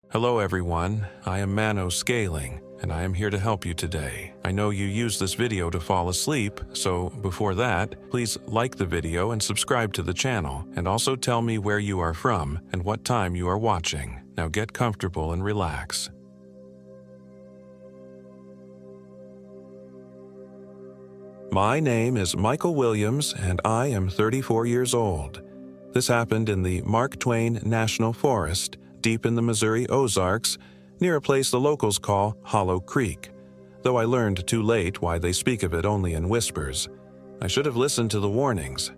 Hello everyone, I am Mano Scaling, and I am here to help you today. I know you use this video to fall asleep, so before that, please like the video and subscribe to the channel, and also tell me where you are from and what time you are watching. Now get comfortable and relax. My name is Michael Williams, and I am 34 years old. This happened in the Mark Twain National Forest, deep in the Missouri Ozarks, near a place the locals call Hollow Creek, though I learned too late why they speak of it only in whispers. I should have listened to the warnings.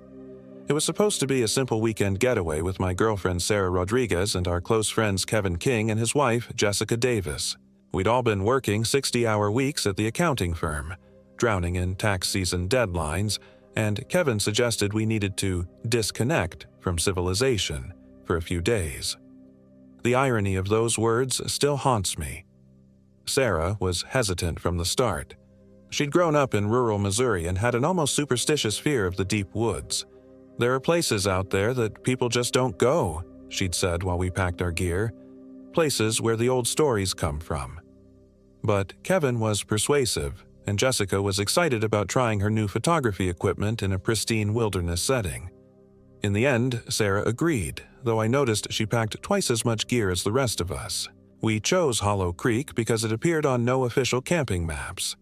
It was supposed to be a simple weekend getaway with my girlfriend Sarah Rodriguez and our close friends Kevin King and his wife Jessica Davis. We'd all been working 60-hour weeks at the accounting firm, drowning in tax season deadlines, and Kevin suggested we needed to disconnect from civilization for a few days. The irony of those words still haunts me. Sarah was hesitant from the start. She'd grown up in rural Missouri and had an almost superstitious fear of the deep woods. "There are places out there that people just don't go," she'd said while we packed our gear. "Places where the old stories come from." But Kevin was persuasive, and Jessica was excited about trying her new photography equipment in a pristine wilderness setting. In the end, Sarah agreed, though I noticed she packed twice as much gear as the rest of us. We chose Hollow Creek because it appeared on no official camping maps.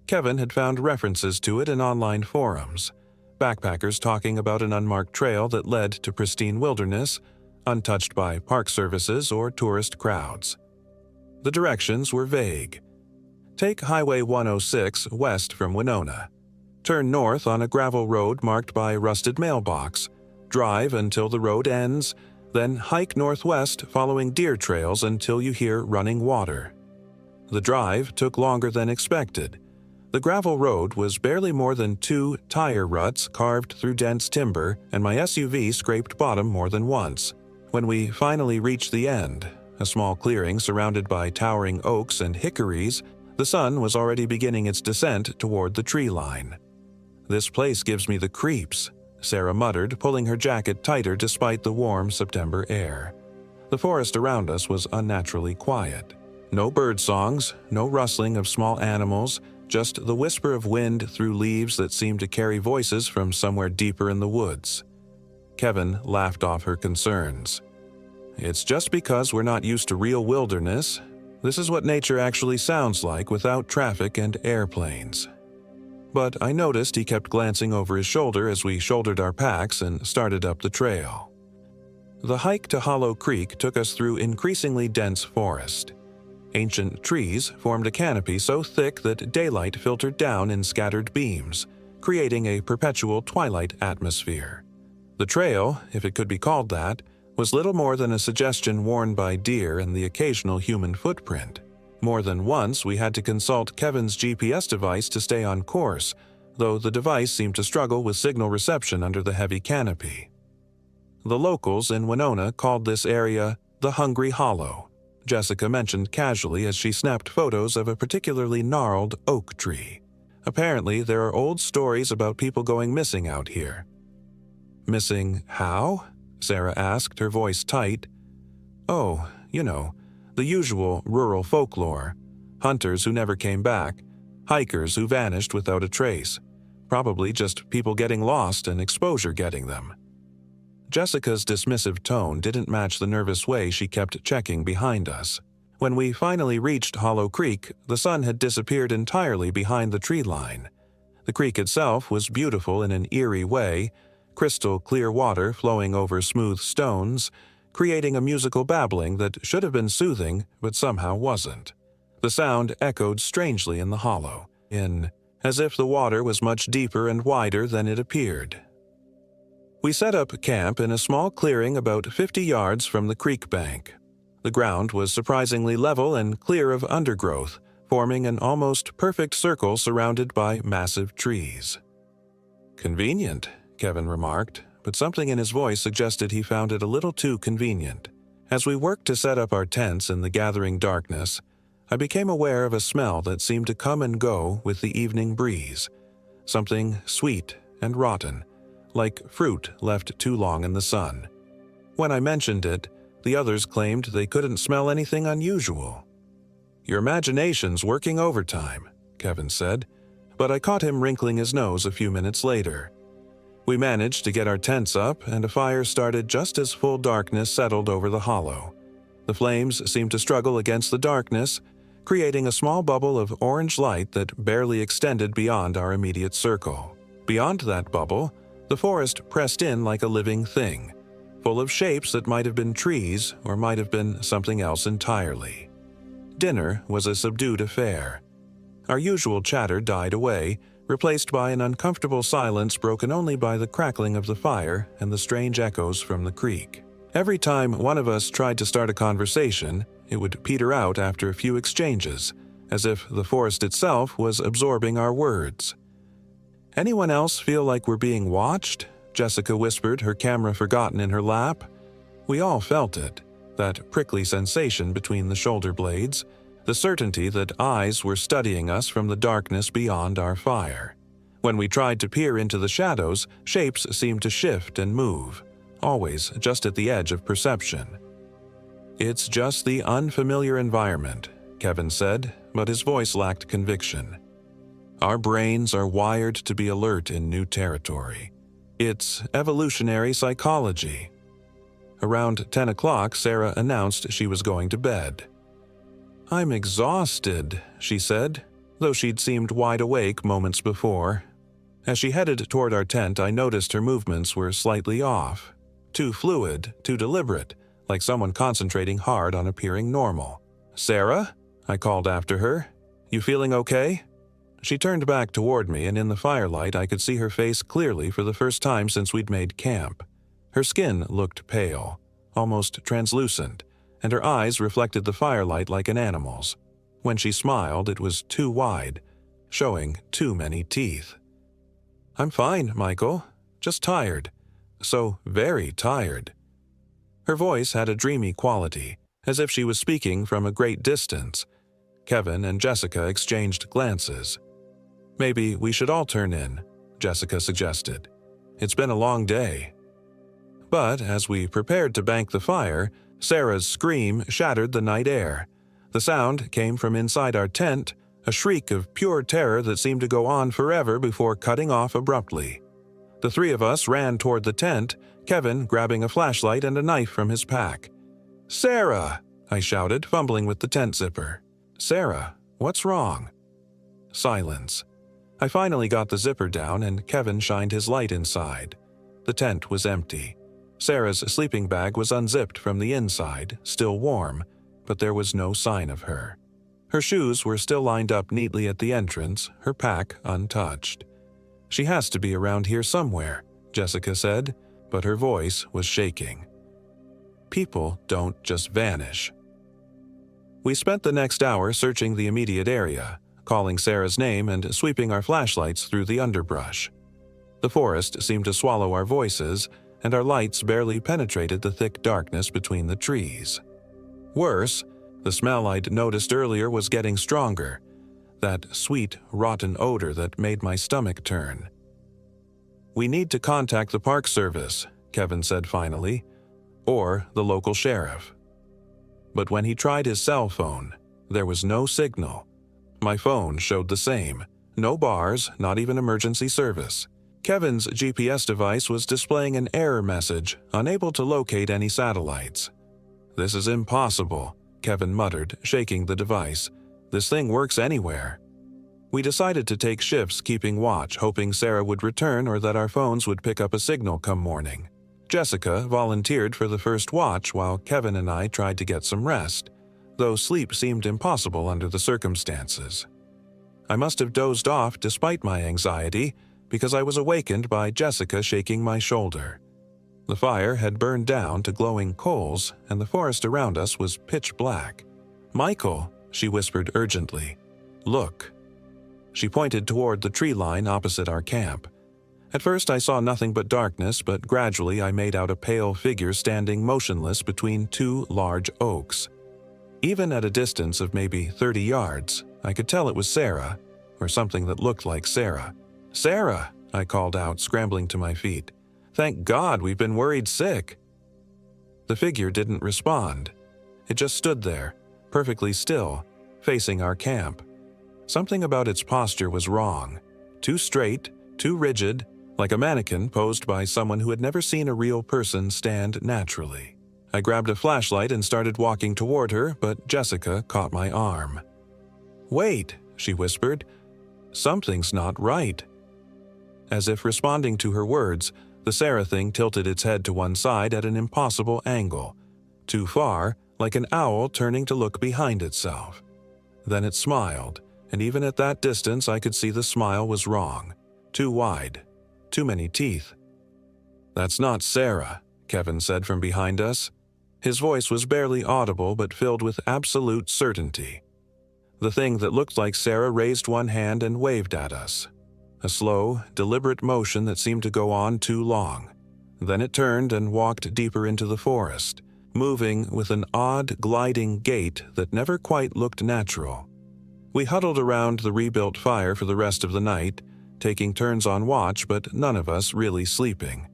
Kevin had found references to it in online forums, backpackers talking about an unmarked trail that led to pristine wilderness, untouched by park services or tourist crowds. The directions were vague. Take Highway 106 west from Winona. Turn north on a gravel road marked by rusted mailbox. Drive until the road ends, then hike northwest following deer trails until you hear running water. The drive took longer than expected. The gravel road was barely more than 2 tire ruts carved through dense timber, and my SUV scraped bottom more than once. When we finally reached the end, a small clearing surrounded by towering oaks and hickories, the sun was already beginning its descent toward the tree line. "This place gives me the creeps," Sarah muttered, pulling her jacket tighter despite the warm September air. The forest around us was unnaturally quiet. No bird songs, no rustling of small animals, just the whisper of wind through leaves that seemed to carry voices from somewhere deeper in the woods. Kevin laughed off her concerns. "It's just because we're not used to real wilderness. This is what nature actually sounds like without traffic and airplanes." But I noticed he kept glancing over his shoulder as we shouldered our packs and started up the trail. The hike to Hollow Creek took us through increasingly dense forest. Ancient trees formed a canopy so thick that daylight filtered down in scattered beams, creating a perpetual twilight atmosphere. The trail, if it could be called that, was little more than a suggestion worn by deer and the occasional human footprint. More than once, we had to consult Kevin's GPS device to stay on course, though the device seemed to struggle with signal reception under the heavy canopy. The locals in Winona called this area the Hungry Hollow, Jessica mentioned casually as she snapped photos of a particularly gnarled oak tree. Apparently, there are old stories about people going missing out here. "Missing how?" Sarah asked, her voice tight. "Oh, the usual rural folklore. Hunters who never came back, hikers who vanished without a trace. Probably just people getting lost and exposure getting them." Jessica's dismissive tone didn't match the nervous way she kept checking behind us. When we finally reached Hollow Creek, the sun had disappeared entirely behind the tree line. The creek itself was beautiful in an eerie way, crystal clear water flowing over smooth stones, creating a musical babbling that should have been soothing but somehow wasn't. The sound echoed strangely in the hollow, as if the water was much deeper and wider than it appeared. We set up camp in a small clearing about 50 yards from the creek bank. The ground was surprisingly level and clear of undergrowth, forming an almost perfect circle surrounded by massive trees. "Convenient," Kevin remarked, but something in his voice suggested he found it a little too convenient. As we worked to set up our tents in the gathering darkness, I became aware of a smell that seemed to come and go with the evening breeze, something sweet and rotten, like fruit left too long in the sun. When I mentioned it, The others claimed they couldn't smell anything unusual. "Your imagination's working overtime," Kevin said, but I caught him wrinkling his nose a few minutes later. We managed to get our tents up, and a fire started just as full darkness settled over the hollow. The flames seemed to struggle against the darkness, creating a small bubble of orange light that barely extended beyond our immediate circle. Beyond that bubble, the forest pressed in like a living thing, full of shapes that might have been trees or might have been something else entirely. Dinner was a subdued affair. Our usual chatter died away, replaced by an uncomfortable silence broken only by the crackling of the fire and the strange echoes from the creek. Every time one of us tried to start a conversation, it would peter out after a few exchanges, as if the forest itself was absorbing our words. "Anyone else feel like we're being watched?" Jessica whispered, her camera forgotten in her lap. We all felt it, that prickly sensation between the shoulder blades, the certainty that eyes were studying us from the darkness beyond our fire. When we tried to peer into the shadows, shapes seemed to shift and move, always just at the edge of perception. "It's just the unfamiliar environment," Kevin said, but his voice lacked conviction. "Our brains are wired to be alert in new territory. It's evolutionary psychology." Around 10 o'clock, Sarah announced she was going to bed. "I'm exhausted," she said, though she'd seemed wide awake moments before. As she headed toward our tent, I noticed her movements were slightly off. Too fluid, too deliberate, like someone concentrating hard on appearing normal. "Sarah?" I called after her. "You feeling okay?" She turned back toward me, and in the firelight I could see her face clearly for the first time since we'd made camp. Her skin looked pale, almost translucent, and her eyes reflected the firelight like an animal's. When she smiled, it was too wide, showing too many teeth. "I'm fine, Michael. Just tired. So very tired." Her voice had a dreamy quality, as if she was speaking from a great distance. Kevin and Jessica exchanged glances. "Maybe we should all turn in," Jessica suggested. "It's been a long day." But as we prepared to bank the fire, Sarah's scream shattered the night air. The sound came from inside our tent, a shriek of pure terror that seemed to go on forever before cutting off abruptly. The three of us ran toward the tent, Kevin grabbing a flashlight and a knife from his pack. "Sarah!" I shouted, fumbling with the tent zipper. "Sarah, what's wrong?" Silence. I finally got the zipper down and Kevin shined his light inside. The tent was empty. Sarah's sleeping bag was unzipped from the inside, still warm, but there was no sign of her. Her shoes were still lined up neatly at the entrance, her pack untouched. "She has to be around here somewhere," Jessica said, but her voice was shaking. People don't just vanish. We spent the next hour searching the immediate area, calling Sarah's name and sweeping our flashlights through the underbrush. The forest seemed to swallow our voices, and our lights barely penetrated the thick darkness between the trees. Worse, the smell I'd noticed earlier was getting stronger, that sweet, rotten odor that made my stomach turn. "We need to contact the Park Service," Kevin said finally, "or the local sheriff." But when he tried his cell phone, there was no signal. My phone showed the same. No bars, not even emergency service. Kevin's GPS device was displaying an error message, unable to locate any satellites. "This is impossible," Kevin muttered, shaking the device. "This thing works anywhere." We decided to take shifts keeping watch, hoping Sarah would return or that our phones would pick up a signal come morning. Jessica volunteered for the first watch while Kevin and I tried to get some rest, though sleep seemed impossible under the circumstances. I must have dozed off despite my anxiety, because I was awakened by Jessica shaking my shoulder. The fire had burned down to glowing coals, and the forest around us was pitch black. "Michael," she whispered urgently, "look." She pointed toward the tree line opposite our camp. At first I saw nothing but darkness, but gradually I made out a pale figure standing motionless between two large oaks. Even at a distance of maybe 30 yards, I could tell it was Sarah, or something that looked like Sarah. "Sarah!" I called out, scrambling to my feet. "Thank God, we've been worried sick." The figure didn't respond. It just stood there, perfectly still, facing our camp. Something about its posture was wrong. Too straight, too rigid, like a mannequin posed by someone who had never seen a real person stand naturally. I grabbed a flashlight and started walking toward her, but Jessica caught my arm. "Wait," she whispered. "Something's not right." As if responding to her words, the Sarah thing tilted its head to one side at an impossible angle. Too far, like an owl turning to look behind itself. Then it smiled, and even at that distance I could see the smile was wrong. Too wide. Too many teeth. "That's not Sarah," Kevin said from behind us. His voice was barely audible but filled with absolute certainty. The thing that looked like Sarah raised one hand and waved at us. A slow, deliberate motion that seemed to go on too long. Then it turned and walked deeper into the forest, moving with an odd, gliding gait that never quite looked natural. We huddled around the rebuilt fire for the rest of the night, taking turns on watch but none of us really sleeping.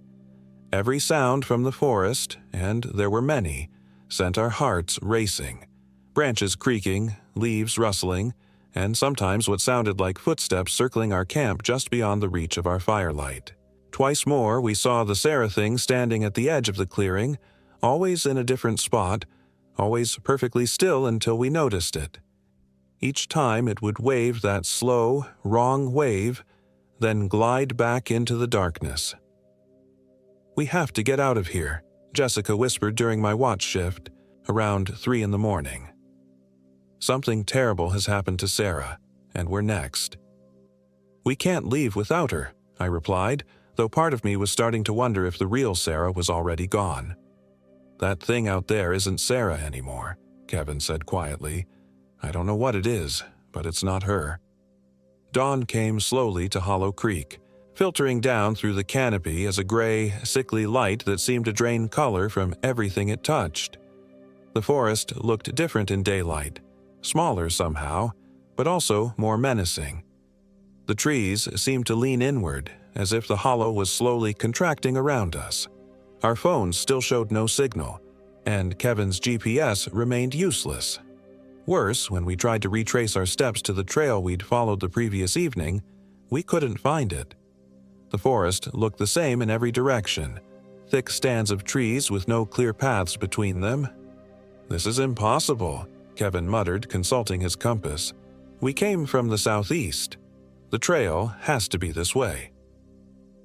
Every sound from the forest, and there were many, sent our hearts racing. Branches creaking, leaves rustling, and sometimes what sounded like footsteps circling our camp just beyond the reach of our firelight. Twice more we saw the Sarah thing standing at the edge of the clearing, always in a different spot, always perfectly still until we noticed it. Each time it would wave that slow, wrong wave, then glide back into the darkness. "We have to get out of here," Jessica whispered during my watch shift, around 3 in the morning. "Something terrible has happened to Sarah, and we're next." "We can't leave without her," I replied, though part of me was starting to wonder if the real Sarah was already gone. "That thing out there isn't Sarah anymore," Kevin said quietly. "I don't know what it is, but it's not her." Dawn came slowly to Hollow Creek, filtering down through the canopy as a gray, sickly light that seemed to drain color from everything it touched. The forest looked different in daylight, smaller somehow, but also more menacing. The trees seemed to lean inward, as if the hollow was slowly contracting around us. Our phones still showed no signal, and Kevin's GPS remained useless. Worse, when we tried to retrace our steps to the trail we'd followed the previous evening, we couldn't find it. The forest looked the same in every direction, thick stands of trees with no clear paths between them. "This is impossible," Kevin muttered, consulting his compass. "We came from the southeast. The trail has to be this way."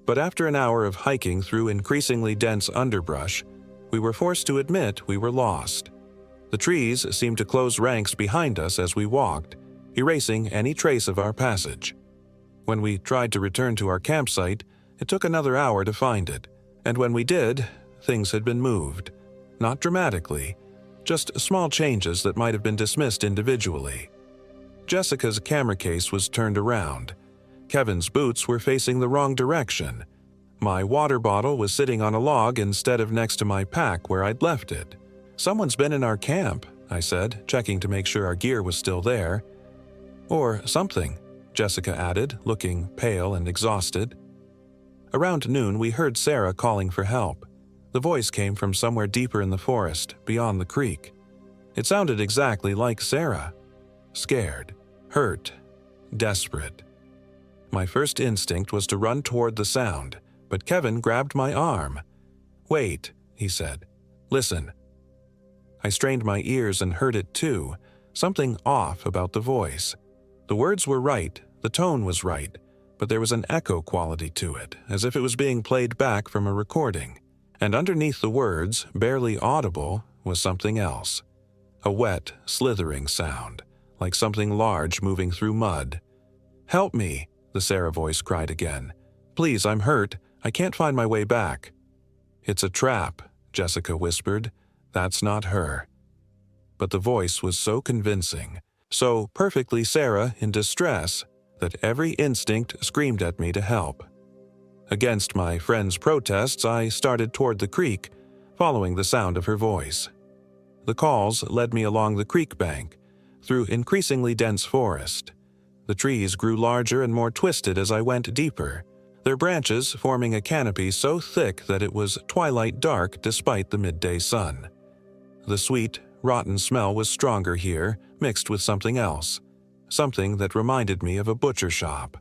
But after an hour of hiking through increasingly dense underbrush, we were forced to admit we were lost. The trees seemed to close ranks behind us as we walked, erasing any trace of our passage. When we tried to return to our campsite, it took another hour to find it, and when we did, things had been moved. Not dramatically, just small changes that might have been dismissed individually. Jessica's camera case was turned around. Kevin's boots were facing the wrong direction. My water bottle was sitting on a log instead of next to my pack where I'd left it. "Someone's been in our camp," I said, checking to make sure our gear was still there. "Or something," Jessica added, looking pale and exhausted. Around noon, we heard Sarah calling for help. The voice came from somewhere deeper in the forest, beyond the creek. It sounded exactly like Sarah. Scared, hurt, desperate. My first instinct was to run toward the sound, but Kevin grabbed my arm. "Wait," he said. "Listen." I strained my ears and heard it too, something off about the voice. The words were right, the tone was right, but there was an echo quality to it, as if it was being played back from a recording. And underneath the words, barely audible, was something else. A wet, slithering sound, like something large moving through mud. "Help me," the Sarah voice cried again. "Please, I'm hurt. I can't find my way back." "It's a trap," Jessica whispered. "That's not her." But the voice was so convincing, so perfectly Sarah in distress, that every instinct screamed at me to help. Against my friend's protests, I started toward the creek, following the sound of her voice. The calls led me along the creek bank, through increasingly dense forest. The trees grew larger and more twisted as I went deeper. their branches forming a canopy so thick that it was twilight dark despite the midday sun. The sweet, rotten smell was stronger here, mixed with something else, something that reminded me of a butcher shop.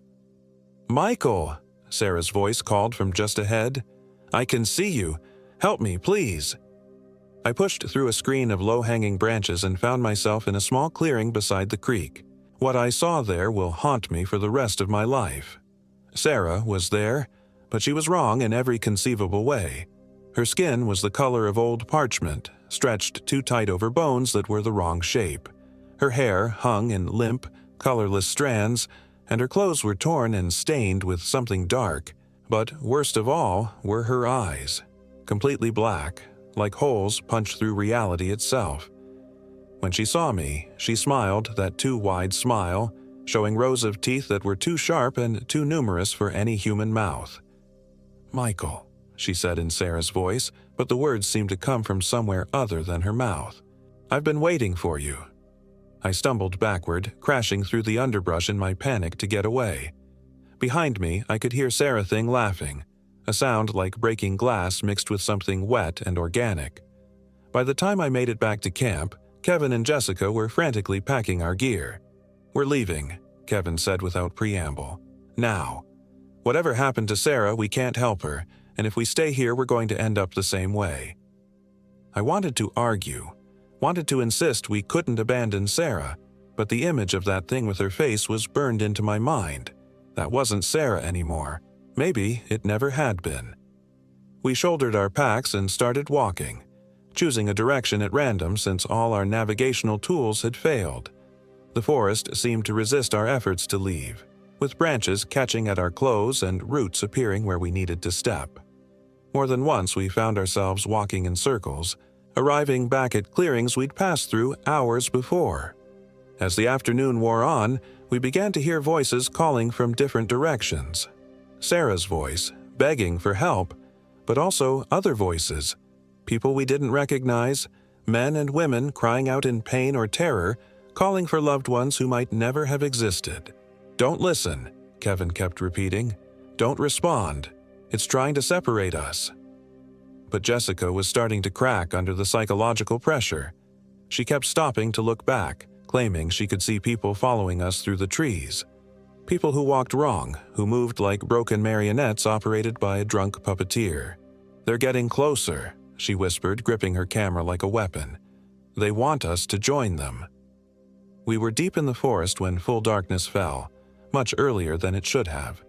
"Michael!" Sarah's voice called from just ahead. "I can see you. Help me, please." I pushed through a screen of low-hanging branches and found myself in a small clearing beside the creek. What I saw there will haunt me for the rest of my life. Sarah was there, but she was wrong in every conceivable way. Her skin was the color of old parchment, stretched too tight over bones that were the wrong shape. Her hair hung in limp, colorless strands, and her clothes were torn and stained with something dark. But worst of all were her eyes, completely black, like holes punched through reality itself. When she saw me, she smiled that too wide smile, showing rows of teeth that were too sharp and too numerous for any human mouth. "Michael," she said in Sarah's voice, but the words seemed to come from somewhere other than her mouth. "I've been waiting for you." I stumbled backward, crashing through the underbrush in my panic to get away. Behind me, I could hear Sarah Thing laughing, a sound like breaking glass mixed with something wet and organic. By the time I made it back to camp, Kevin and Jessica were frantically packing our gear. "We're leaving," Kevin said without preamble. "Now. Whatever happened to Sarah, we can't help her, and if we stay here, we're going to end up the same way." I wanted to argue, wanted to insist we couldn't abandon Sarah, but the image of that thing with her face was burned into my mind. That wasn't Sarah anymore. Maybe it never had been. We shouldered our packs and started walking, choosing a direction at random since all our navigational tools had failed. The forest seemed to resist our efforts to leave, with branches catching at our clothes and roots appearing where we needed to step. More than once we found ourselves walking in circles, arriving back at clearings we'd passed through hours before. As the afternoon wore on, we began to hear voices calling from different directions. Sarah's voice, begging for help, but also other voices, people we didn't recognize, men and women crying out in pain or terror, calling for loved ones who might never have existed. "Don't listen," Kevin kept repeating. "Don't respond. It's trying to separate us." But Jessica was starting to crack under the psychological pressure. She kept stopping to look back, claiming she could see people following us through the trees. People who walked wrong, who moved like broken marionettes operated by a drunk puppeteer. "They're getting closer," she whispered, gripping her camera like a weapon. "They want us to join them." We were deep in the forest when full darkness fell, much earlier than it should have.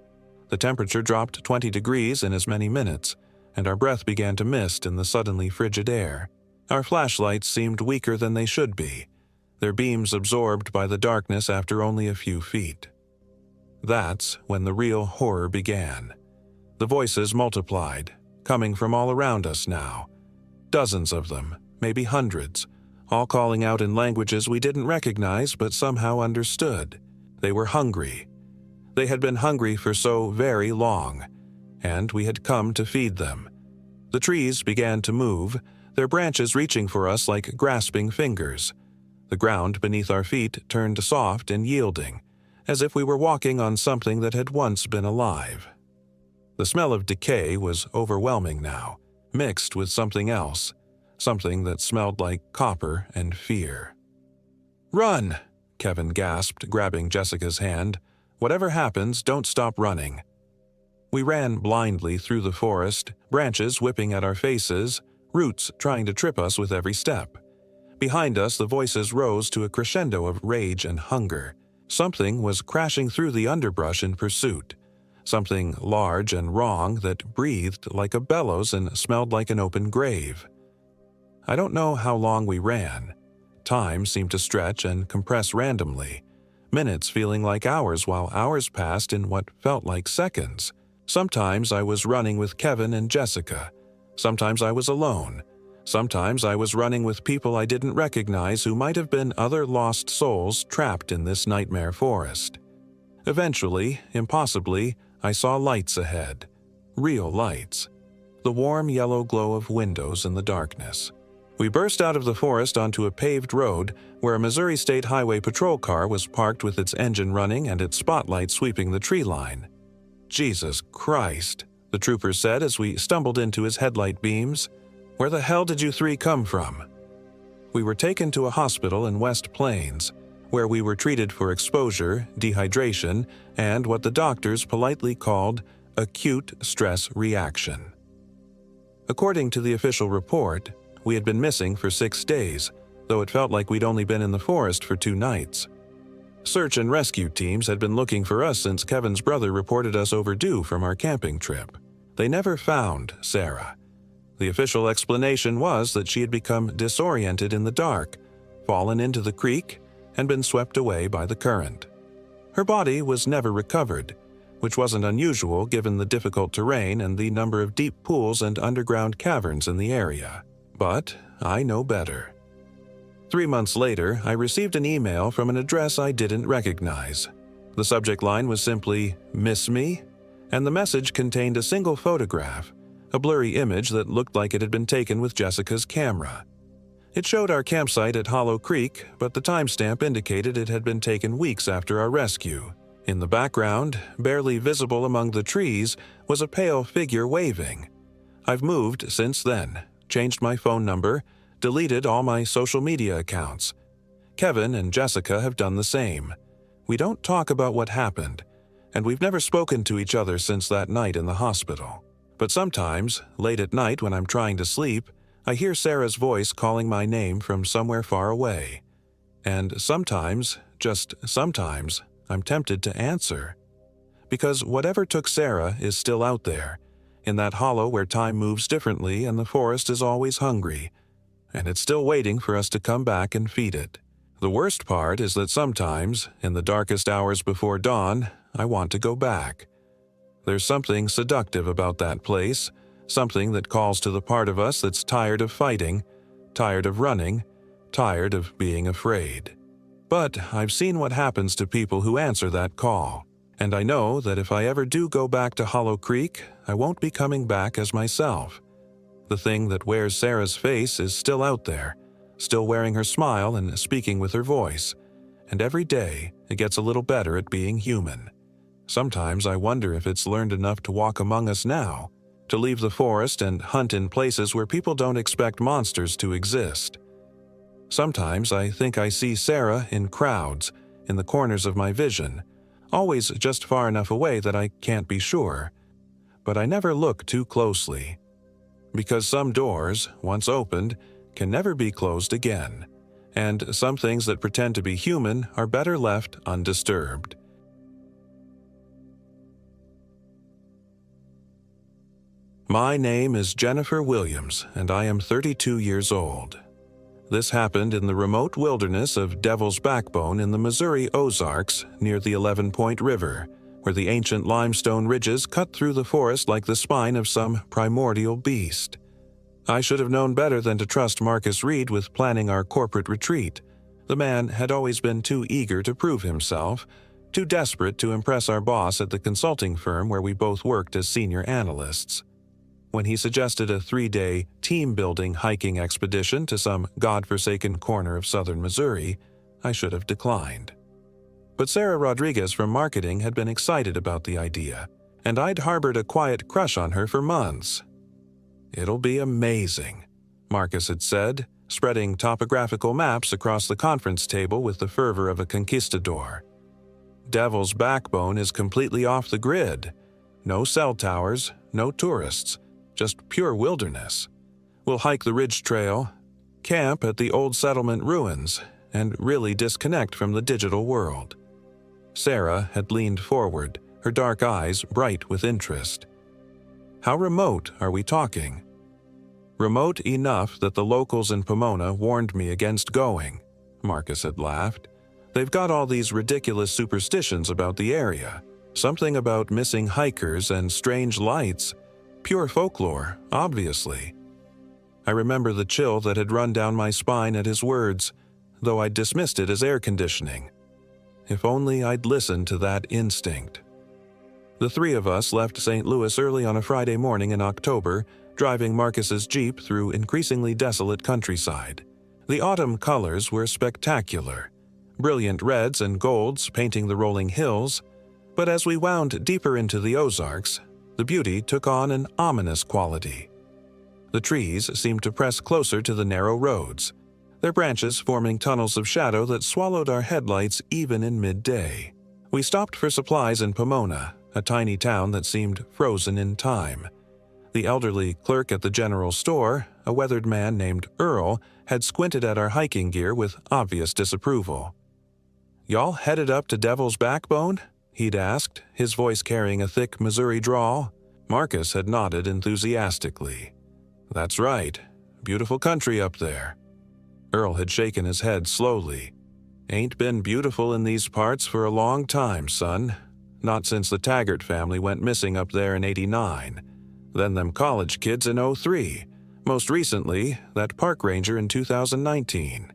The temperature dropped 20 degrees in as many minutes, and our breath began to mist in the suddenly frigid air. Our flashlights seemed weaker than they should be, their beams absorbed by the darkness after only a few feet. That's when the real horror began. The voices multiplied, coming from all around us now. Dozens of them, maybe hundreds, all calling out in languages we didn't recognize but somehow understood. They were hungry. They had been hungry for so very long, and we had come to feed them. The trees began to move, their branches reaching for us like grasping fingers. The ground beneath our feet turned soft and yielding, as if we were walking on something that had once been alive. The smell of decay was overwhelming now, mixed with something else, something that smelled like copper and fear. "Run!" Kevin gasped, grabbing Jessica's hand. "Whatever happens, don't stop running." We ran blindly through the forest, branches whipping at our faces, roots trying to trip us with every step. Behind us, the voices rose to a crescendo of rage and hunger. Something was crashing through the underbrush in pursuit, something large and wrong that breathed like a bellows and smelled like an open grave. I don't know how long we ran. Time seemed to stretch and compress randomly, minutes feeling like hours while hours passed in what felt like seconds. Sometimes I was running with Kevin and Jessica. Sometimes I was alone. Sometimes I was running with people I didn't recognize who might have been other lost souls trapped in this nightmare forest. Eventually, impossibly, I saw lights ahead. Real lights. The warm yellow glow of windows in the darkness. We burst out of the forest onto a paved road where a Missouri State Highway patrol car was parked with its engine running and its spotlight sweeping the tree line. Jesus Christ, the trooper said as we stumbled into his headlight beams. Where the hell did you three come from? We were taken to a hospital in West Plains, where we were treated for exposure, dehydration, and what the doctors politely called acute stress reaction. According to the official report, we had been missing for 6 days, though it felt like we'd only been in the forest for 2 nights. Search and rescue teams had been looking for us since Kevin's brother reported us overdue from our camping trip. They never found Sarah. The official explanation was that she had become disoriented in the dark, fallen into the creek, and been swept away by the current. Her body was never recovered, which wasn't unusual given the difficult terrain and the number of deep pools and underground caverns in the area. But I know better. 3 months later, I received an email from an address I didn't recognize. The subject line was simply, "Miss me?" and the message contained a single photograph, a blurry image that looked like it had been taken with Jessica's camera. It showed our campsite at Hollow Creek, but the timestamp indicated it had been taken weeks after our rescue. In the background, barely visible among the trees, was a pale figure waving. I've moved since then, changed my phone number, deleted all my social media accounts. Kevin and Jessica have done the same. We don't talk about what happened, and we've never spoken to each other since that night in the hospital. But sometimes, late at night when I'm trying to sleep, I hear Sarah's voice calling my name from somewhere far away. And sometimes, just sometimes, I'm tempted to answer. Because whatever took Sarah is still out there, in that hollow where time moves differently and the forest is always hungry, and it's still waiting for us to come back and feed it. The worst part is that sometimes, in the darkest hours before dawn, I want to go back. There's something seductive about that place, something that calls to the part of us that's tired of fighting, tired of running, tired of being afraid. But I've seen what happens to people who answer that call, and I know that if I ever do go back to Hollow Creek, I won't be coming back as myself. The thing that wears Sarah's face is still out there, still wearing her smile and speaking with her voice, and every day it gets a little better at being human. Sometimes I wonder if it's learned enough to walk among us now, to leave the forest and hunt in places where people don't expect monsters to exist. Sometimes I think I see Sarah in crowds, in the corners of my vision, always just far enough away that I can't be sure. But I never look too closely. Because some doors, once opened, can never be closed again, and some things that pretend to be human are better left undisturbed. My name is Jennifer Williams, and I am 32 years old. This happened in the remote wilderness of Devil's Backbone in the Missouri Ozarks near the 11-Point River, where the ancient limestone ridges cut through the forest like the spine of some primordial beast. I should have known better than to trust Marcus Reed with planning our corporate retreat. The man had always been too eager to prove himself, too desperate to impress our boss at the consulting firm where we both worked as senior analysts. When he suggested a 3-day team-building hiking expedition to some godforsaken corner of southern Missouri, I should have declined. But Sarah Rodriguez from marketing had been excited about the idea, and I'd harbored a quiet crush on her for months. "It'll be amazing," Marcus had said, spreading topographical maps across the conference table with the fervor of a conquistador. Devil's Backbone is completely off the grid. No cell towers, no tourists, just pure wilderness. We'll hike the ridge trail, camp at the old settlement ruins, and really disconnect from the digital world. Sarah had leaned forward, her dark eyes bright with interest. "How remote are we talking?" "Remote enough that the locals in Pomona warned me against going," Marcus had laughed. "They've got all these ridiculous superstitions about the area. Something about missing hikers and strange lights. Pure folklore, obviously." I remember the chill that had run down my spine at his words, though I'd dismissed it as air conditioning. If only I'd listened to that instinct. The 3 of us left St. Louis early on a Friday morning in October, driving Marcus's Jeep through increasingly desolate countryside. The autumn colors were spectacular. Brilliant reds and golds painting the rolling hills, But as we wound deeper into the Ozarks, the beauty took on an ominous quality. The trees seemed to press closer to the narrow roads, their branches forming tunnels of shadow that swallowed our headlights even in midday. We stopped for supplies in Pomona, a tiny town that seemed frozen in time. The elderly clerk at the general store, a weathered man named Earl, had squinted at our hiking gear with obvious disapproval. "Y'all headed up to Devil's Backbone?" he'd asked, his voice carrying a thick Missouri drawl. Marcus had nodded enthusiastically. "That's right. Beautiful country up there." Earl had shaken his head slowly. "Ain't been beautiful in these parts for a long time, son. Not since the Taggart family went missing up there in '89. Then them college kids in '03. Most recently, that park ranger in 2019.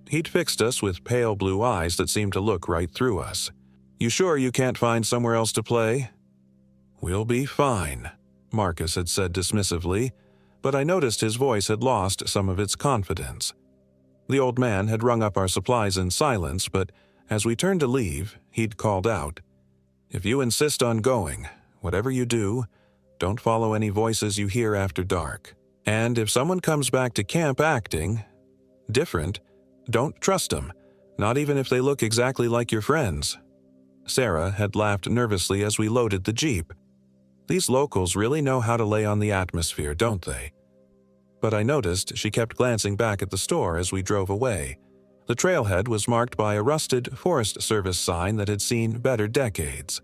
He'd fixed us with pale blue eyes that seemed to look right through us. "You sure you can't find somewhere else to play?" "We'll be fine," Marcus had said dismissively, but I noticed his voice had lost some of its confidence. The old man had rung up our supplies in silence, but as we turned to leave, he'd called out, "If you insist on going, whatever you do, don't follow any voices you hear after dark. And if someone comes back to camp acting different, don't trust them, not even if they look exactly like your friends." Sarah had laughed nervously as we loaded the Jeep. "These locals really know how to lay on the atmosphere, don't they?" But I noticed she kept glancing back at the store as we drove away. The trailhead was marked by a rusted Forest Service sign that had seen better decades.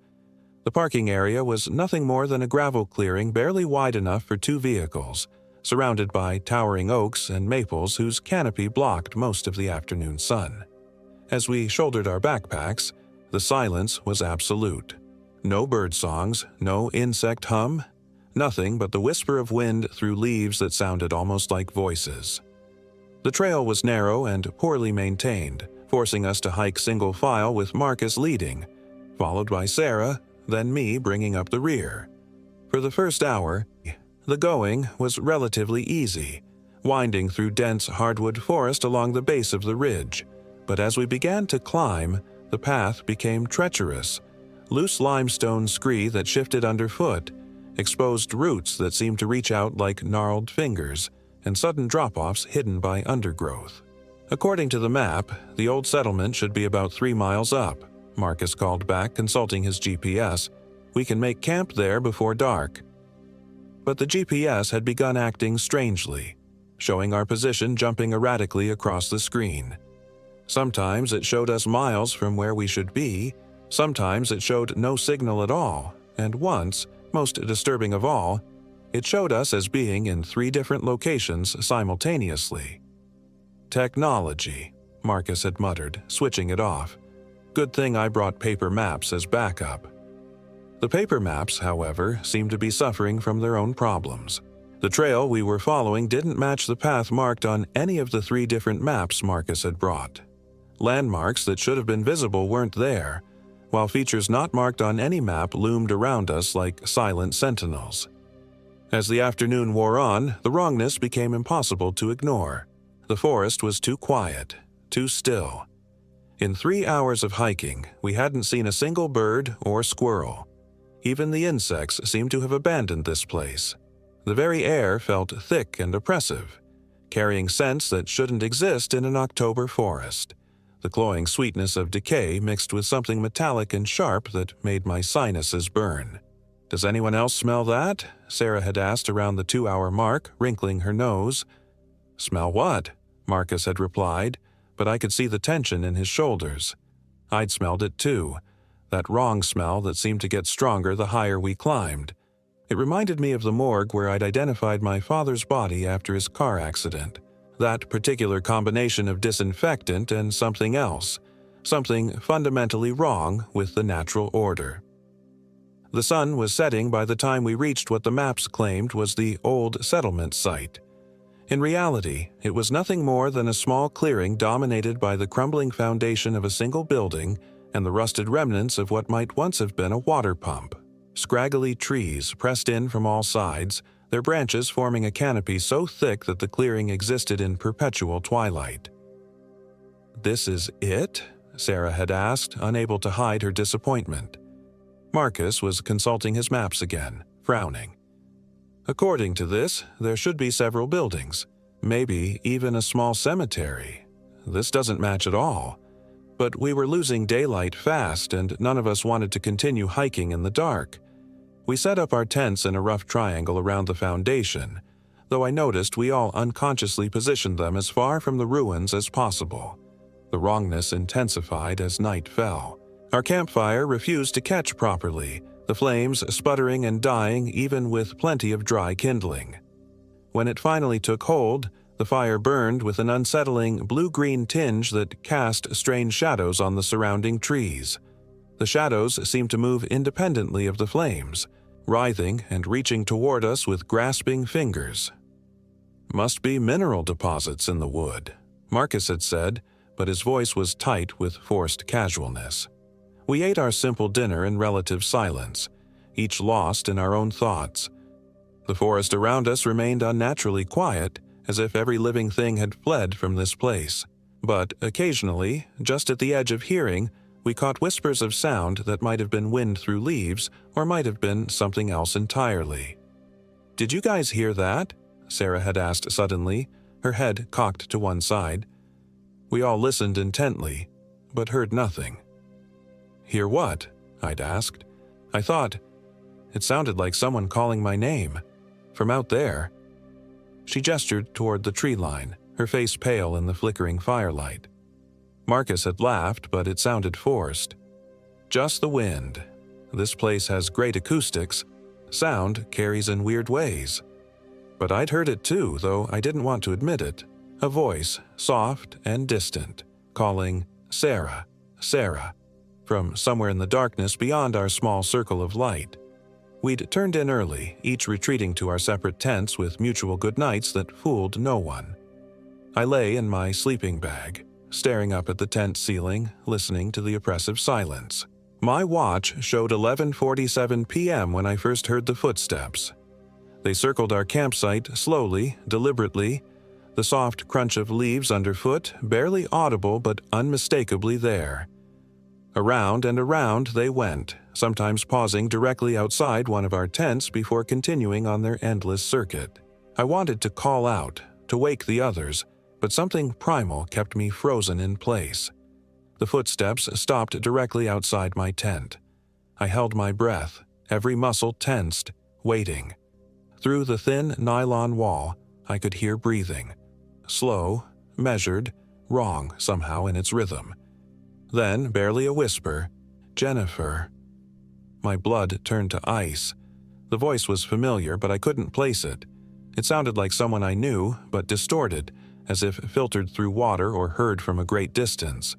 The parking area was nothing more than a gravel clearing barely wide enough for 2 vehicles, surrounded by towering oaks and maples whose canopy blocked most of the afternoon sun. As we shouldered our backpacks, the silence was absolute. No bird songs, no insect hum, nothing but the whisper of wind through leaves that sounded almost like voices. The trail was narrow and poorly maintained, forcing us to hike single file with Marcus leading, followed by Sarah, then me bringing up the rear. For the first hour, the going was relatively easy, winding through dense hardwood forest along the base of the ridge, but as we began to climb, the path became treacherous. Loose limestone scree that shifted underfoot, exposed roots that seemed to reach out like gnarled fingers, and sudden drop-offs hidden by undergrowth. According to the map, the old settlement should be about 3 miles up, Marcus called back, consulting his GPS. "We can make camp there before dark." But the GPS had begun acting strangely, showing our position jumping erratically across the screen. Sometimes it showed us miles from where we should be, sometimes it showed no signal at all, and once, most disturbing of all, it showed us as being in 3 different locations simultaneously. "Technology," Marcus had muttered, switching it off. "Good thing I brought paper maps as backup." The paper maps, however, seemed to be suffering from their own problems. The trail we were following didn't match the path marked on any of the 3 different maps Marcus had brought. Landmarks that should have been visible weren't there, while features not marked on any map loomed around us like silent sentinels. As the afternoon wore on, the wrongness became impossible to ignore. The forest was too quiet, too still. In 3 hours of hiking, we hadn't seen a single bird or squirrel. Even the insects seemed to have abandoned this place. The very air felt thick and oppressive, carrying scents that shouldn't exist in an October forest. The cloying sweetness of decay mixed with something metallic and sharp that made my sinuses burn. "Does anyone else smell that?" Sarah had asked around the 2-hour mark, wrinkling her nose. "Smell what?" Marcus had replied, but I could see the tension in his shoulders. I'd smelled it too, that wrong smell that seemed to get stronger the higher we climbed. It reminded me of the morgue where I'd identified my father's body after his car accident. That particular combination of disinfectant and something else, something fundamentally wrong with the natural order. The sun was setting by the time we reached what the maps claimed was the old settlement site. In reality, it was nothing more than a small clearing dominated by the crumbling foundation of a single building and the rusted remnants of what might once have been a water pump. Scraggly trees pressed in from all sides, their branches forming a canopy so thick that the clearing existed in perpetual twilight. "This is it?" Sarah had asked, unable to hide her disappointment. Marcus was consulting his maps again, frowning. According to this, there should be several buildings, maybe even a small cemetery. This doesn't match at all. But we were losing daylight fast, and none of us wanted to continue hiking in the dark. We set up our tents in a rough triangle around the foundation, though I noticed we all unconsciously positioned them as far from the ruins as possible. The wrongness intensified as night fell. Our campfire refused to catch properly, the flames sputtering and dying even with plenty of dry kindling. When it finally took hold, the fire burned with an unsettling blue-green tinge that cast strange shadows on the surrounding trees. The shadows seemed to move independently of the flames, writhing and reaching toward us with grasping fingers. "Must be mineral deposits in the wood," Marcus had said, but his voice was tight with forced casualness. We ate our simple dinner in relative silence, each lost in our own thoughts. The forest around us remained unnaturally quiet, as if every living thing had fled from this place. But occasionally, just at the edge of hearing, we caught whispers of sound that might have been wind through leaves or might have been something else entirely. "Did you guys hear that?" Sarah had asked suddenly, her head cocked to one side. We all listened intently, but heard nothing. "Hear what?" I'd asked. "I thought it sounded like someone calling my name. From out there." She gestured toward the tree line, her face pale in the flickering firelight. Marcus had laughed, but it sounded forced. "Just the wind. This place has great acoustics. Sound carries in weird ways." But I'd heard it too, though I didn't want to admit it. A voice, soft and distant, calling, "Sarah, Sarah," from somewhere in the darkness beyond our small circle of light. We'd turned in early, each retreating to our separate tents with mutual goodnights that fooled no one. I lay in my sleeping bag, staring up at the tent ceiling, listening to the oppressive silence. My watch showed 11:47 p.m. when I first heard the footsteps. They circled our campsite slowly, deliberately, the soft crunch of leaves underfoot barely audible but unmistakably there. Around and around they went, sometimes pausing directly outside one of our tents before continuing on their endless circuit. I wanted to call out, to wake the others, but something primal kept me frozen in place. The footsteps stopped directly outside my tent. I held my breath, every muscle tensed, waiting. Through the thin nylon wall, I could hear breathing. Slow, measured, wrong somehow in its rhythm. Then, barely a whisper, "Jennifer." My blood turned to ice. The voice was familiar, but I couldn't place it. It sounded like someone I knew, but distorted, as if filtered through water or heard from a great distance.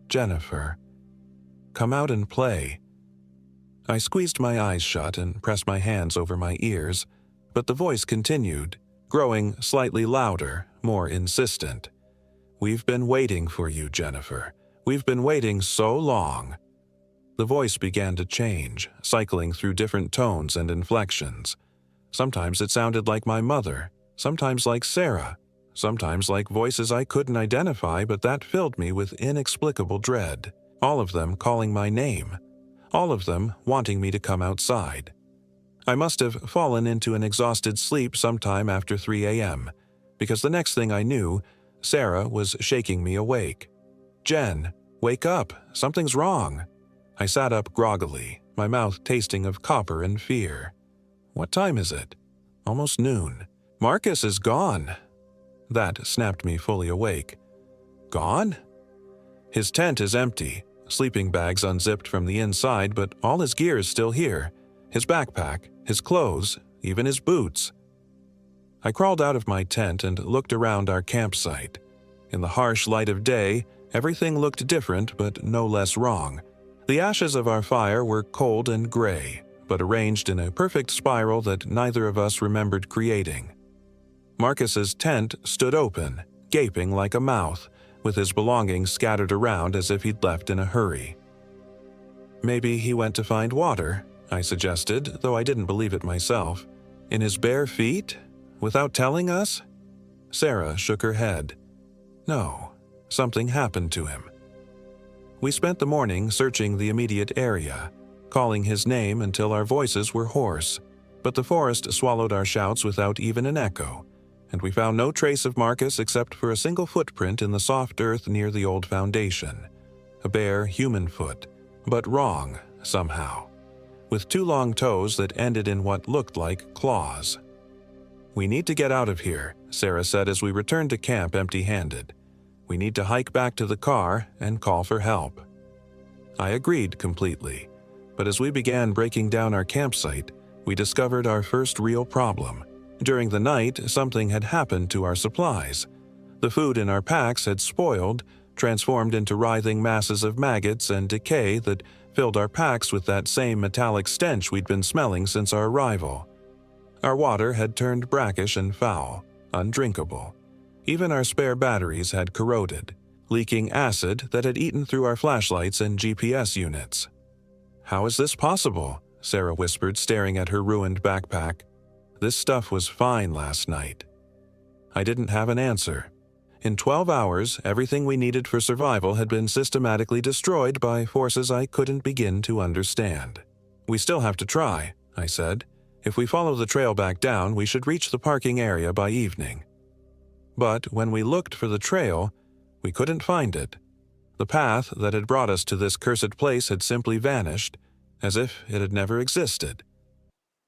"Jennifer. Come out and play." I squeezed my eyes shut and pressed my hands over my ears, but the voice continued, growing slightly louder, more insistent. "We've been waiting for you, Jennifer. We've been waiting so long." The voice began to change, cycling through different tones and inflections. Sometimes it sounded like my mother, sometimes like Sarah, sometimes like voices I couldn't identify, but that filled me with inexplicable dread. All of them calling my name. All of them wanting me to come outside. I must have fallen into an exhausted sleep sometime after 3 a.m., because the next thing I knew, Sarah was shaking me awake. "Jen, wake up, something's wrong." I sat up groggily, my mouth tasting of copper and fear. "What time is it?" "Almost noon." "Marcus is gone." That snapped me fully awake. "Gone?" "His tent is empty, sleeping bags unzipped from the inside, but all his gear is still here. His backpack, his clothes, even his boots." I crawled out of my tent and looked around our campsite. In the harsh light of day, everything looked different but no less wrong. The ashes of our fire were cold and gray, but arranged in a perfect spiral that neither of us remembered creating. Marcus's tent stood open, gaping like a mouth, with his belongings scattered around as if he'd left in a hurry. "Maybe he went to find water," I suggested, though I didn't believe it myself. "In his bare feet? Without telling us?" Sarah shook her head. "No, something happened to him." We spent the morning searching the immediate area, calling his name until our voices were hoarse. But the forest swallowed our shouts without even an echo, and we found no trace of Marcus except for a single footprint in the soft earth near the old foundation. A bare human foot, but wrong, somehow, with 2 long toes that ended in what looked like claws. "We need to get out of here," Sarah said as we returned to camp empty-handed. "We need to hike back to the car and call for help." I agreed completely, but as we began breaking down our campsite, we discovered our first real problem. During the night, something had happened to our supplies. The food in our packs had spoiled, transformed into writhing masses of maggots and decay that filled our packs with that same metallic stench we'd been smelling since our arrival. Our water had turned brackish and foul, undrinkable. Even our spare batteries had corroded, leaking acid that had eaten through our flashlights and GPS units. "How is this possible?" Sarah whispered, staring at her ruined backpack. "This stuff was fine last night." I didn't have an answer. In 12 hours, everything we needed for survival had been systematically destroyed by forces I couldn't begin to understand. "We still have to try," I said. "If we follow the trail back down, we should reach the parking area by evening." But when we looked for the trail, we couldn't find it. The path that had brought us to this cursed place had simply vanished, as if it had never existed.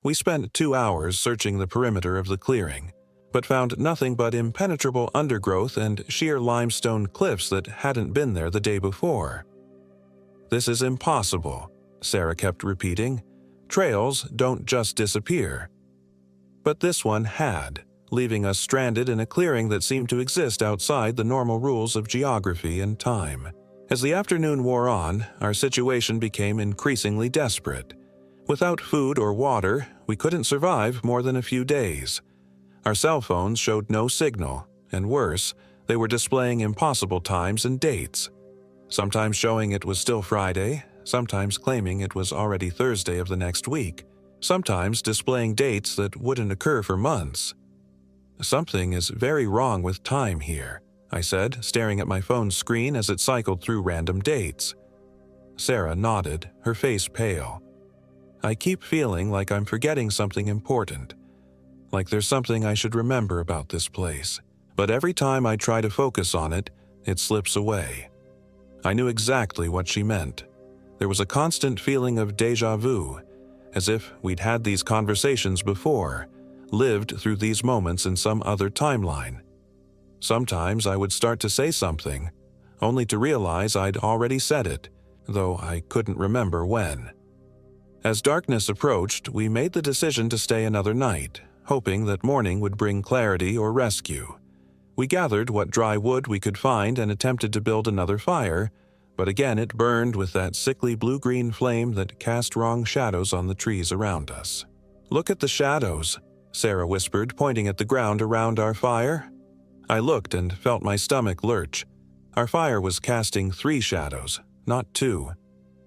We spent 2 hours searching the perimeter of the clearing, but found nothing but impenetrable undergrowth and sheer limestone cliffs that hadn't been there the day before. "This is impossible," Sarah kept repeating. "Trails don't just disappear." But this one had, leaving us stranded in a clearing that seemed to exist outside the normal rules of geography and time. As the afternoon wore on, our situation became increasingly desperate. Without food or water, we couldn't survive more than a few days. Our cell phones showed no signal, and worse, they were displaying impossible times and dates. Sometimes showing it was still Friday, sometimes claiming it was already Thursday of the next week, sometimes displaying dates that wouldn't occur for months. "Something is very wrong with time here," I said, staring at my phone's screen as it cycled through random dates. Sarah nodded, her face pale. "I keep feeling like I'm forgetting something important, like there's something I should remember about this place, but every time I try to focus on it, it slips away." I knew exactly what she meant. There was a constant feeling of déjà vu, as if we'd had these conversations before, lived through these moments in some other timeline. Sometimes I would start to say something, only to realize I'd already said it, though I couldn't remember when. As darkness approached, we made the decision to stay another night, hoping that morning would bring clarity or rescue. We gathered what dry wood we could find and attempted to build another fire, but again it burned with that sickly blue-green flame that cast wrong shadows on the trees around us. "Look at the shadows," Sarah whispered, pointing at the ground around our fire. I looked and felt my stomach lurch. Our fire was casting 3 shadows, not 2.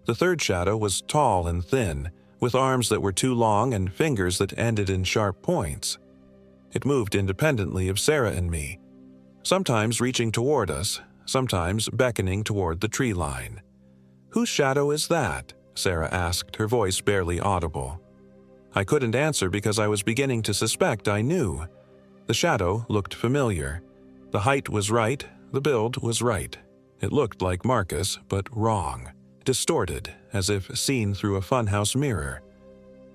The third shadow was tall and thin, with arms that were too long and fingers that ended in sharp points. It moved independently of Sarah and me, sometimes reaching toward us, sometimes beckoning toward the tree line. "Whose shadow is that?" Sarah asked, her voice barely audible. I couldn't answer because I was beginning to suspect I knew. The shadow looked familiar. The height was right, the build was right. It looked like Marcus, but wrong, distorted, as if seen through a funhouse mirror.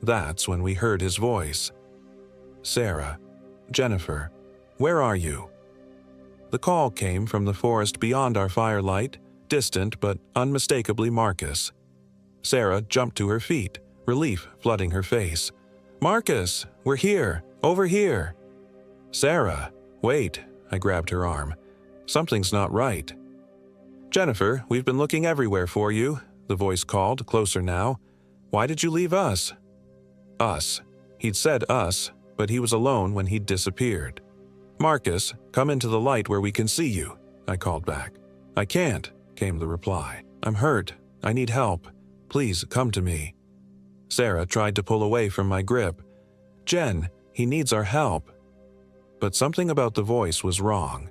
That's when we heard his voice. "Sarah, Jennifer, where are you?" The call came from the forest beyond our firelight, distant but unmistakably Marcus. Sarah jumped to her feet, relief flooding her face. "Marcus, we're here, over here." "Sarah, wait," I grabbed her arm. "Something's not right." "Jennifer, we've been looking everywhere for you," the voice called, closer now. "Why did you leave us?" Us. He'd said us, but he was alone when he'd disappeared. "Marcus, come into the light where we can see you," I called back. "I can't," came the reply. "I'm hurt. I need help. Please come to me." Sarah tried to pull away from my grip. "Jen, he needs our help." But something about the voice was wrong.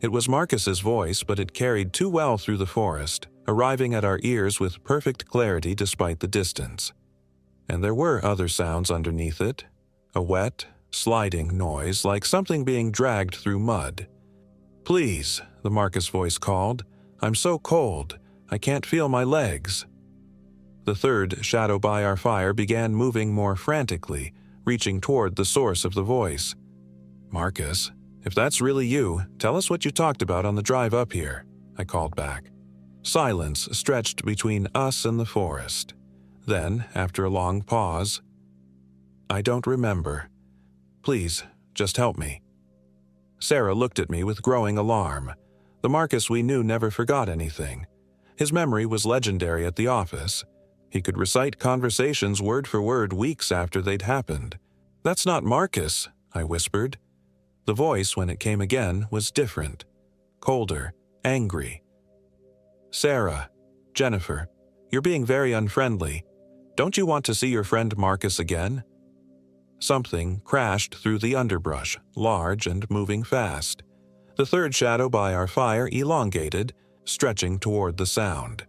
It was Marcus's voice, but it carried too well through the forest, arriving at our ears with perfect clarity despite the distance. And there were other sounds underneath it, a wet, sliding noise like something being dragged through mud. "Please," the Marcus voice called. "I'm so cold. I can't feel my legs." The third shadow by our fire began moving more frantically, reaching toward the source of the voice. "Marcus, if that's really you, tell us what you talked about on the drive up here," I called back. Silence stretched between us and the forest. Then, after a long pause, "I don't remember. Please, just help me." Sarah looked at me with growing alarm. The Marcus we knew never forgot anything. His memory was legendary at the office. He could recite conversations word for word weeks after they'd happened. "That's not Marcus," I whispered. The voice, when it came again, was different, colder, angry. "Sarah, Jennifer, you're being very unfriendly. Don't you want to see your friend Marcus again?" Something crashed through the underbrush, large and moving fast. The third shadow by our fire elongated, stretching toward the sound.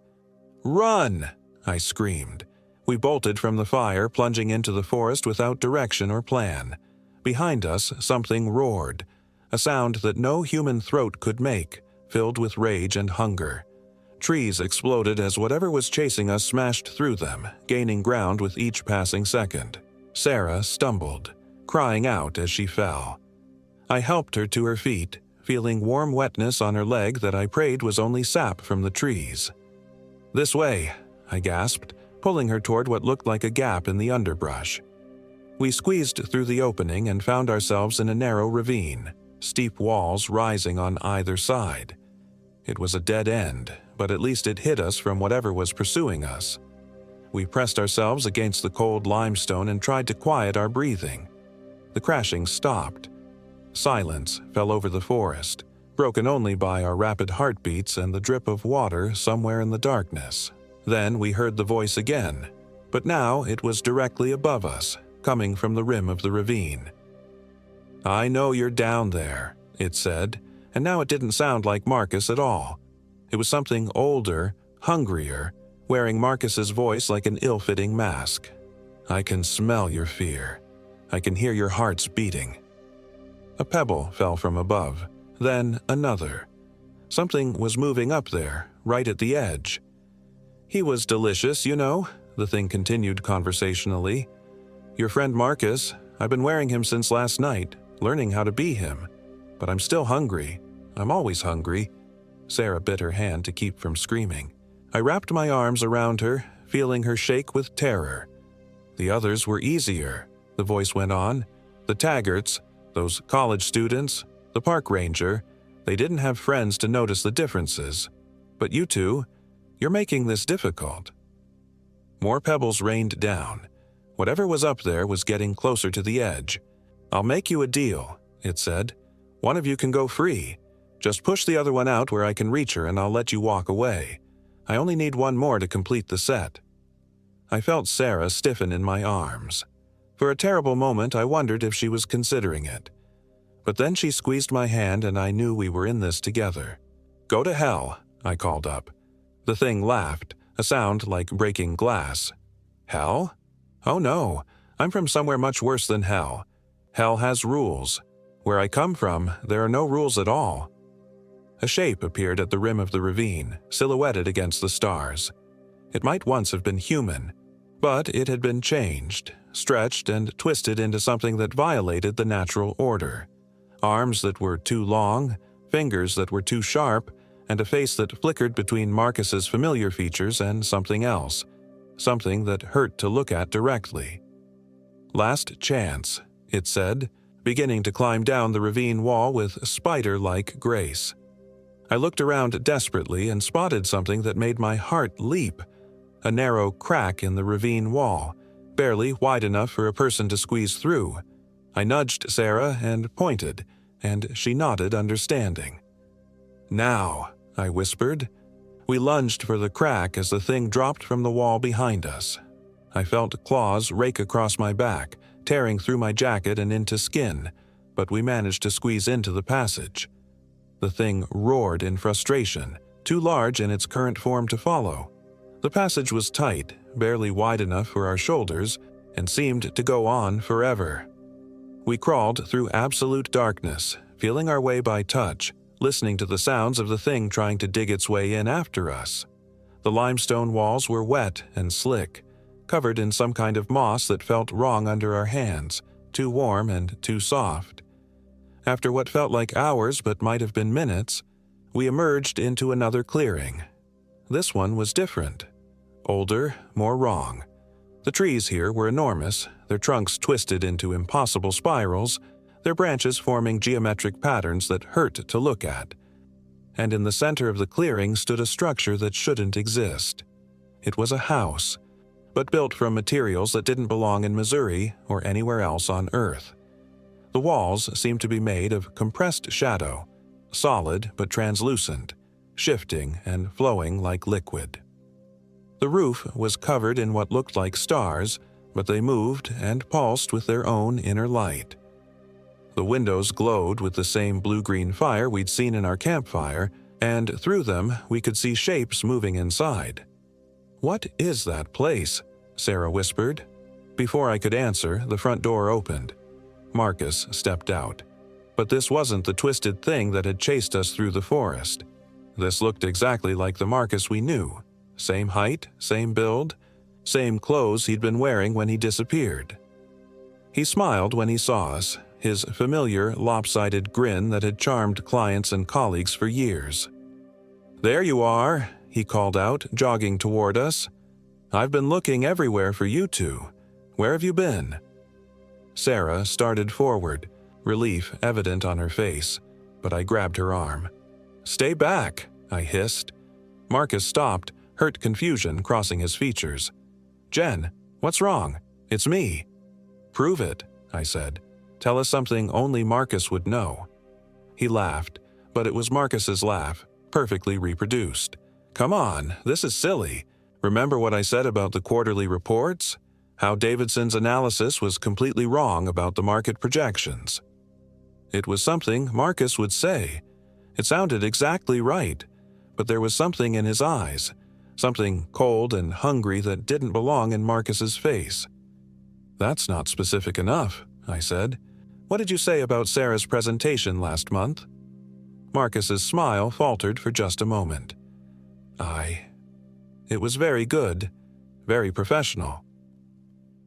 "Run!" I screamed. We bolted from the fire, plunging into the forest without direction or plan. Behind us, something roared, a sound that no human throat could make, filled with rage and hunger. Trees exploded as whatever was chasing us smashed through them, gaining ground with each passing second. Sarah stumbled, crying out as she fell. I helped her to her feet, feeling warm wetness on her leg that I prayed was only sap from the trees. "This way," I gasped, pulling her toward what looked like a gap in the underbrush. We squeezed through the opening and found ourselves in a narrow ravine, steep walls rising on either side. It was a dead end, but at least it hid us from whatever was pursuing us. We pressed ourselves against the cold limestone and tried to quiet our breathing. The crashing stopped. Silence fell over the forest, broken only by our rapid heartbeats and the drip of water somewhere in the darkness. Then we heard the voice again, but now it was directly above us, coming from the rim of the ravine. "I know you're down there," it said, and now it didn't sound like Marcus at all. It was something older, hungrier, wearing Marcus's voice like an ill-fitting mask. "I can smell your fear. I can hear your hearts beating." A pebble fell from above, then another. Something was moving up there, right at the edge. "He was delicious, you know," the thing continued conversationally. "Your friend Marcus, I've been wearing him since last night, learning how to be him. But I'm still hungry. I'm always hungry." Sarah bit her hand to keep from screaming. I wrapped my arms around her, feeling her shake with terror. "The others were easier," the voice went on. "The Taggarts, those college students, the park ranger, they didn't have friends to notice the differences. But you two, you're making this difficult." More pebbles rained down. Whatever was up there was getting closer to the edge. "I'll make you a deal," it said. "One of you can go free. Just push the other one out where I can reach her and I'll let you walk away. I only need one more to complete the set." I felt Sarah stiffen in my arms. For a terrible moment I wondered if she was considering it. But then she squeezed my hand and I knew we were in this together. "Go to hell," I called up. The thing laughed, a sound like breaking glass. "Hell? Oh no, I'm from somewhere much worse than hell. Hell has rules. Where I come from, there are no rules at all." A shape appeared at the rim of the ravine, silhouetted against the stars. It might once have been human, but it had been changed, stretched and twisted into something that violated the natural order. Arms that were too long, fingers that were too sharp, and a face that flickered between Marcus's familiar features and something else, something that hurt to look at directly. "Last chance," it said, beginning to climb down the ravine wall with spider-like grace. I looked around desperately and spotted something that made my heart leap, a narrow crack in the ravine wall, barely wide enough for a person to squeeze through. I nudged Sarah and pointed, and she nodded understanding. "Now," I whispered. We lunged for the crack as the thing dropped from the wall behind us. I felt claws rake across my back, tearing through my jacket and into skin, but we managed to squeeze into the passage. The thing roared in frustration, too large in its current form to follow. The passage was tight, barely wide enough for our shoulders, and seemed to go on forever. We crawled through absolute darkness, feeling our way by touch, listening to the sounds of the thing trying to dig its way in after us. The limestone walls were wet and slick, covered in some kind of moss that felt wrong under our hands, too warm and too soft. After what felt like hours but might have been minutes, we emerged into another clearing. This one was different. Older, more wrong. The trees here were enormous, their trunks twisted into impossible spirals, their branches forming geometric patterns that hurt to look at. And in the center of the clearing stood a structure that shouldn't exist. It was a house, but built from materials that didn't belong in Missouri or anywhere else on Earth. The walls seemed to be made of compressed shadow, solid but translucent, shifting and flowing like liquid. The roof was covered in what looked like stars, but they moved and pulsed with their own inner light. The windows glowed with the same blue-green fire we'd seen in our campfire, and through them we could see shapes moving inside. "What is that place?" Sarah whispered. Before I could answer, the front door opened. Marcus stepped out. But this wasn't the twisted thing that had chased us through the forest. This looked exactly like the Marcus we knew. Same height, same build, same clothes he'd been wearing when he disappeared. He smiled when he saw us, his familiar, lopsided grin that had charmed clients and colleagues for years. "There you are," he called out, jogging toward us. "I've been looking everywhere for you two. Where have you been?" Sarah started forward, relief evident on her face, but I grabbed her arm. "Stay back," I hissed. Marcus stopped, hurt confusion crossing his features. "Jen, what's wrong? It's me." "Prove it," I said. "Tell us something only Marcus would know." He laughed, but it was Marcus's laugh, perfectly reproduced. "Come on, this is silly. Remember what I said about the quarterly reports? How Davidson's analysis was completely wrong about the market projections." It was something Marcus would say. It sounded exactly right, but there was something in his eyes, something cold and hungry that didn't belong in Marcus's face. "That's not specific enough," I said. "What did you say about Sarah's presentation last month?" Marcus's smile faltered for just a moment. It was very good, very professional.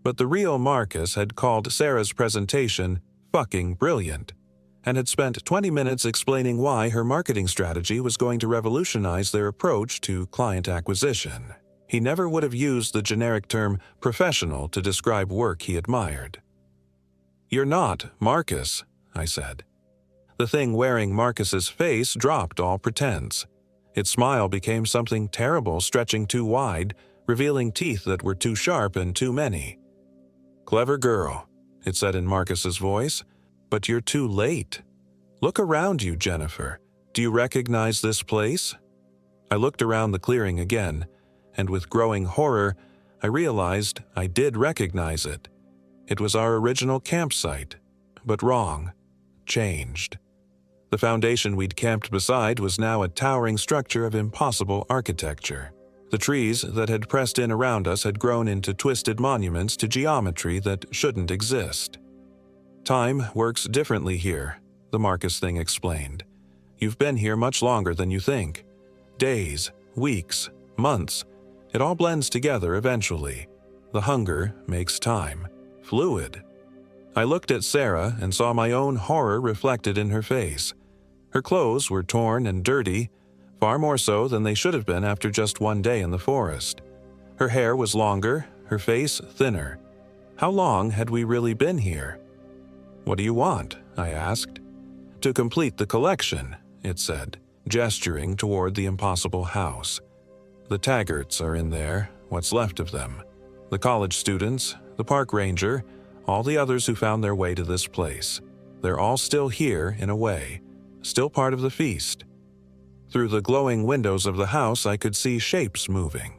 But the real Marcus had called Sarah's presentation fucking brilliant, and had spent 20 minutes explaining why her marketing strategy was going to revolutionize their approach to client acquisition. He never would have used the generic term professional to describe work he admired. "You're not Marcus," I said. The thing wearing Marcus's face dropped all pretense. Its smile became something terrible, stretching too wide, revealing teeth that were too sharp and too many. "Clever girl," it said in Marcus's voice, "but you're too late. Look around you, Jennifer. Do you recognize this place?" I looked around the clearing again, and with growing horror, I realized I did recognize it. It was our original campsite, but wrong, changed. The foundation we'd camped beside was now a towering structure of impossible architecture. The trees that had pressed in around us had grown into twisted monuments to geometry that shouldn't exist. "Time works differently here," the Marcus thing explained. "You've been here much longer than you think. Days, weeks, months. It all blends together eventually. The hunger makes time. Fluid." I looked at Sarah and saw my own horror reflected in her face. Her clothes were torn and dirty, far more so than they should have been after just one day in the forest. Her hair was longer, her face thinner. How long had we really been here? "What do you want?" I asked. "To complete the collection," it said, gesturing toward the impossible house. "The Taggarts are in there, what's left of them. The college students, the park ranger, all the others who found their way to this place. They're all still here in a way, still part of the feast." Through the glowing windows of the house I could see shapes moving.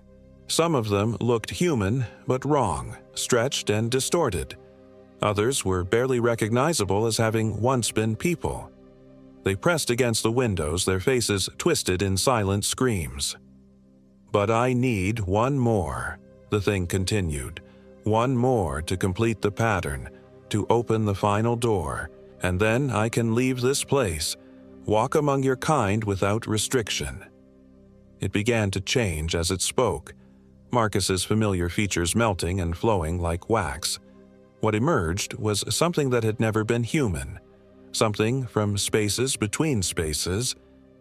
Some of them looked human, but wrong, stretched and distorted. Others were barely recognizable as having once been people. They pressed against the windows, their faces twisted in silent screams. "But I need one more," the thing continued. "One more to complete the pattern, to open the final door, and then I can leave this place, walk among your kind without restriction." It began to change as it spoke, Marcus's familiar features melting and flowing like wax. What emerged was something that had never been human, something from spaces between spaces,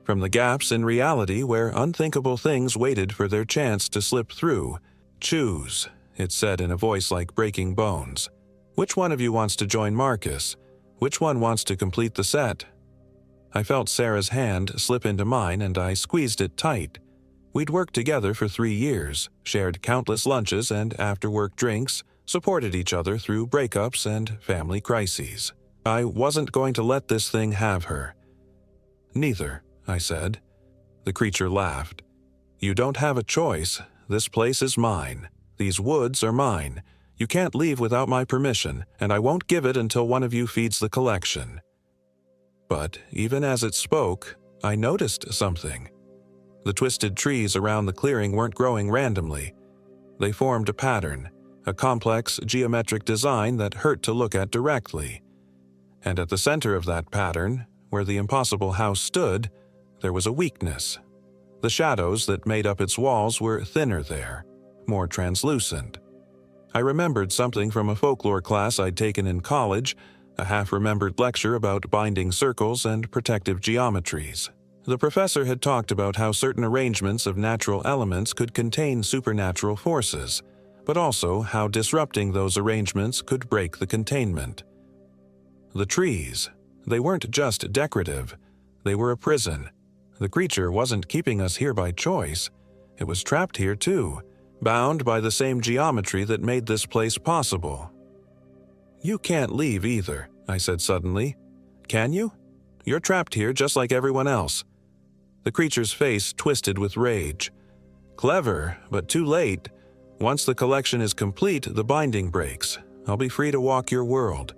from the gaps in reality where unthinkable things waited for their chance to slip through. "Choose," it said in a voice like breaking bones. "Which one of you wants to join Marcus? Which one wants to complete the set?" I felt Sarah's hand slip into mine and I squeezed it tight. We'd worked together for 3 years, shared countless lunches and after-work drinks, supported each other through breakups and family crises. I wasn't going to let this thing have her. "Neither," I said. The creature laughed. "You don't have a choice. This place is mine. These woods are mine. You can't leave without my permission, and I won't give it until one of you feeds the collection." But even as it spoke, I noticed something. The twisted trees around the clearing weren't growing randomly. They formed a pattern, a complex geometric design that hurt to look at directly. And at the center of that pattern, where the impossible house stood, there was a weakness. The shadows that made up its walls were thinner there, more translucent. I remembered something from a folklore class I'd taken in college, a half-remembered lecture about binding circles and protective geometries. The professor had talked about how certain arrangements of natural elements could contain supernatural forces, but also how disrupting those arrangements could break the containment. The trees, they weren't just decorative, they were a prison. The creature wasn't keeping us here by choice. It was trapped here too, bound by the same geometry that made this place possible. "You can't leave either," I said suddenly. "Can you? You're trapped here just like everyone else." The creature's face twisted with rage. "Clever, but too late. Once the collection is complete, the binding breaks. I'll be free to walk your world."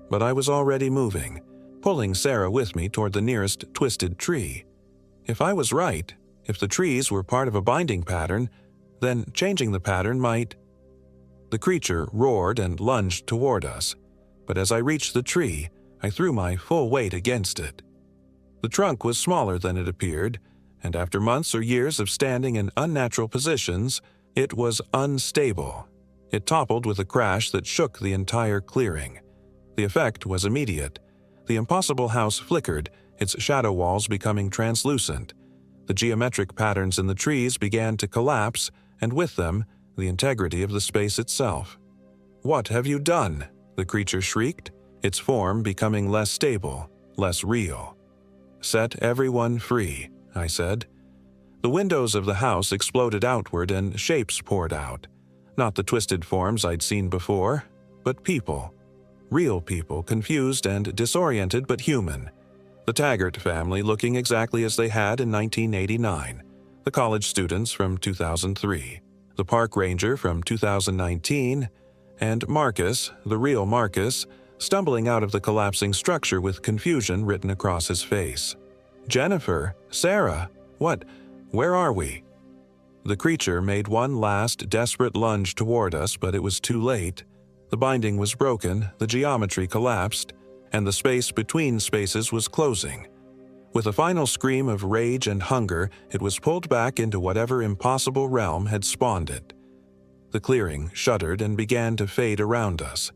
But I was already moving, pulling Sarah with me toward the nearest twisted tree. If I was right, if the trees were part of a binding pattern, then changing the pattern might... The creature roared and lunged toward us, but as I reached the tree, I threw my full weight against it. The trunk was smaller than it appeared, and after months or years of standing in unnatural positions, it was unstable. It toppled with a crash that shook the entire clearing. The effect was immediate. The impossible house flickered, its shadow walls becoming translucent. The geometric patterns in the trees began to collapse, and with them, the integrity of the space itself. "What have you done?" the creature shrieked, its form becoming less stable, less real. "Set everyone free," I said. The windows of the house exploded outward and shapes poured out. Not the twisted forms I'd seen before, but people. Real people, confused and disoriented but human. The Taggart family looking exactly as they had in 1989. The college students from 2003. The park ranger from 2019. And Marcus, the real Marcus, stumbling out of the collapsing structure with confusion written across his face. "Jennifer, Sarah, what? Where are we?" The creature made one last desperate lunge toward us, but it was too late. The binding was broken, the geometry collapsed, and the space between spaces was closing. With a final scream of rage and hunger, it was pulled back into whatever impossible realm had spawned it. The clearing shuddered and began to fade around us.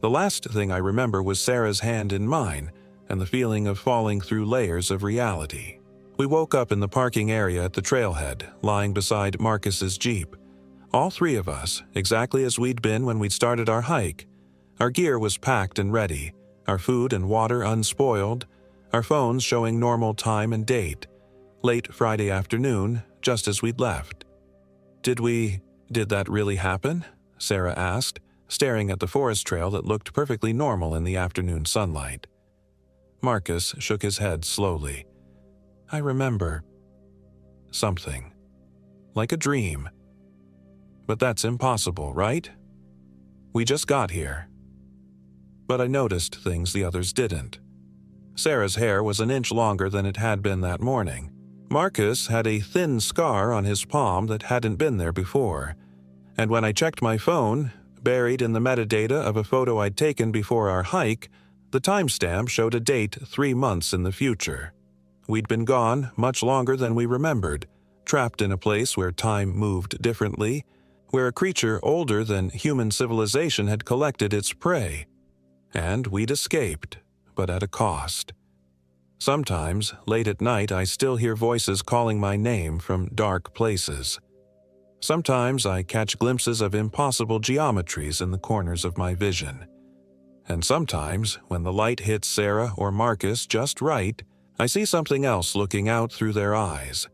The last thing I remember was Sarah's hand in mine, and the feeling of falling through layers of reality. We woke up in the parking area at the trailhead, lying beside Marcus's Jeep. All 3 of us, exactly as we'd been when we'd started our hike. Our gear was packed and ready, our food and water unspoiled, our phones showing normal time and date. Late Friday afternoon, just as we'd left. Did that really happen?" Sarah asked, staring at the forest trail that looked perfectly normal in the afternoon sunlight. Marcus shook his head slowly. "I remember something. Like a dream. But that's impossible, right? We just got here." But I noticed things the others didn't. Sarah's hair was an inch longer than it had been that morning. Marcus had a thin scar on his palm that hadn't been there before. And when I checked my phone, buried in the metadata of a photo I'd taken before our hike, the timestamp showed a date 3 months in the future. We'd been gone much longer than we remembered, trapped in a place where time moved differently, where a creature older than human civilization had collected its prey. And we'd escaped, but at a cost. Sometimes, late at night, I still hear voices calling my name from dark places. Sometimes I catch glimpses of impossible geometries in the corners of my vision. And sometimes, when the light hits Sarah or Marcus just right, I see something else looking out through their eyes.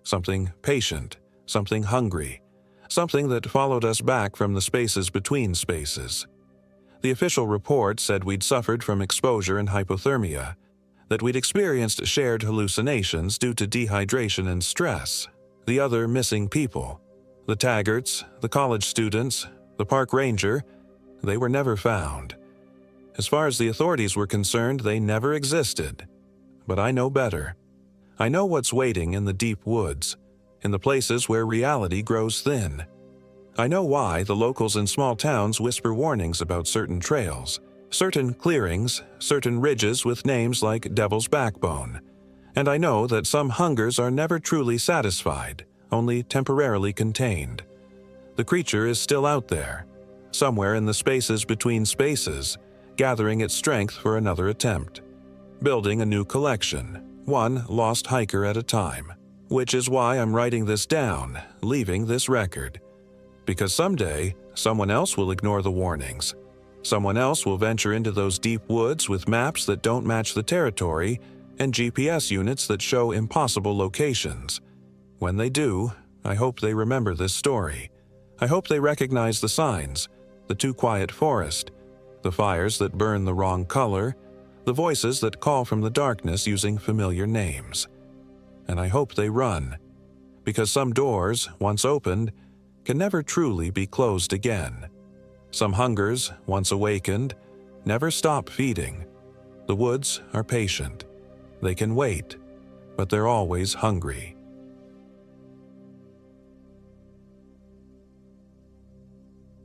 Something patient, something hungry, something that followed us back from the spaces between spaces. The official report said we'd suffered from exposure and hypothermia, that we'd experienced shared hallucinations due to dehydration and stress. The other missing people, the Taggarts, the college students, the park ranger, they were never found. As far as the authorities were concerned, they never existed. But I know better. I know what's waiting in the deep woods, in the places where reality grows thin. I know why the locals in small towns whisper warnings about certain trails, certain clearings, certain ridges with names like Devil's Backbone. And I know that some hungers are never truly satisfied, only temporarily contained. The creature is still out there, somewhere in the spaces between spaces, gathering its strength for another attempt, building a new collection, one lost hiker at a time. Which is why I'm writing this down, leaving this record. Because someday, someone else will ignore the warnings. Someone else will venture into those deep woods with maps that don't match the territory and GPS units that show impossible locations. When they do, I hope they remember this story. I hope they recognize the signs, the too quiet forest, the fires that burn the wrong color, the voices that call from the darkness using familiar names. And I hope they run, because some doors, once opened, can never truly be closed again. Some hungers, once awakened, never stop feeding. The woods are patient. They can wait, but they're always hungry.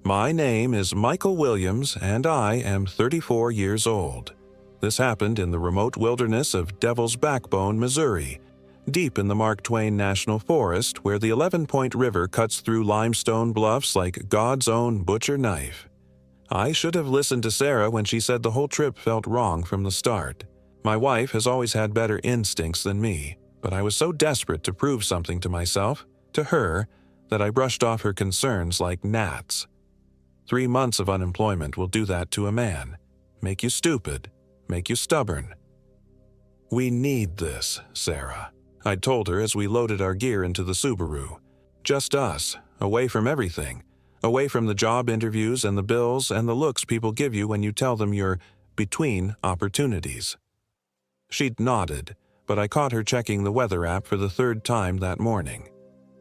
My name is Michael Williams, and I am 34 years old. This happened in the remote wilderness of Devil's Backbone, Missouri, deep in the Mark Twain National Forest, where the 11-Point River cuts through limestone bluffs like God's own butcher knife. I should have listened to Sarah when she said the whole trip felt wrong from the start. My wife has always had better instincts than me, but I was so desperate to prove something to myself, to her, that I brushed off her concerns like gnats. 3 months of unemployment will do that to a man. Make you stupid, make you stubborn. We need this, Sarah, I told her as we loaded our gear into the Subaru. Just us, away from everything, away from the job interviews and the bills and the looks people give you when you tell them you're between opportunities. She'd nodded, but I caught her checking the weather app for the 3rd time that morning.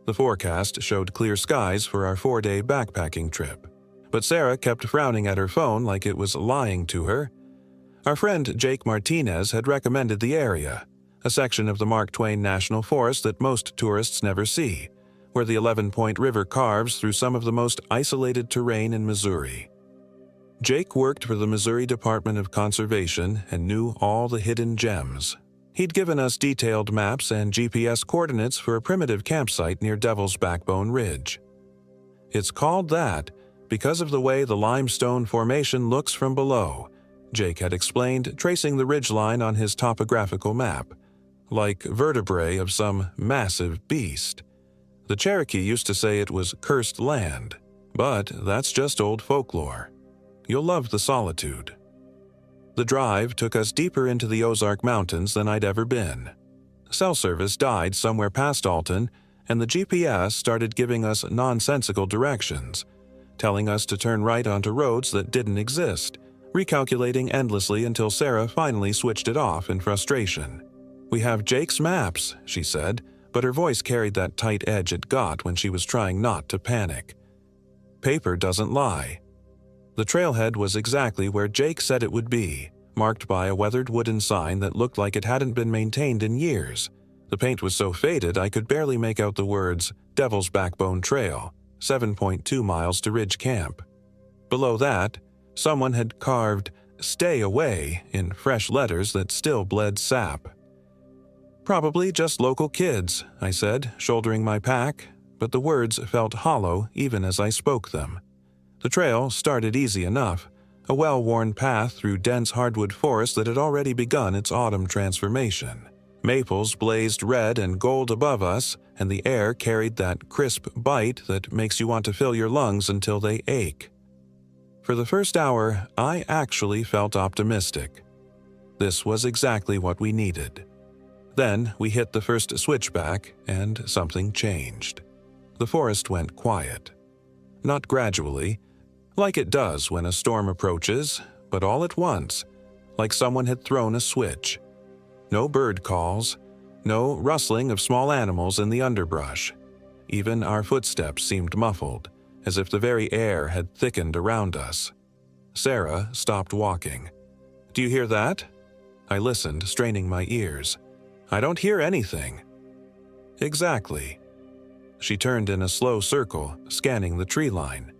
The forecast showed clear skies for our 4-day backpacking trip, but Sarah kept frowning at her phone like it was lying to her. Our friend Jake Martinez had recommended the area, a section of the Mark Twain National Forest that most tourists never see, where the 11-Point River carves through some of the most isolated terrain in Missouri. Jake worked for the Missouri Department of Conservation and knew all the hidden gems. He'd given us detailed maps and GPS coordinates for a primitive campsite near Devil's Backbone Ridge. It's called that because of the way the limestone formation looks from below, Jake had explained, tracing the ridgeline on his topographical map, like vertebrae of some massive beast. The Cherokee used to say it was cursed land, but that's just old folklore. You'll love the solitude. The drive took us deeper into the Ozark Mountains than I'd ever been. Cell service died somewhere past Alton, and the GPS started giving us nonsensical directions, telling us to turn right onto roads that didn't exist, recalculating endlessly until Sarah finally switched it off in frustration. "We have Jake's maps," she said, but her voice carried that tight edge it got when she was trying not to panic. Paper doesn't lie. The trailhead was exactly where Jake said it would be, marked by a weathered wooden sign that looked like it hadn't been maintained in years. The paint was so faded I could barely make out the words Devil's Backbone Trail, 7.2 miles to Ridge Camp. Below that, someone had carved "Stay Away" in fresh letters that still bled sap. "Probably just local kids," I said, shouldering my pack, but the words felt hollow even as I spoke them. The trail started easy enough, a well-worn path through dense hardwood forest that had already begun its autumn transformation. Maples blazed red and gold above us, and the air carried that crisp bite that makes you want to fill your lungs until they ache. For the first hour, I actually felt optimistic. This was exactly what we needed. Then we hit the first switchback, and something changed. The forest went quiet. Not gradually, like it does when a storm approaches, but all at once, like someone had thrown a switch. No bird calls, no rustling of small animals in the underbrush. Even our footsteps seemed muffled, as if the very air had thickened around us. Sarah stopped walking. "Do you hear that?" I listened, straining my ears. "I don't hear anything." "Exactly." She turned in a slow circle, scanning the tree line.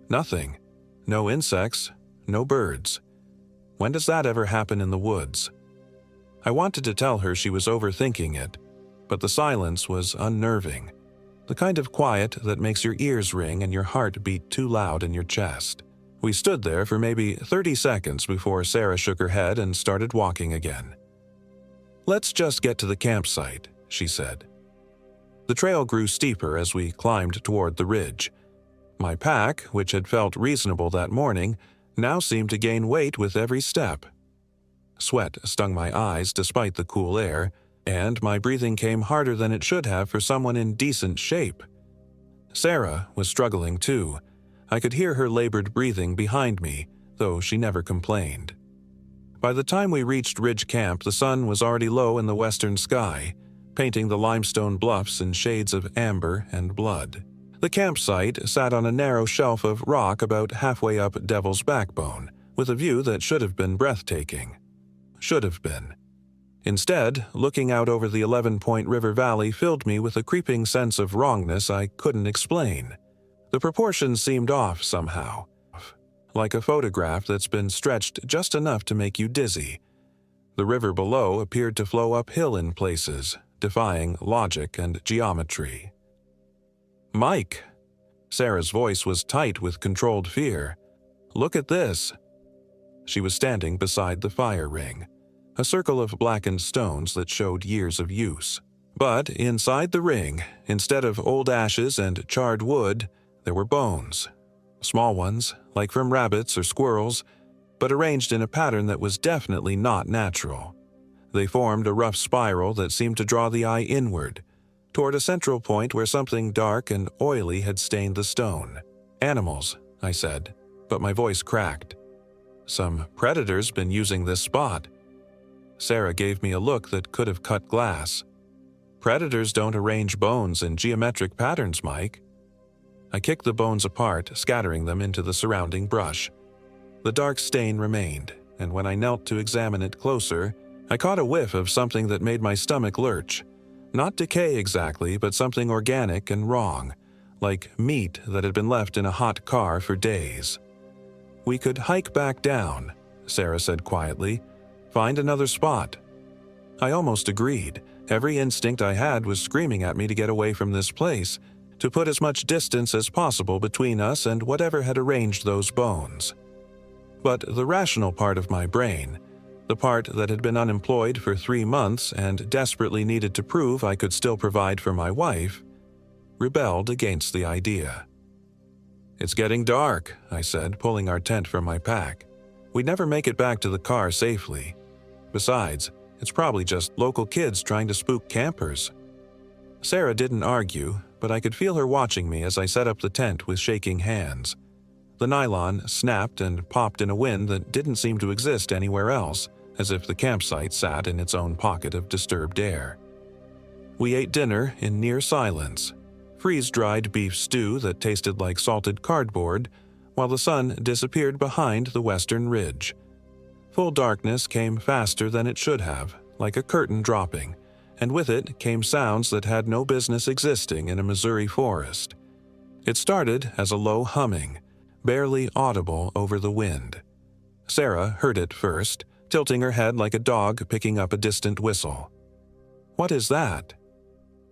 Nothing. No insects, no birds. When does that ever happen in the woods? I wanted to tell her she was overthinking it, but the silence was unnerving. The kind of quiet that makes your ears ring and your heart beat too loud in your chest. We stood there for maybe 30 seconds before Sarah shook her head and started walking again. "Let's just get to the campsite," she said. The trail grew steeper as we climbed toward the ridge. My pack, which had felt reasonable that morning, now seemed to gain weight with every step. Sweat stung my eyes despite the cool air, and my breathing came harder than it should have for someone in decent shape. Sarah was struggling too. I could hear her labored breathing behind me, though she never complained. By the time we reached Ridge Camp, the sun was already low in the western sky, painting the limestone bluffs in shades of amber and blood. The campsite sat on a narrow shelf of rock about halfway up Devil's Backbone, with a view that should have been breathtaking. Should have been. Instead, looking out over the 11-Point River Valley filled me with a creeping sense of wrongness I couldn't explain. The proportions seemed off somehow, like a photograph that's been stretched just enough to make you dizzy. The river below appeared to flow uphill in places, defying logic and geometry. "Mike!" Sarah's voice was tight with controlled fear. "Look at this." She was standing beside the fire ring, a circle of blackened stones that showed years of use. But inside the ring, instead of old ashes and charred wood, there were bones. Small ones, like from rabbits or squirrels, but arranged in a pattern that was definitely not natural. They formed a rough spiral that seemed to draw the eye inward, toward a central point where something dark and oily had stained the stone. "Animals," I said, but my voice cracked. "Some predator's been using this spot." Sarah gave me a look that could have cut glass. "Predators don't arrange bones in geometric patterns, Mike." I kicked the bones apart, scattering them into the surrounding brush. The dark stain remained, and when I knelt to examine it closer, I caught a whiff of something that made my stomach lurch. Not decay exactly, but something organic and wrong, like meat that had been left in a hot car for days. "We could hike back down," Sarah said quietly. "Find another spot." I almost agreed. Every instinct I had was screaming at me to get away from this place, to put as much distance as possible between us and whatever had arranged those bones. But the rational part of my brain, the part that had been unemployed for 3 months and desperately needed to prove I could still provide for my wife, rebelled against the idea. "It's getting dark," I said, pulling our tent from my pack. "We'd never make it back to the car safely. Besides, it's probably just local kids trying to spook campers." Sarah didn't argue, but I could feel her watching me as I set up the tent with shaking hands. The nylon snapped and popped in a wind that didn't seem to exist anywhere else, as if the campsite sat in its own pocket of disturbed air. We ate dinner in near silence, freeze-dried beef stew that tasted like salted cardboard, while the sun disappeared behind the western ridge. Full darkness came faster than it should have, like a curtain dropping, and with it came sounds that had no business existing in a Missouri forest. It started as a low humming, barely audible over the wind. Sarah heard it first, tilting her head like a dog picking up a distant whistle. "What is that?"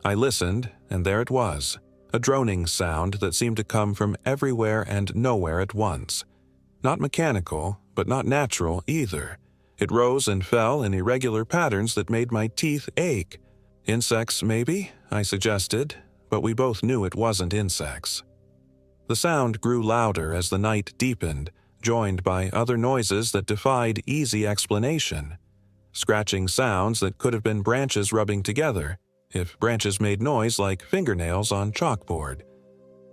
I listened, and there it was, a droning sound that seemed to come from everywhere and nowhere at once. Not mechanical, but not natural either. It rose and fell in irregular patterns that made my teeth ache. "Insects, maybe?" I suggested, but we both knew it wasn't insects. The sound grew louder as the night deepened, joined by other noises that defied easy explanation. Scratching sounds that could have been branches rubbing together, if branches made noise like fingernails on chalkboard.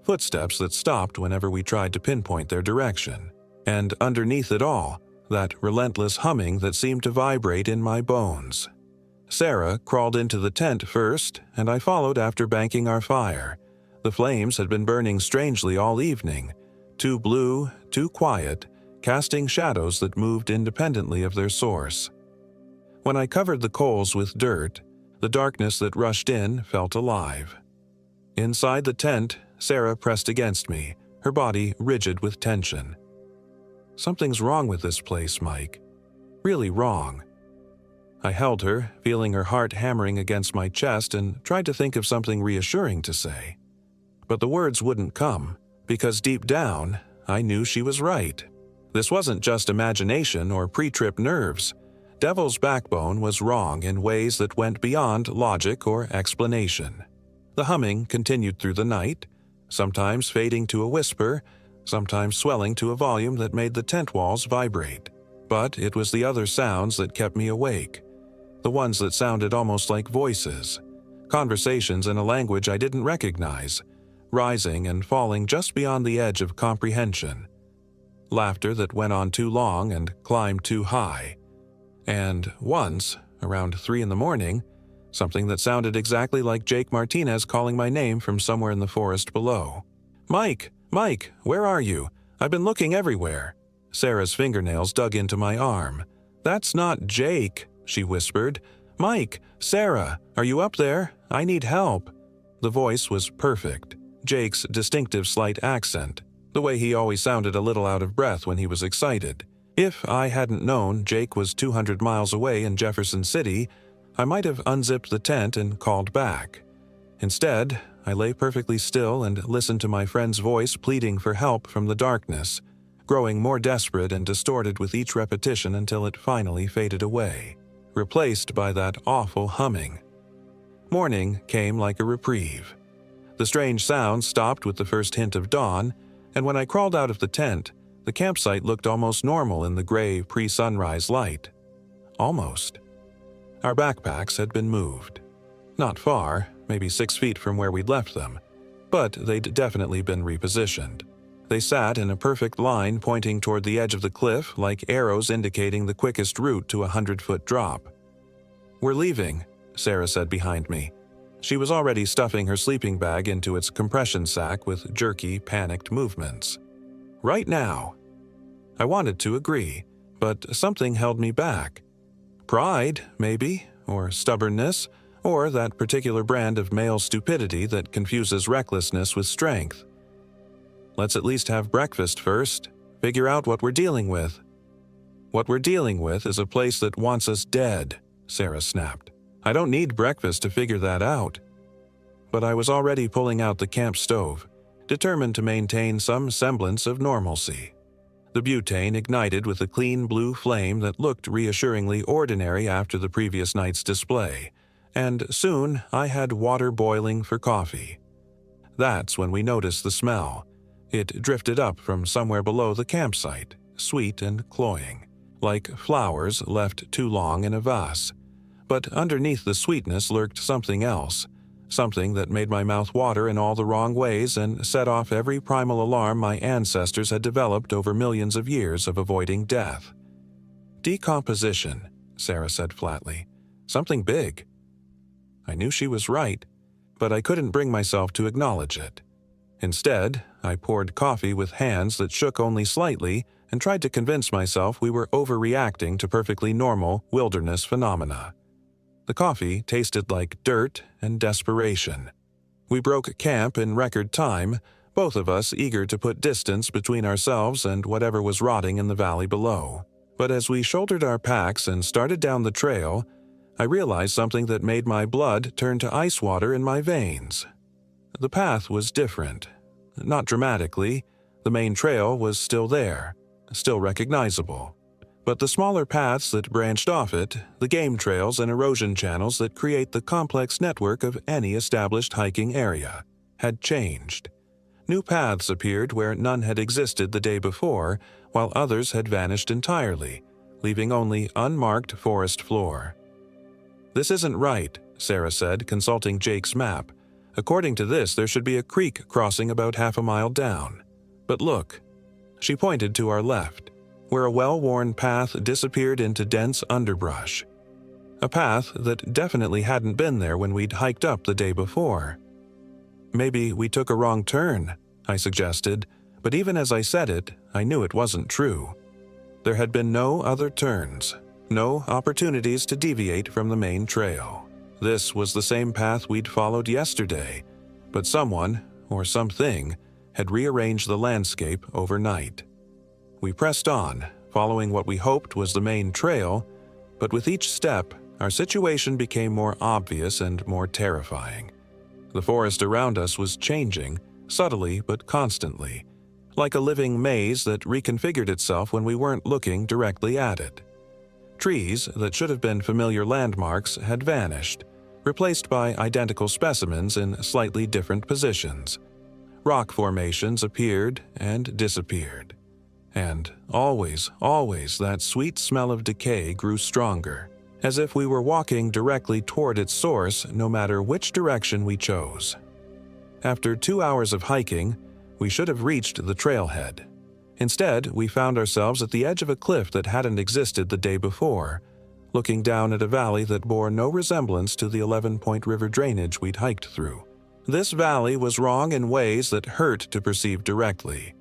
Footsteps that stopped whenever we tried to pinpoint their direction. And underneath it all, that relentless humming that seemed to vibrate in my bones. Sarah crawled into the tent first, and I followed after banking our fire. The flames had been burning strangely all evening, too blue, too quiet, casting shadows that moved independently of their source. When I covered the coals with dirt, the darkness that rushed in felt alive. Inside the tent, Sarah pressed against me, her body rigid with tension. "Something's wrong with this place, Mike. Really wrong." I held her, feeling her heart hammering against my chest, and tried to think of something reassuring to say. But the words wouldn't come, because deep down, I knew she was right. This wasn't just imagination or pre-trip nerves. Devil's Backbone was wrong in ways that went beyond logic or explanation. The humming continued through the night, sometimes fading to a whisper, sometimes swelling to a volume that made the tent walls vibrate. But it was the other sounds that kept me awake, the ones that sounded almost like voices, conversations in a language I didn't recognize, rising and falling just beyond the edge of comprehension. Laughter that went on too long and climbed too high. And once, around 3 a.m, something that sounded exactly like Jake Martinez calling my name from somewhere in the forest below. "Mike! Mike, where are you? I've been looking everywhere." Sarah's fingernails dug into my arm. "That's not Jake," she whispered. "Mike! Sarah! Are you up there? I need help." The voice was perfect. Jake's distinctive slight accent, the way he always sounded a little out of breath when he was excited. If I hadn't known Jake was 200 miles away in Jefferson City, I might have unzipped the tent and called back. Instead, I lay perfectly still and listened to my friend's voice pleading for help from the darkness, growing more desperate and distorted with each repetition until it finally faded away, replaced by that awful humming. Morning came like a reprieve. The strange sound stopped with the first hint of dawn, and when I crawled out of the tent, the campsite looked almost normal in the gray pre-sunrise light. Almost. Our backpacks had been moved. Not far, maybe 6 feet from where we'd left them, but they'd definitely been repositioned. They sat in a perfect line pointing toward the edge of the cliff like arrows indicating the quickest route to a 100-foot drop. "We're leaving," Sarah said behind me. She was already stuffing her sleeping bag into its compression sack with jerky, panicked movements. "Right now." I wanted to agree, but something held me back. Pride, maybe, or stubbornness, or that particular brand of male stupidity that confuses recklessness with strength. "Let's at least have breakfast first, figure out what we're dealing with." "What we're dealing with is a place that wants us dead," Sarah snapped. "I don't need breakfast to figure that out." But I was already pulling out the camp stove, determined to maintain some semblance of normalcy. The butane ignited with a clean blue flame that looked reassuringly ordinary after the previous night's display, and soon I had water boiling for coffee. That's when we noticed the smell. It drifted up from somewhere below the campsite, sweet and cloying, like flowers left too long in a vase. But underneath the sweetness lurked something else, something that made my mouth water in all the wrong ways and set off every primal alarm my ancestors had developed over millions of years of avoiding death. "Decomposition," Sarah said flatly. "Something big." I knew she was right, but I couldn't bring myself to acknowledge it. Instead, I poured coffee with hands that shook only slightly and tried to convince myself we were overreacting to perfectly normal wilderness phenomena. The coffee tasted like dirt and desperation. We broke camp in record time, both of us eager to put distance between ourselves and whatever was rotting in the valley below. But as we shouldered our packs and started down the trail, I realized something that made my blood turn to ice water in my veins. The path was different. Not dramatically. The main trail was still there, still recognizable. But the smaller paths that branched off it, the game trails and erosion channels that create the complex network of any established hiking area, had changed. New paths appeared where none had existed the day before, while others had vanished entirely, leaving only unmarked forest floor. "This isn't right," Sarah said, consulting Jake's map. "According to this, there should be a creek crossing about half a mile down. But look." She pointed to our left, where a well-worn path disappeared into dense underbrush. A path that definitely hadn't been there when we'd hiked up the day before. "Maybe we took a wrong turn," I suggested, but even as I said it, I knew it wasn't true. There had been no other turns, no opportunities to deviate from the main trail. This was the same path we'd followed yesterday, but someone, or something, had rearranged the landscape overnight. We pressed on, following what we hoped was the main trail, but with each step, our situation became more obvious and more terrifying. The forest around us was changing, subtly but constantly, like a living maze that reconfigured itself when we weren't looking directly at it. Trees that should have been familiar landmarks had vanished, replaced by identical specimens in slightly different positions. Rock formations appeared and disappeared. And always that sweet smell of decay grew stronger, as if we were walking directly toward its source no matter which direction we chose. After 2 hours of hiking, we should have reached the trailhead. Instead, we found ourselves at the edge of a cliff that hadn't existed the day before, looking down at a valley that bore no resemblance to the 11-point river drainage we'd hiked through. This valley was wrong in ways that hurt to perceive directly.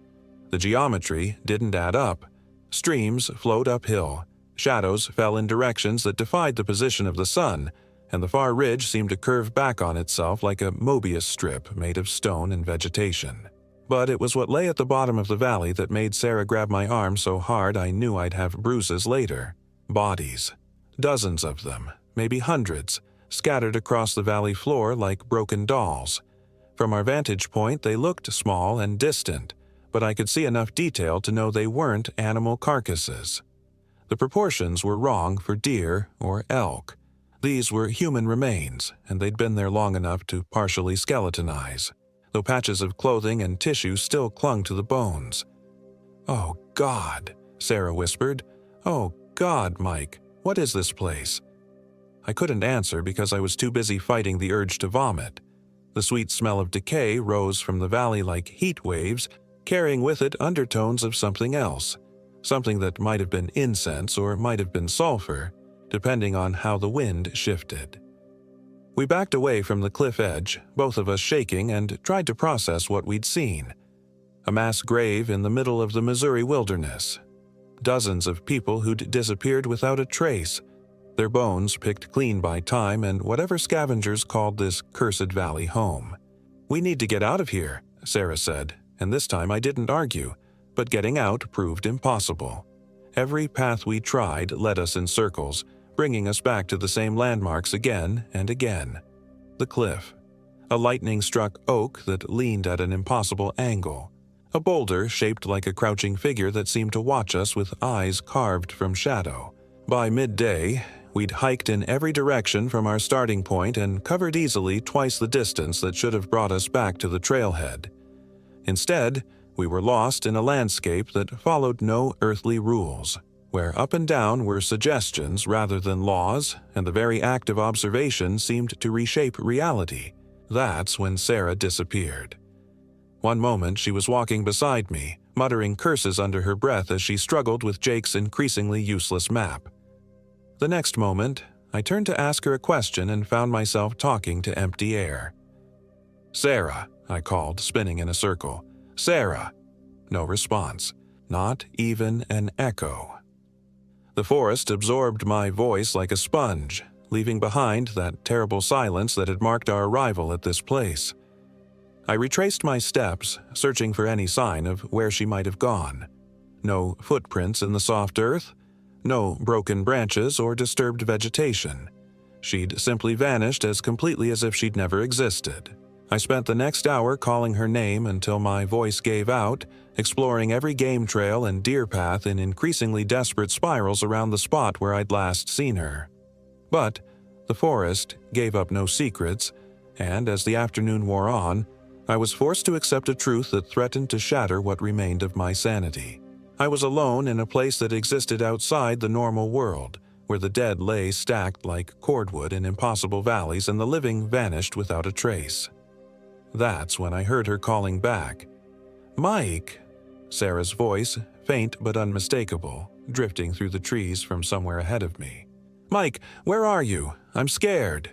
The geometry didn't add up. Streams flowed uphill, shadows fell in directions that defied the position of the sun, and the far ridge seemed to curve back on itself like a Mobius strip made of stone and vegetation. But it was what lay at the bottom of the valley that made Sarah grab my arm so hard I knew I'd have bruises later. Bodies. Dozens of them, maybe hundreds, scattered across the valley floor like broken dolls. From our vantage point, they looked small and distant, but I could see enough detail to know they weren't animal carcasses. The proportions were wrong for deer or elk. These were human remains, and they'd been there long enough to partially skeletonize, though patches of clothing and tissue still clung to the bones. "Oh, God," Sarah whispered. "Oh, God, Mike, what is this place?" I couldn't answer because I was too busy fighting the urge to vomit. The sweet smell of decay rose from the valley like heat waves, carrying with it undertones of something else, something that might have been incense or might have been sulfur, depending on how the wind shifted. We backed away from the cliff edge, both of us shaking, and tried to process what we'd seen. A mass grave in the middle of the Missouri wilderness. Dozens of people who'd disappeared without a trace, their bones picked clean by time and whatever scavengers called this cursed valley home. "We need to get out of here," Sarah said, and this time I didn't argue, but getting out proved impossible. Every path we tried led us in circles, bringing us back to the same landmarks again and again. The cliff. A lightning-struck oak that leaned at an impossible angle. A boulder shaped like a crouching figure that seemed to watch us with eyes carved from shadow. By midday, we'd hiked in every direction from our starting point and covered easily twice the distance that should have brought us back to the trailhead. Instead, we were lost in a landscape that followed no earthly rules, where up and down were suggestions rather than laws, and the very act of observation seemed to reshape reality. That's when Sarah disappeared. One moment she was walking beside me, muttering curses under her breath as she struggled with Jake's increasingly useless map. The next moment, I turned to ask her a question and found myself talking to empty air. "Sarah," I called, spinning in a circle. "Sarah!" No response. Not even an echo. The forest absorbed my voice like a sponge, leaving behind that terrible silence that had marked our arrival at this place. I retraced my steps, searching for any sign of where she might have gone. No footprints in the soft earth, no broken branches or disturbed vegetation. She'd simply vanished as completely as if she'd never existed. I spent the next hour calling her name until my voice gave out, exploring every game trail and deer path in increasingly desperate spirals around the spot where I'd last seen her. But the forest gave up no secrets, and as the afternoon wore on, I was forced to accept a truth that threatened to shatter what remained of my sanity. I was alone in a place that existed outside the normal world, where the dead lay stacked like cordwood in impossible valleys and the living vanished without a trace. That's when I heard her calling back. "Mike!" Sarah's voice, faint but unmistakable, drifting through the trees from somewhere ahead of me. "Mike, where are you? I'm scared."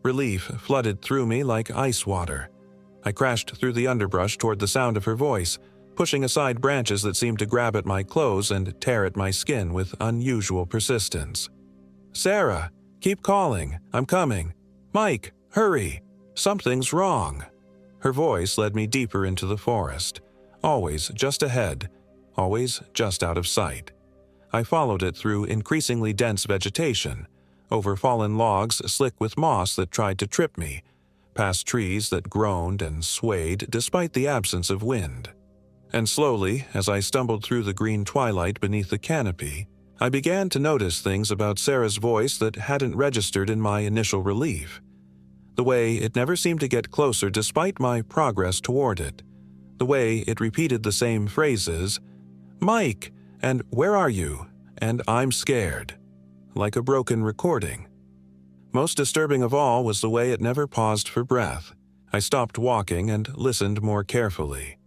Relief flooded through me like ice water. I crashed through the underbrush toward the sound of her voice, pushing aside branches that seemed to grab at my clothes and tear at my skin with unusual persistence. "Sarah, keep calling. I'm coming. Mike, hurry. Something's wrong." Her voice led me deeper into the forest, always just ahead, always just out of sight. I followed it through increasingly dense vegetation, over fallen logs slick with moss that tried to trip me, past trees that groaned and swayed despite the absence of wind. And slowly, as I stumbled through the green twilight beneath the canopy, I began to notice things about Sarah's voice that hadn't registered in my initial relief. The way it never seemed to get closer despite my progress toward it. The way it repeated the same phrases, "Mike," and "Where are you?" and "I'm scared," like a broken recording. Most disturbing of all was the way it never paused for breath. I stopped walking and listened more carefully.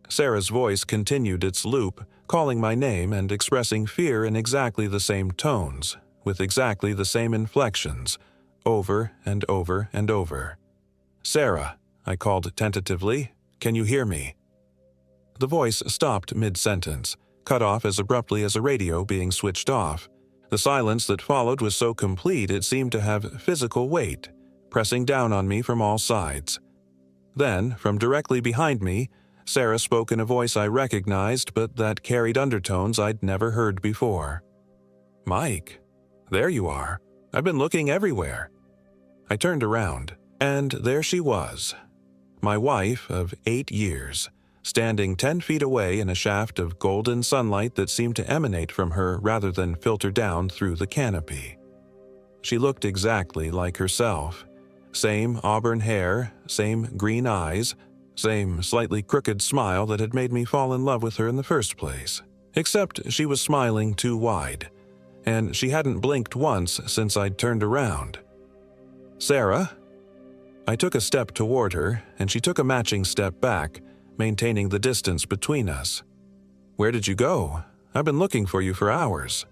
Sarah's voice continued its loop, calling my name and expressing fear in exactly the same tones, with exactly the same inflections, over and over and over. "Sarah," I called tentatively, "can you hear me?" The voice stopped mid-sentence, cut off as abruptly as a radio being switched off. The silence that followed was so complete it seemed to have physical weight, pressing down on me from all sides. Then, from directly behind me, Sarah spoke in a voice I recognized but that carried undertones I'd never heard before. "Mike, there you are. I've been looking everywhere." I turned around, and there she was, my wife of 8 years, standing 10 feet away in a shaft of golden sunlight that seemed to emanate from her rather than filter down through the canopy. She looked exactly like herself. Same auburn hair, same green eyes, same slightly crooked smile that had made me fall in love with her in the first place. Except she was smiling too wide, and she hadn't blinked once since I'd turned around. "Sarah?" I took a step toward her, and she took a matching step back, maintaining the distance between us. "Where did you go? I've been looking for you for hours."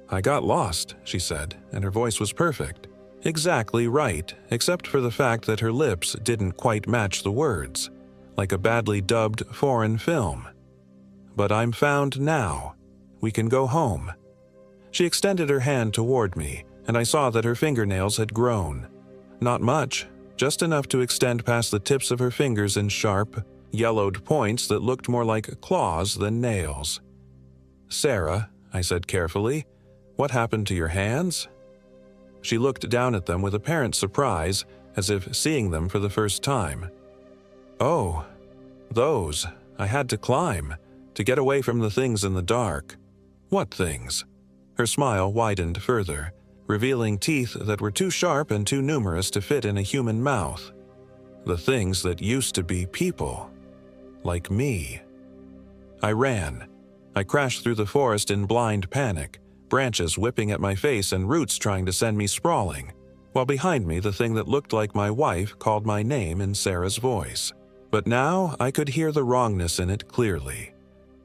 "I got lost," she said, and her voice was perfect. Exactly right, except for the fact that her lips didn't quite match the words, like a badly dubbed foreign film. "But I'm found now. We can go home." She extended her hand toward me, and I saw that her fingernails had grown. Not much, just enough to extend past the tips of her fingers in sharp, yellowed points that looked more like claws than nails. "Sarah," I said carefully, "what happened to your hands?" She looked down at them with apparent surprise, as if seeing them for the first time. "Oh, those. I had to climb, to get away from the things in the dark." "What things?" Her smile widened further, revealing teeth that were too sharp and too numerous to fit in a human mouth. "The things that used to be people. Like me." I ran. I crashed through the forest in blind panic, branches whipping at my face and roots trying to send me sprawling, while behind me the thing that looked like my wife called my name in Sarah's voice. But now I could hear the wrongness in it clearly,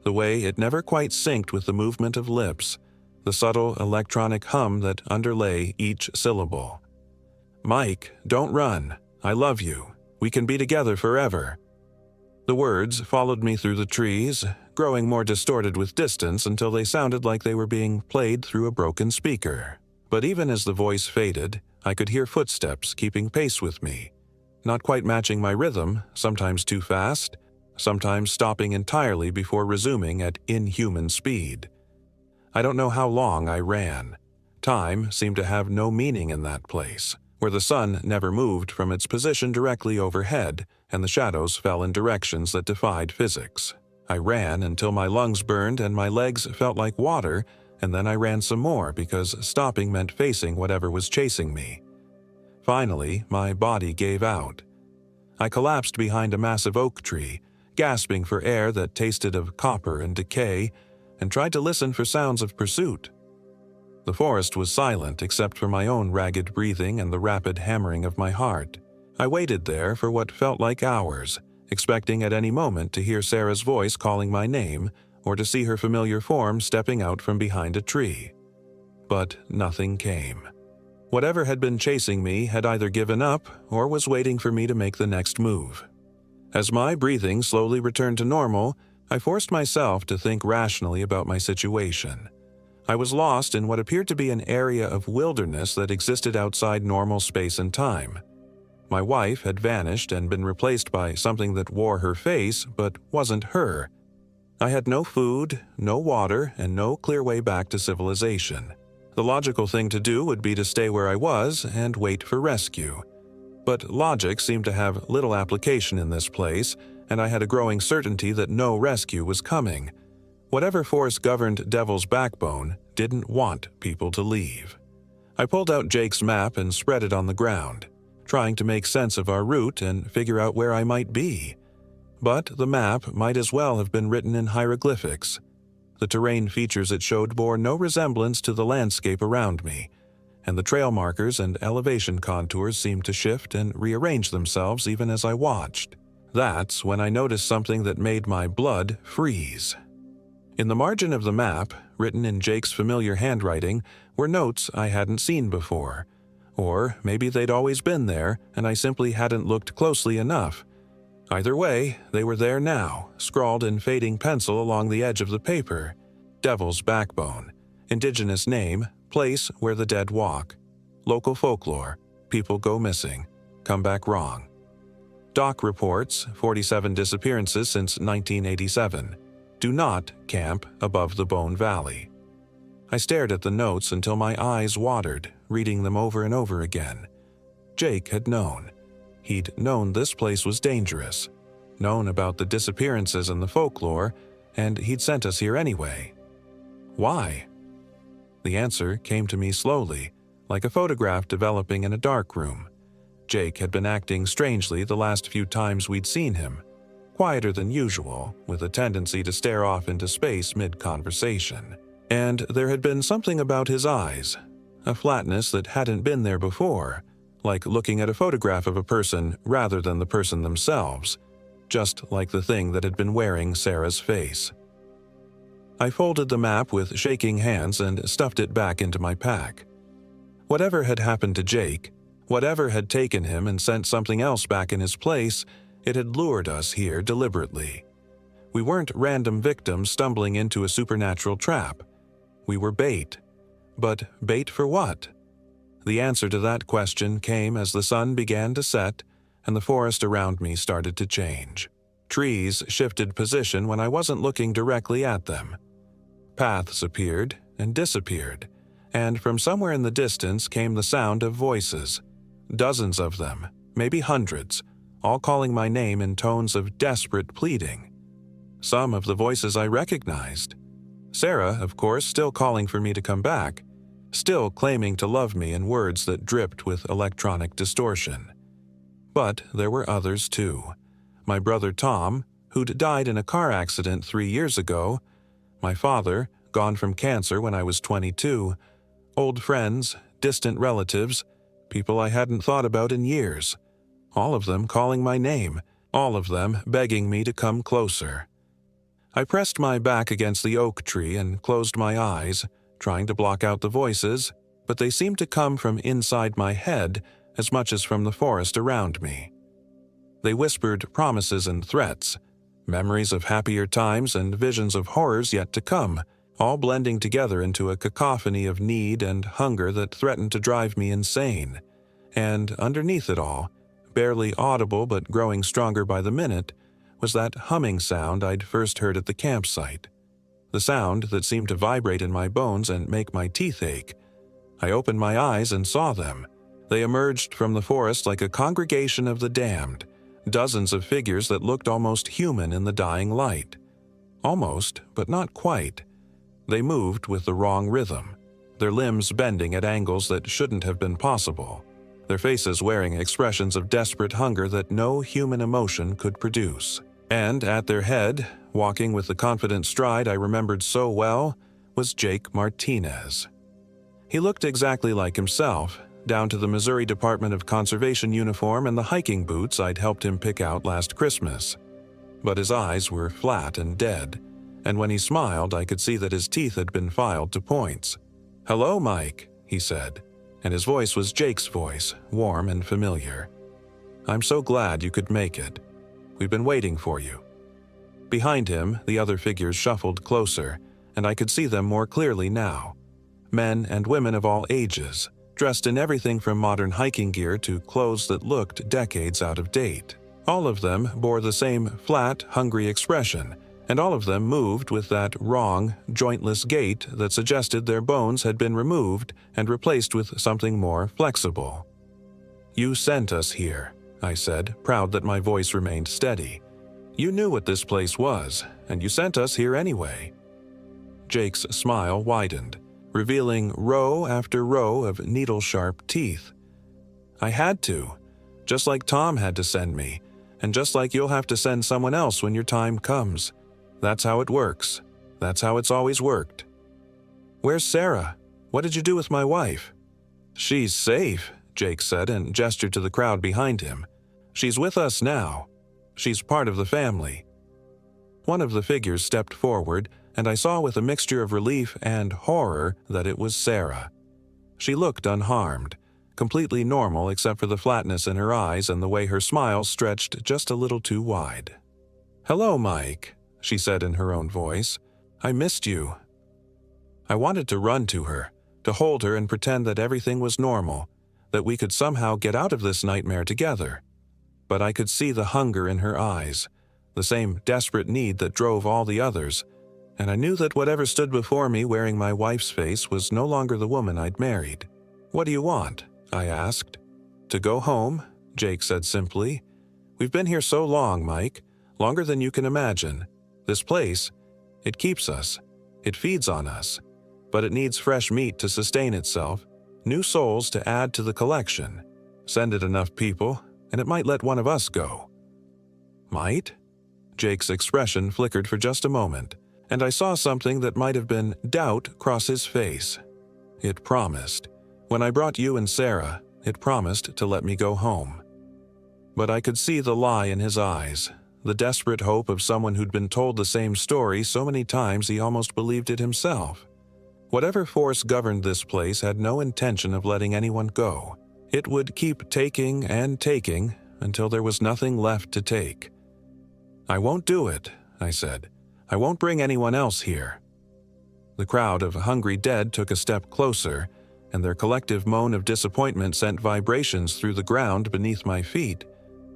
the way it never quite synced with the movement of lips, the subtle electronic hum that underlay each syllable. "Mike, don't run. I love you. We can be together forever." The words followed me through the trees, growing more distorted with distance until they sounded like they were being played through a broken speaker. But even as the voice faded, I could hear footsteps keeping pace with me, not quite matching my rhythm, sometimes too fast, sometimes stopping entirely before resuming at inhuman speed. I don't know how long I ran. Time seemed to have no meaning in that place, where the sun never moved from its position directly overhead and the shadows fell in directions that defied physics. I ran until my lungs burned and my legs felt like water, and then I ran some more because stopping meant facing whatever was chasing me. Finally, my body gave out. I collapsed behind a massive oak tree, gasping for air that tasted of copper and decay, and tried to listen for sounds of pursuit. The forest was silent except for my own ragged breathing and the rapid hammering of my heart. I waited there for what felt like hours, expecting at any moment to hear Sarah's voice calling my name or to see her familiar form stepping out from behind a tree. But nothing came. Whatever had been chasing me had either given up or was waiting for me to make the next move. As my breathing slowly returned to normal, I forced myself to think rationally about my situation. I was lost in what appeared to be an area of wilderness that existed outside normal space and time. My wife had vanished and been replaced by something that wore her face but wasn't her. I had no food, no water, and no clear way back to civilization. The logical thing to do would be to stay where I was and wait for rescue. But logic seemed to have little application in this place, and I had a growing certainty that no rescue was coming. Whatever force governed Devil's Backbone didn't want people to leave. I pulled out Jake's map and spread it on the ground, trying to make sense of our route and figure out where I might be. But the map might as well have been written in hieroglyphics. The terrain features it showed bore no resemblance to the landscape around me, and the trail markers and elevation contours seemed to shift and rearrange themselves even as I watched. That's when I noticed something that made my blood freeze. In the margin of the map, written in Jake's familiar handwriting, were notes I hadn't seen before. Or maybe they'd always been there and I simply hadn't looked closely enough. Either way, they were there now, scrawled in fading pencil along the edge of the paper. Devil's Backbone. Indigenous name, place where the dead walk. Local folklore. People go missing. Come back wrong. Doc reports 47 disappearances since 1987. Do not camp above the Bone Valley. I stared at the notes until my eyes watered, reading them over and over again. Jake had known. He'd known this place was dangerous, known about the disappearances and the folklore, and he'd sent us here anyway. Why? The answer came to me slowly, like a photograph developing in a dark room. Jake had been acting strangely the last few times we'd seen him, quieter than usual, with a tendency to stare off into space mid-conversation. And there had been something about his eyes, a flatness that hadn't been there before, like looking at a photograph of a person rather than the person themselves, just like the thing that had been wearing Sarah's face. I folded the map with shaking hands and stuffed it back into my pack. Whatever had happened to Jake, whatever had taken him and sent something else back in his place, it had lured us here deliberately. We weren't random victims stumbling into a supernatural trap. We were bait. But bait for what? The answer to that question came as the sun began to set and the forest around me started to change. Trees shifted position when I wasn't looking directly at them. Paths appeared and disappeared, and from somewhere in the distance came the sound of voices. Dozens of them, maybe hundreds, all calling my name in tones of desperate pleading. Some of the voices I recognized. Sarah, of course, still calling for me to come back, still claiming to love me in words that dripped with electronic distortion. But there were others too. My brother Tom, who'd died in a car accident 3 years ago, my father, gone from cancer when I was 22, old friends, distant relatives, people I hadn't thought about in years, all of them calling my name, all of them begging me to come closer. I pressed my back against the oak tree and closed my eyes, trying to block out the voices, but they seemed to come from inside my head as much as from the forest around me. They whispered promises and threats, memories of happier times and visions of horrors yet to come, all blending together into a cacophony of need and hunger that threatened to drive me insane. And underneath it all, barely audible but growing stronger by the minute, was that humming sound I'd first heard at the campsite. The sound that seemed to vibrate in my bones and make my teeth ache. I opened my eyes and saw them. They emerged from the forest like a congregation of the damned, dozens of figures that looked almost human in the dying light. Almost, but not quite. They moved with the wrong rhythm, their limbs bending at angles that shouldn't have been possible, their faces wearing expressions of desperate hunger that no human emotion could produce. And at their head, walking with the confident stride I remembered so well, was Jake Martinez. He looked exactly like himself, down to the Missouri Department of Conservation uniform and the hiking boots I'd helped him pick out last Christmas. But his eyes were flat and dead, and when he smiled I could see that his teeth had been filed to points. "Hello, Mike," he said, and his voice was Jake's voice, warm and familiar. "I'm so glad you could make it. We've been waiting for you." Behind him, the other figures shuffled closer, and I could see them more clearly now. Men and women of all ages, dressed in everything from modern hiking gear to clothes that looked decades out of date. All of them bore the same flat, hungry expression, and all of them moved with that wrong, jointless gait that suggested their bones had been removed and replaced with something more flexible. "You sent us here," I said, proud that my voice remained steady. "You knew what this place was, and you sent us here anyway." Jake's smile widened, revealing row after row of needle-sharp teeth. "I had to, just like Tom had to send me, and just like you'll have to send someone else when your time comes. That's how it works. That's how it's always worked." "Where's Sarah? What did you do with my wife?" "She's safe," Jake said and gestured to the crowd behind him. "She's with us now. She's part of the family." One of the figures stepped forward, and I saw with a mixture of relief and horror that it was Sarah. She looked unharmed, completely normal except for the flatness in her eyes and the way her smile stretched just a little too wide. "Hello, Mike," she said in her own voice. "I missed you." I wanted to run to her, to hold her and pretend that everything was normal, that we could somehow get out of this nightmare together. But I could see the hunger in her eyes, the same desperate need that drove all the others, and I knew that whatever stood before me wearing my wife's face was no longer the woman I'd married. "What do you want?" I asked. "To go home," Jake said simply. "We've been here so long, Mike, longer than you can imagine. This place, it keeps us, it feeds on us, but it needs fresh meat to sustain itself, new souls to add to the collection. Send it enough people, and it might let one of us go." "Might?" Jake's expression flickered for just a moment, and I saw something that might have been doubt cross his face. It promised. When I brought you and Sarah, it promised to let me go home. But I could see the lie in his eyes, the desperate hope of someone who'd been told the same story so many times he almost believed it himself. Whatever force governed this place had no intention of letting anyone go. It would keep taking and taking until there was nothing left to take. "I won't do it," I said. "I won't bring anyone else here." The crowd of hungry dead took a step closer, and their collective moan of disappointment sent vibrations through the ground beneath my feet.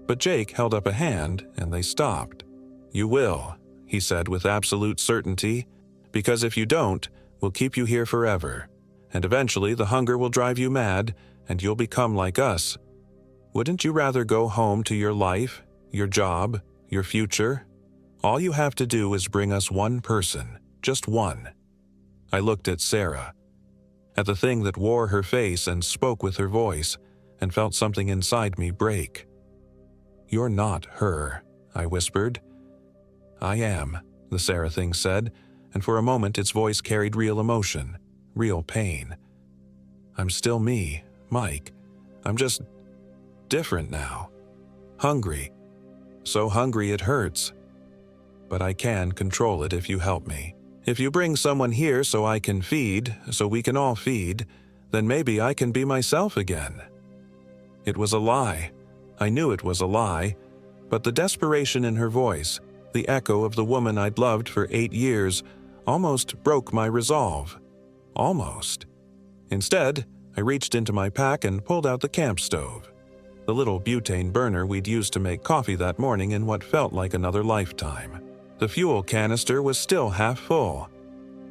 But Jake held up a hand, and they stopped. "You will," he said with absolute certainty, "because if you don't, we'll keep you here forever. And eventually the hunger will drive you mad, and you'll become like us. Wouldn't you rather go home to your life, your job, your future? All you have to do is bring us one person, just one." I looked at Sarah, at the thing that wore her face and spoke with her voice, and felt something inside me break. "You're not her," I whispered. "I am," the Sarah thing said, and for a moment its voice carried real emotion, real pain. "I'm still me, Mike. I'm just different now. Hungry. So hungry it hurts. But I can control it if you help me. If you bring someone here so I can feed, so we can all feed, then maybe I can be myself again." It was a lie. I knew it was a lie, But the desperation in her voice, the echo of the woman I'd loved for 8 years, almost broke my resolve. Almost. Instead, I reached into my pack and pulled out the camp stove, the little butane burner we'd used to make coffee that morning in what felt like another lifetime. The fuel canister was still half full.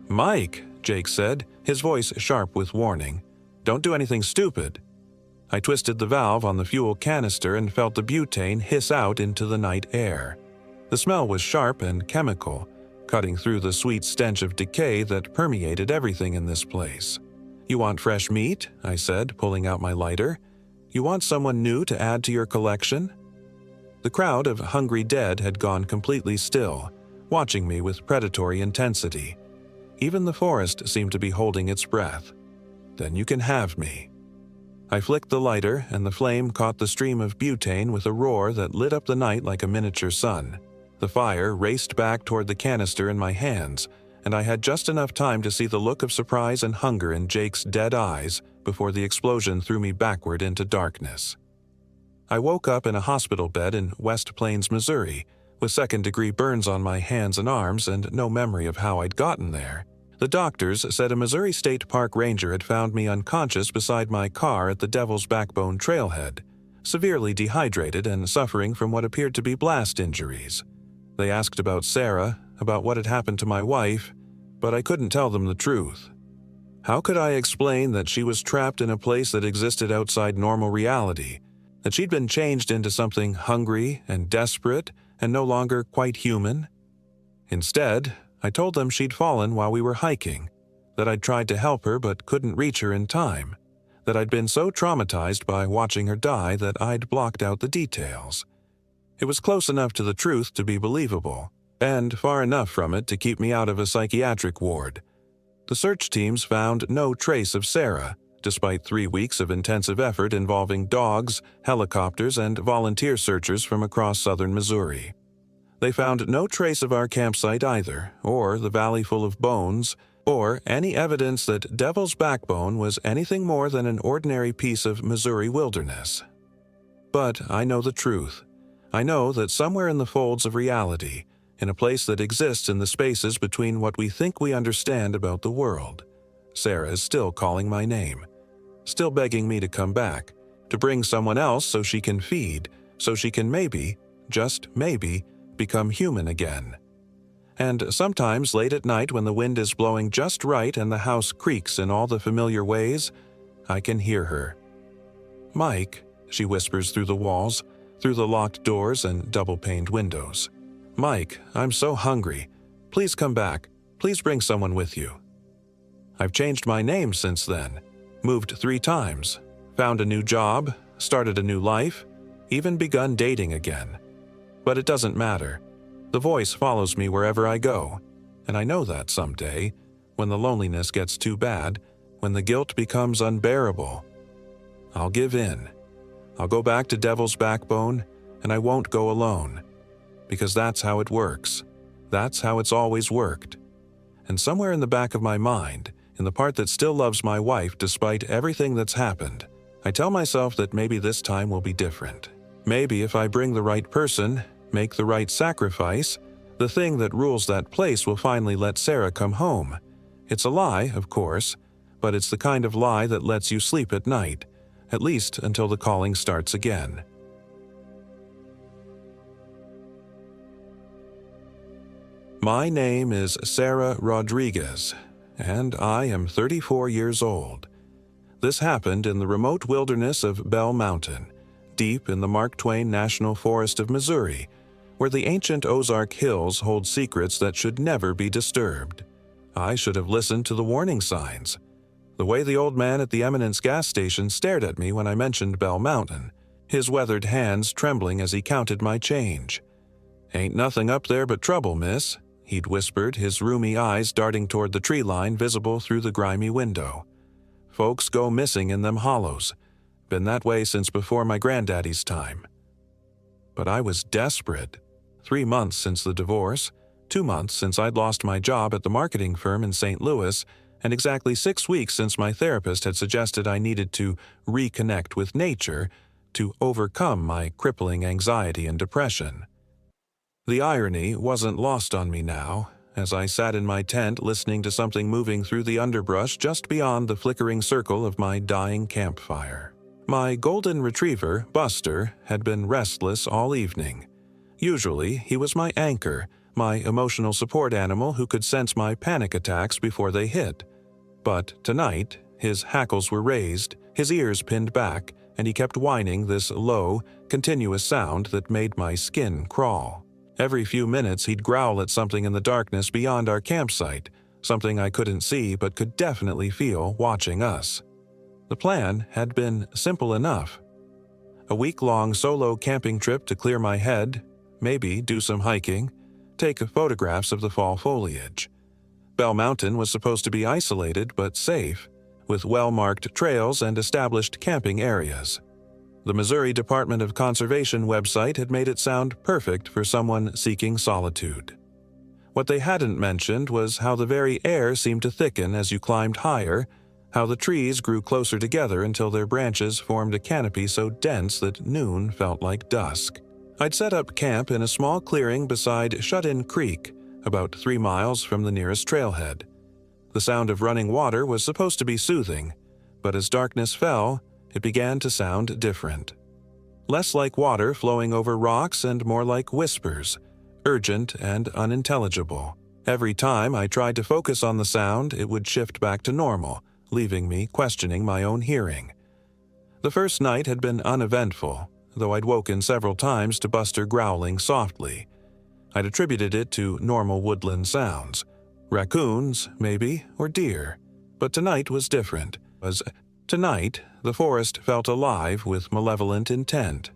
"Mike," Jake said, his voice sharp with warning, "don't do anything stupid." I twisted the valve on the fuel canister and felt the butane hiss out into the night air. The smell was sharp and chemical, cutting through the sweet stench of decay that permeated everything in this place. "You want fresh meat?" I said, pulling out my lighter. "You want someone new to add to your collection?" The crowd of hungry dead had gone completely still, watching me with predatory intensity. Even the forest seemed to be holding its breath. "Then you can have me." I flicked the lighter, and the flame caught the stream of butane with a roar that lit up the night like a miniature sun. The fire raced back toward the canister in my hands, and I had just enough time to see the look of surprise and hunger in Jake's dead eyes before the explosion threw me backward into darkness. I woke up in a hospital bed in West Plains, Missouri, with second-degree burns on my hands and arms and no memory of how I'd gotten there. The doctors said a Missouri State Park ranger had found me unconscious beside my car at the Devil's Backbone trailhead, severely dehydrated and suffering from what appeared to be blast injuries. They asked about Sarah, about what had happened to my wife, but I couldn't tell them the truth. How could I explain that she was trapped in a place that existed outside normal reality, that she'd been changed into something hungry and desperate and no longer quite human? Instead, I told them she'd fallen while we were hiking, that I'd tried to help her but couldn't reach her in time, that I'd been so traumatized by watching her die that I'd blocked out the details. It was close enough to the truth to be believable, and far enough from it to keep me out of a psychiatric ward. The search teams found no trace of Sarah, despite 3 weeks of intensive effort involving dogs, helicopters, and volunteer searchers from across southern Missouri. They found no trace of our campsite either, or the valley full of bones, or any evidence that Devil's Backbone was anything more than an ordinary piece of Missouri wilderness. But I know the truth. I know that somewhere in the folds of reality, in a place that exists in the spaces between what we think we understand about the world, Sarah is still calling my name, still begging me to come back, to bring someone else so she can feed, so she can maybe, just maybe, become human again. And sometimes late at night when the wind is blowing just right and the house creaks in all the familiar ways, I can hear her. "Mike," she whispers through the walls, through the locked doors and double-paned windows. "Mike, I'm so hungry. Please come back. Please bring someone with you." I've changed my name since then, moved 3 times, found a new job, started a new life, even begun dating again. But it doesn't matter. The voice follows me wherever I go, and I know that someday, when the loneliness gets too bad, when the guilt becomes unbearable, I'll give in. I'll go back to Devil's Backbone, and I won't go alone. Because that's how it works. That's how it's always worked. And somewhere in the back of my mind, in the part that still loves my wife despite everything that's happened, I tell myself that maybe this time will be different. Maybe if I bring the right person, make the right sacrifice, the thing that rules that place will finally let Sarah come home. It's a lie, of course, but it's the kind of lie that lets you sleep at night, at least until the calling starts again. My name is Sarah Rodriguez, and I am 34 years old. This happened in the remote wilderness of Bell Mountain, deep in the Mark Twain National Forest of Missouri, where the ancient Ozark Hills hold secrets that should never be disturbed. I should have listened to the warning signs. The way the old man at the Eminence gas station stared at me when I mentioned Bell Mountain, his weathered hands trembling as he counted my change. "Ain't nothing up there but trouble, miss," he'd whispered, his rheumy eyes darting toward the tree line visible through the grimy window. "Folks go missing in them hollows. Been that way since before my granddaddy's time." But I was desperate. 3 months since the divorce, 2 months since I'd lost my job at the marketing firm in St. Louis, and exactly 6 weeks since my therapist had suggested I needed to reconnect with nature to overcome my crippling anxiety and depression. The irony wasn't lost on me now, as I sat in my tent listening to something moving through the underbrush just beyond the flickering circle of my dying campfire. My golden retriever, Buster, had been restless all evening. Usually, he was my anchor, my emotional support animal who could sense my panic attacks before they hit. But tonight, his hackles were raised, his ears pinned back, and he kept whining this low, continuous sound that made my skin crawl. Every few minutes he'd growl at something in the darkness beyond our campsite, something I couldn't see but could definitely feel watching us. The plan had been simple enough. A week-long solo camping trip to clear my head, maybe do some hiking, take photographs of the fall foliage. Bell Mountain was supposed to be isolated but safe, with well-marked trails and established camping areas. The Missouri Department of Conservation website had made it sound perfect for someone seeking solitude. What they hadn't mentioned was how the very air seemed to thicken as you climbed higher, how the trees grew closer together until their branches formed a canopy so dense that noon felt like dusk. I'd set up camp in a small clearing beside Shut-In Creek, about 3 miles from the nearest trailhead. The sound of running water was supposed to be soothing, but as darkness fell, it began to sound different. Less like water flowing over rocks and more like whispers, urgent and unintelligible. Every time I tried to focus on the sound, it would shift back to normal, leaving me questioning my own hearing. The first night had been uneventful, though I'd woken several times to Buster growling softly. I'd attributed it to normal woodland sounds. Raccoons, maybe, or deer. But tonight was different. Tonight, the forest felt alive with malevolent intent.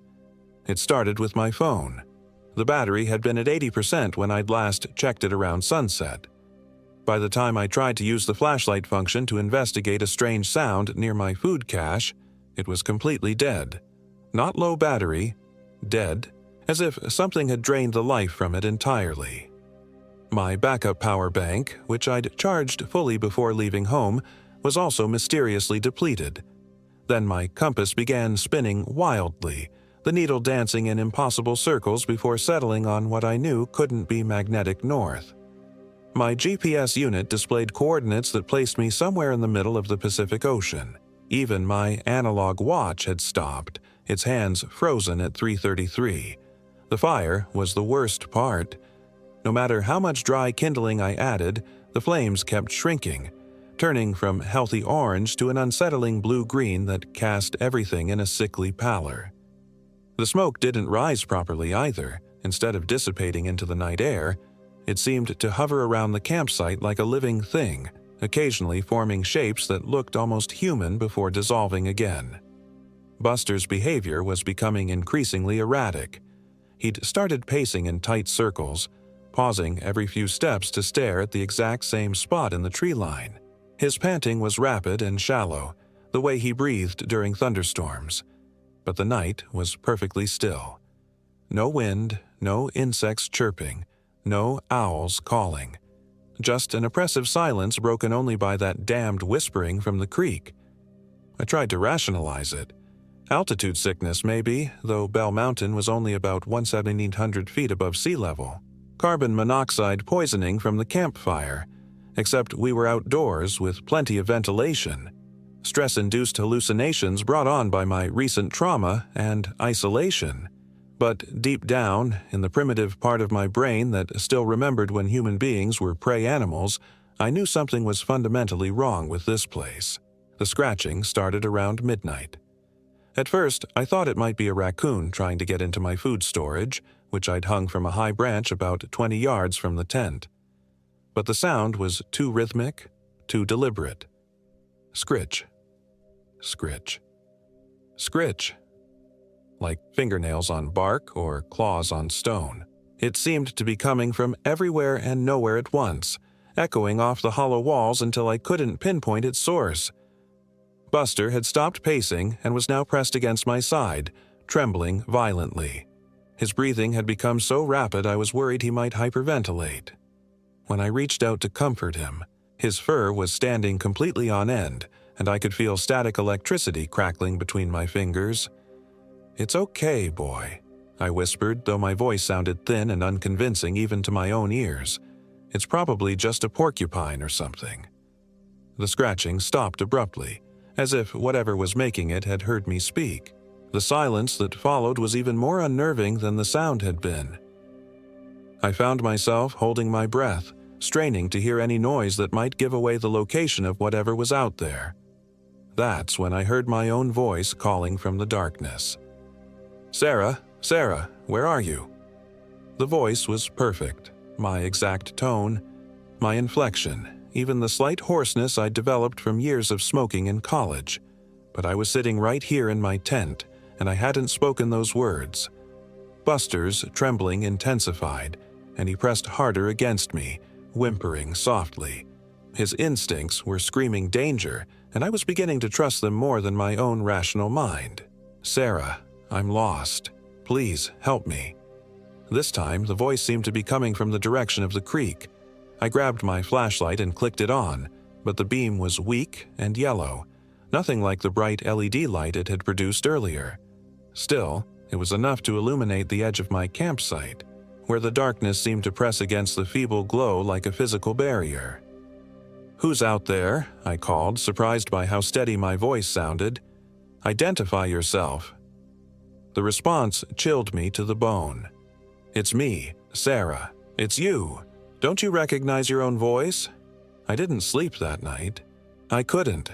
It started with my phone. The battery had been at 80% when I'd last checked it around sunset. By the time I tried to use the flashlight function to investigate a strange sound near my food cache, it was completely dead. Not low battery, dead, as if something had drained the life from it entirely. My backup power bank, which I'd charged fully before leaving home, was also mysteriously depleted. Then my compass began spinning wildly, the needle dancing in impossible circles before settling on what I knew couldn't be magnetic north. My GPS unit displayed coordinates that placed me somewhere in the middle of the Pacific Ocean. Even my analog watch had stopped, its hands frozen at 3:33. The fire was the worst part. No matter how much dry kindling I added, the flames kept shrinking, turning from healthy orange to an unsettling blue-green that cast everything in a sickly pallor. The smoke didn't rise properly either. Instead of dissipating into the night air, it seemed to hover around the campsite like a living thing, occasionally forming shapes that looked almost human before dissolving again. Buster's behavior was becoming increasingly erratic. He'd started pacing in tight circles, pausing every few steps to stare at the exact same spot in the tree line. His panting was rapid and shallow, the way he breathed during thunderstorms. But the night was perfectly still. No wind, no insects chirping, no owls calling. Just an oppressive silence broken only by that damned whispering from the creek. I tried to rationalize it. Altitude sickness, maybe, though Bell Mountain was only about 1,700 feet above sea level. Carbon monoxide poisoning from the campfire, except we were outdoors with plenty of ventilation. Stress-induced hallucinations brought on by my recent trauma and isolation. But deep down, in the primitive part of my brain that still remembered when human beings were prey animals, I knew something was fundamentally wrong with this place. The scratching started around midnight. At first, I thought it might be a raccoon trying to get into my food storage, which I'd hung from a high branch about 20 yards from the tent. But the sound was too rhythmic, too deliberate. Scritch. Scritch. Scritch. Like fingernails on bark or claws on stone. It seemed to be coming from everywhere and nowhere at once, echoing off the hollow walls until I couldn't pinpoint its source. Buster had stopped pacing and was now pressed against my side, trembling violently. His breathing had become so rapid I was worried he might hyperventilate. When I reached out to comfort him, his fur was standing completely on end, and I could feel static electricity crackling between my fingers. "It's okay, boy," I whispered, though my voice sounded thin and unconvincing even to my own ears. "It's probably just a porcupine or something." The scratching stopped abruptly, as if whatever was making it had heard me speak. The silence that followed was even more unnerving than the sound had been. I found myself holding my breath, straining to hear any noise that might give away the location of whatever was out there. That's when I heard my own voice calling from the darkness. "Sarah, Sarah, where are you?" The voice was perfect, my exact tone, my inflection, even the slight hoarseness I'd developed from years of smoking in college. But I was sitting right here in my tent, and I hadn't spoken those words. Buster's trembling intensified, and he pressed harder against me, whimpering softly. His instincts were screaming danger, and I was beginning to trust them more than my own rational mind. "Sarah, I'm lost. Please help me." This time, the voice seemed to be coming from the direction of the creek. I grabbed my flashlight and clicked it on, but the beam was weak and yellow, nothing like the bright LED light it had produced earlier. Still, it was enough to illuminate the edge of my campsite, where the darkness seemed to press against the feeble glow like a physical barrier. "Who's out there?" I called, surprised by how steady my voice sounded. "Identify yourself." The response chilled me to the bone. "It's me, Sarah. It's you. Don't you recognize your own voice?" I didn't sleep that night. I couldn't.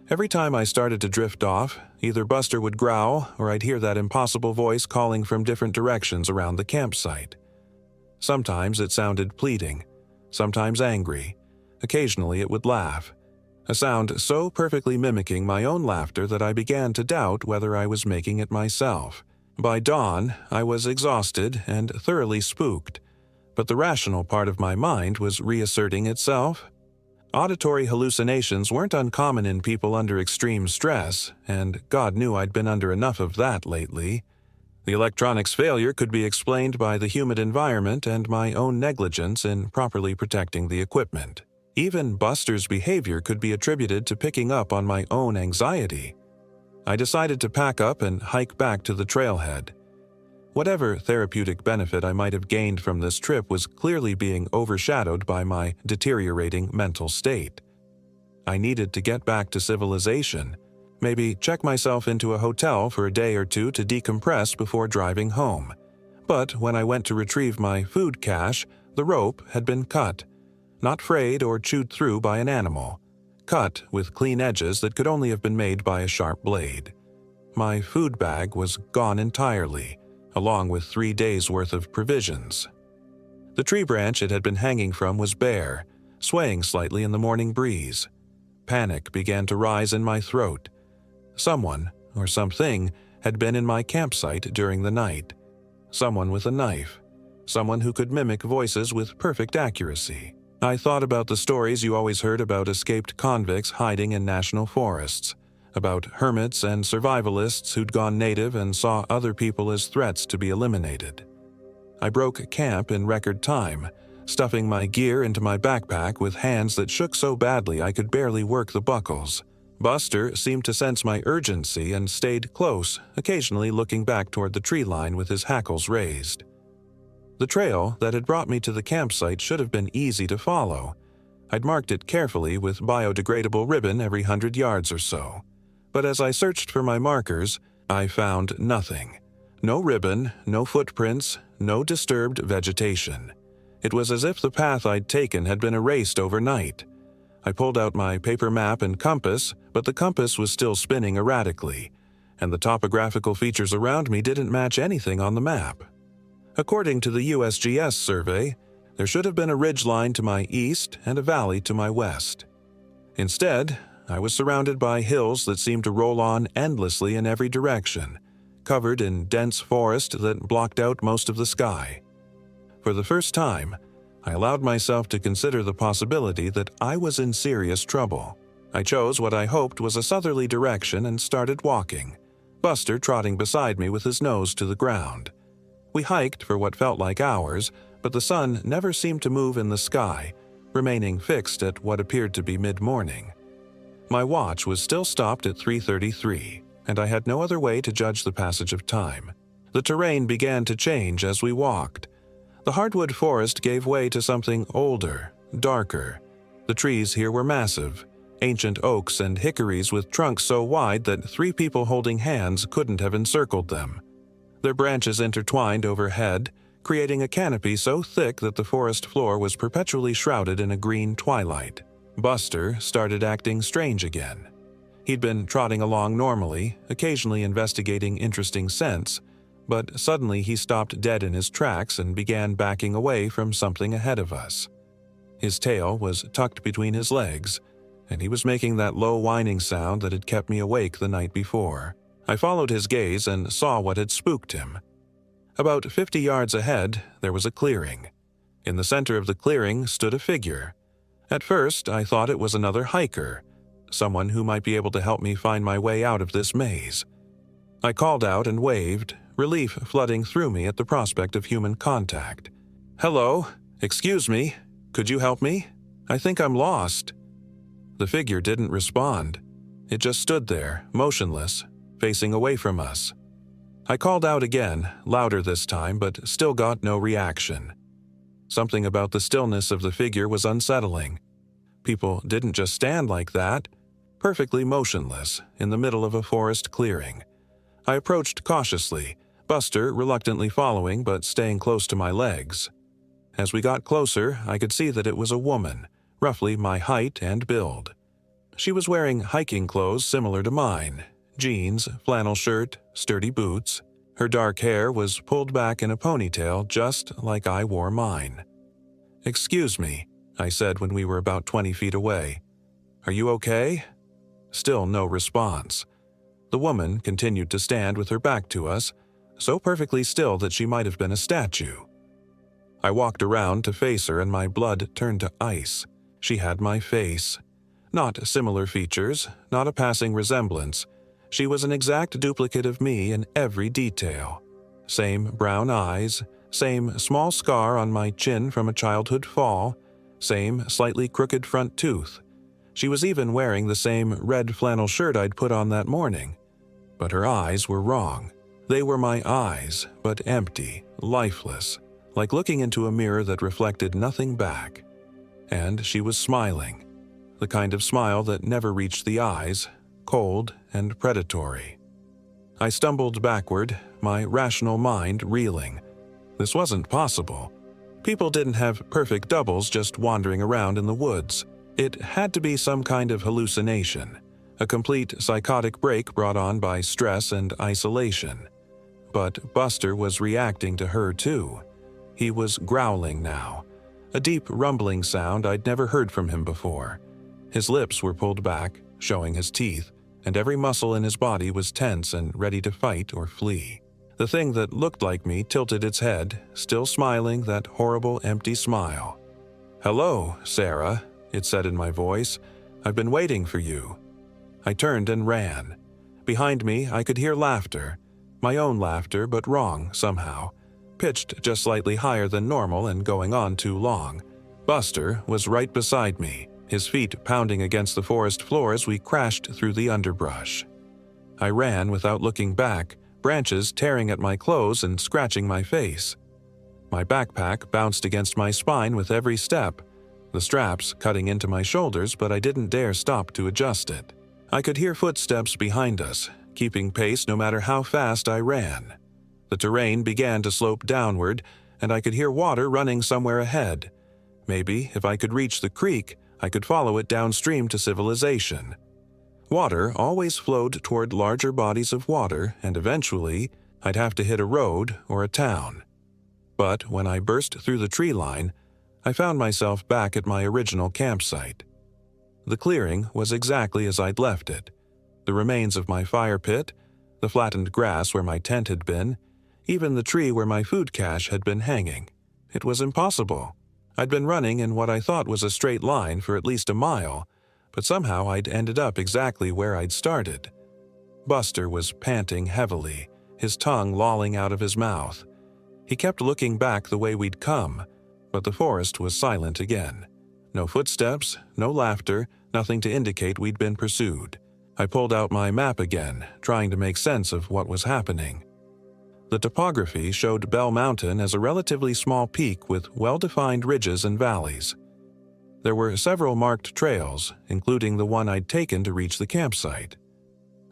Every time I started to drift off, either Buster would growl or I'd hear that impossible voice calling from different directions around the campsite. Sometimes it sounded pleading, sometimes angry. Occasionally it would laugh, a sound so perfectly mimicking my own laughter that I began to doubt whether I was making it myself. By dawn, I was exhausted and thoroughly spooked, but the rational part of my mind was reasserting itself. Auditory hallucinations weren't uncommon in people under extreme stress, and God knew I'd been under enough of that lately. The electronics failure could be explained by the humid environment and my own negligence in properly protecting the equipment. Even Buster's behavior could be attributed to picking up on my own anxiety. I decided to pack up and hike back to the trailhead. Whatever therapeutic benefit I might have gained from this trip was clearly being overshadowed by my deteriorating mental state. I needed to get back to civilization, maybe check myself into a hotel for a day or two to decompress before driving home. But when I went to retrieve my food cache, the rope had been cut, not frayed or chewed through by an animal, cut with clean edges that could only have been made by a sharp blade. My food bag was gone entirely, along with 3 days' worth of provisions. The tree branch it had been hanging from was bare, swaying slightly in the morning breeze. Panic began to rise in my throat. Someone, or something, had been in my campsite during the night. Someone with a knife. Someone who could mimic voices with perfect accuracy. I thought about the stories you always heard about escaped convicts hiding in national forests, about hermits and survivalists who'd gone native and saw other people as threats to be eliminated. I broke camp in record time, stuffing my gear into my backpack with hands that shook so badly I could barely work the buckles. Buster seemed to sense my urgency and stayed close, occasionally looking back toward the tree line with his hackles raised. The trail that had brought me to the campsite should have been easy to follow. I'd marked it carefully with biodegradable ribbon every 100 yards or so. But as I searched for my markers, I found nothing. No ribbon, no footprints, no disturbed vegetation. It was as if the path I'd taken had been erased overnight. I pulled out my paper map and compass, but the compass was still spinning erratically, and the topographical features around me didn't match anything on the map. According to the USGS survey, there should have been a ridgeline to my east and a valley to my west. Instead, I was surrounded by hills that seemed to roll on endlessly in every direction, covered in dense forest that blocked out most of the sky. For the first time, I allowed myself to consider the possibility that I was in serious trouble. I chose what I hoped was a southerly direction and started walking, Buster trotting beside me with his nose to the ground. We hiked for what felt like hours, but the sun never seemed to move in the sky, remaining fixed at what appeared to be mid-morning. My watch was still stopped at 3:33, and I had no other way to judge the passage of time. The terrain began to change as we walked. The hardwood forest gave way to something older, darker. The trees here were massive, ancient oaks and hickories with trunks so wide that 3 people holding hands couldn't have encircled them. Their branches intertwined overhead, creating a canopy so thick that the forest floor was perpetually shrouded in a green twilight. Buster started acting strange again. He'd been trotting along normally, occasionally investigating interesting scents, but suddenly he stopped dead in his tracks and began backing away from something ahead of us. His tail was tucked between his legs, and he was making that low whining sound that had kept me awake the night before. I followed his gaze and saw what had spooked him. About 50 yards ahead, there was a clearing. In the center of the clearing stood a figure. At first, I thought it was another hiker, someone who might be able to help me find my way out of this maze. I called out and waved, relief flooding through me at the prospect of human contact. "Hello, excuse me, could you help me? I think I'm lost." The figure didn't respond. It just stood there, motionless, facing away from us. I called out again, louder this time, but still got no reaction. Something about the stillness of the figure was unsettling. People didn't just stand like that, perfectly motionless, in the middle of a forest clearing. I approached cautiously, Buster reluctantly following but staying close to my legs. As we got closer, I could see that it was a woman, roughly my height and build. She was wearing hiking clothes similar to mine, jeans, flannel shirt, sturdy boots. Her dark hair was pulled back in a ponytail just like I wore mine. "Excuse me," I said when we were about 20 feet away. "Are you okay?" Still no response. The woman continued to stand with her back to us, so perfectly still that she might have been a statue. I walked around to face her and my blood turned to ice. She had my face. Not similar features, not a passing resemblance. She was an exact duplicate of me in every detail. Same brown eyes, same small scar on my chin from a childhood fall, same slightly crooked front tooth. She was even wearing the same red flannel shirt I'd put on that morning. But her eyes were wrong. They were my eyes, but empty, lifeless, like looking into a mirror that reflected nothing back. And she was smiling. The kind of smile that never reached the eyes, cold and predatory. I stumbled backward, my rational mind reeling. This wasn't possible. People didn't have perfect doubles just wandering around in the woods. It had to be some kind of hallucination, a complete psychotic break brought on by stress and isolation. But Buster was reacting to her too. He was growling now, a deep rumbling sound I'd never heard from him before. His lips were pulled back, showing his teeth, and every muscle in his body was tense and ready to fight or flee. The thing that looked like me tilted its head, still smiling that horrible empty smile. "Hello, Sarah," it said in my voice. "I've been waiting for you." I turned and ran. Behind me, I could hear laughter. My own laughter, but wrong somehow. Pitched just slightly higher than normal and going on too long. Buster was right beside me, his feet pounding against the forest floor as we crashed through the underbrush. I ran without looking back, branches tearing at my clothes and scratching my face. My backpack bounced against my spine with every step, the straps cutting into my shoulders, but I didn't dare stop to adjust it. I could hear footsteps behind us, keeping pace no matter how fast I ran. The terrain began to slope downward, and I could hear water running somewhere ahead. Maybe if I could reach the creek, I could follow it downstream to civilization. Water always flowed toward larger bodies of water, and eventually, I'd have to hit a road or a town. But when I burst through the tree line, I found myself back at my original campsite. The clearing was exactly as I'd left it. The remains of my fire pit, the flattened grass where my tent had been, even the tree where my food cache had been hanging. It was impossible. I'd been running in what I thought was a straight line for at least a mile, but somehow I'd ended up exactly where I'd started. Buster was panting heavily, his tongue lolling out of his mouth. He kept looking back the way we'd come, but the forest was silent again. No footsteps, no laughter, nothing to indicate we'd been pursued. I pulled out my map again, trying to make sense of what was happening. The topography showed Bell Mountain as a relatively small peak with well-defined ridges and valleys. There were several marked trails, including the one I'd taken to reach the campsite.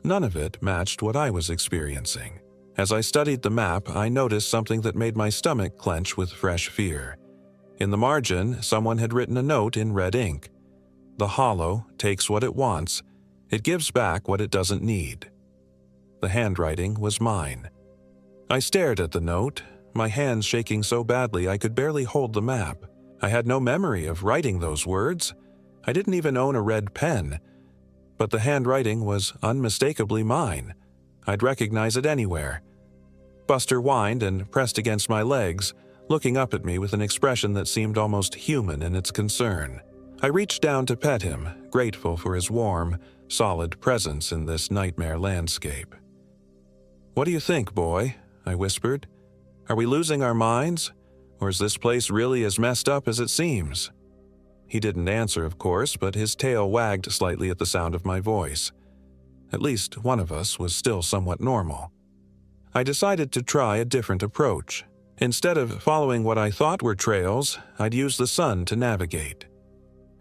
None of it matched what I was experiencing. As I studied the map, I noticed something that made my stomach clench with fresh fear. In the margin, someone had written a note in red ink. "The hollow takes what it wants. It gives back what it doesn't need." The handwriting was mine. I stared at the note, my hands shaking so badly I could barely hold the map. I had no memory of writing those words. I didn't even own a red pen. But the handwriting was unmistakably mine. I'd recognize it anywhere. Buster whined and pressed against my legs, looking up at me with an expression that seemed almost human in its concern. I reached down to pet him, grateful for his warm, solid presence in this nightmare landscape. "What do you think, boy?" I whispered. "Are we losing our minds? Or is this place really as messed up as it seems?" He didn't answer, of course, but his tail wagged slightly at the sound of my voice. At least one of us was still somewhat normal. I decided to try a different approach. Instead of following what I thought were trails, I'd use the sun to navigate.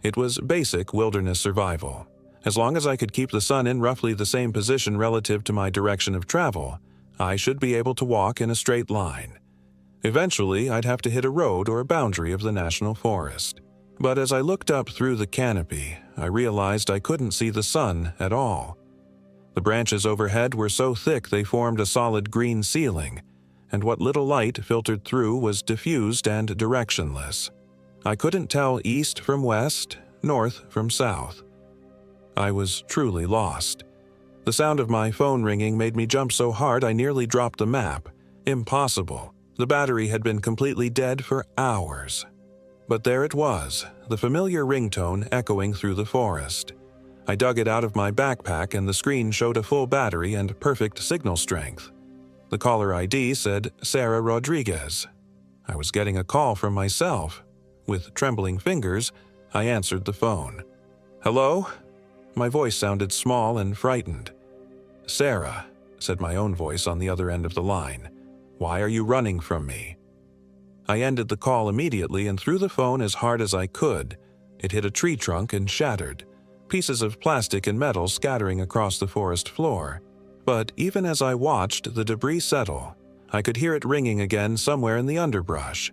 It was basic wilderness survival. As long as I could keep the sun in roughly the same position relative to my direction of travel, I should be able to walk in a straight line. Eventually, I'd have to hit a road or a boundary of the national forest. But as I looked up through the canopy, I realized I couldn't see the sun at all. The branches overhead were so thick they formed a solid green ceiling, and what little light filtered through was diffused and directionless. I couldn't tell east from west, north from south. I was truly lost. The sound of my phone ringing made me jump so hard I nearly dropped the map. Impossible. The battery had been completely dead for hours. But there it was, the familiar ringtone echoing through the forest. I dug it out of my backpack and the screen showed a full battery and perfect signal strength. The caller ID said Sarah Rodriguez. I was getting a call from myself. With trembling fingers, I answered the phone. "Hello?" My voice sounded small and frightened. "Sarah," said my own voice on the other end of the line. "Why are you running from me?" I ended the call immediately and threw the phone as hard as I could. It hit a tree trunk and shattered, pieces of plastic and metal scattering across the forest floor. But even as I watched the debris settle, I could hear it ringing again somewhere in the underbrush.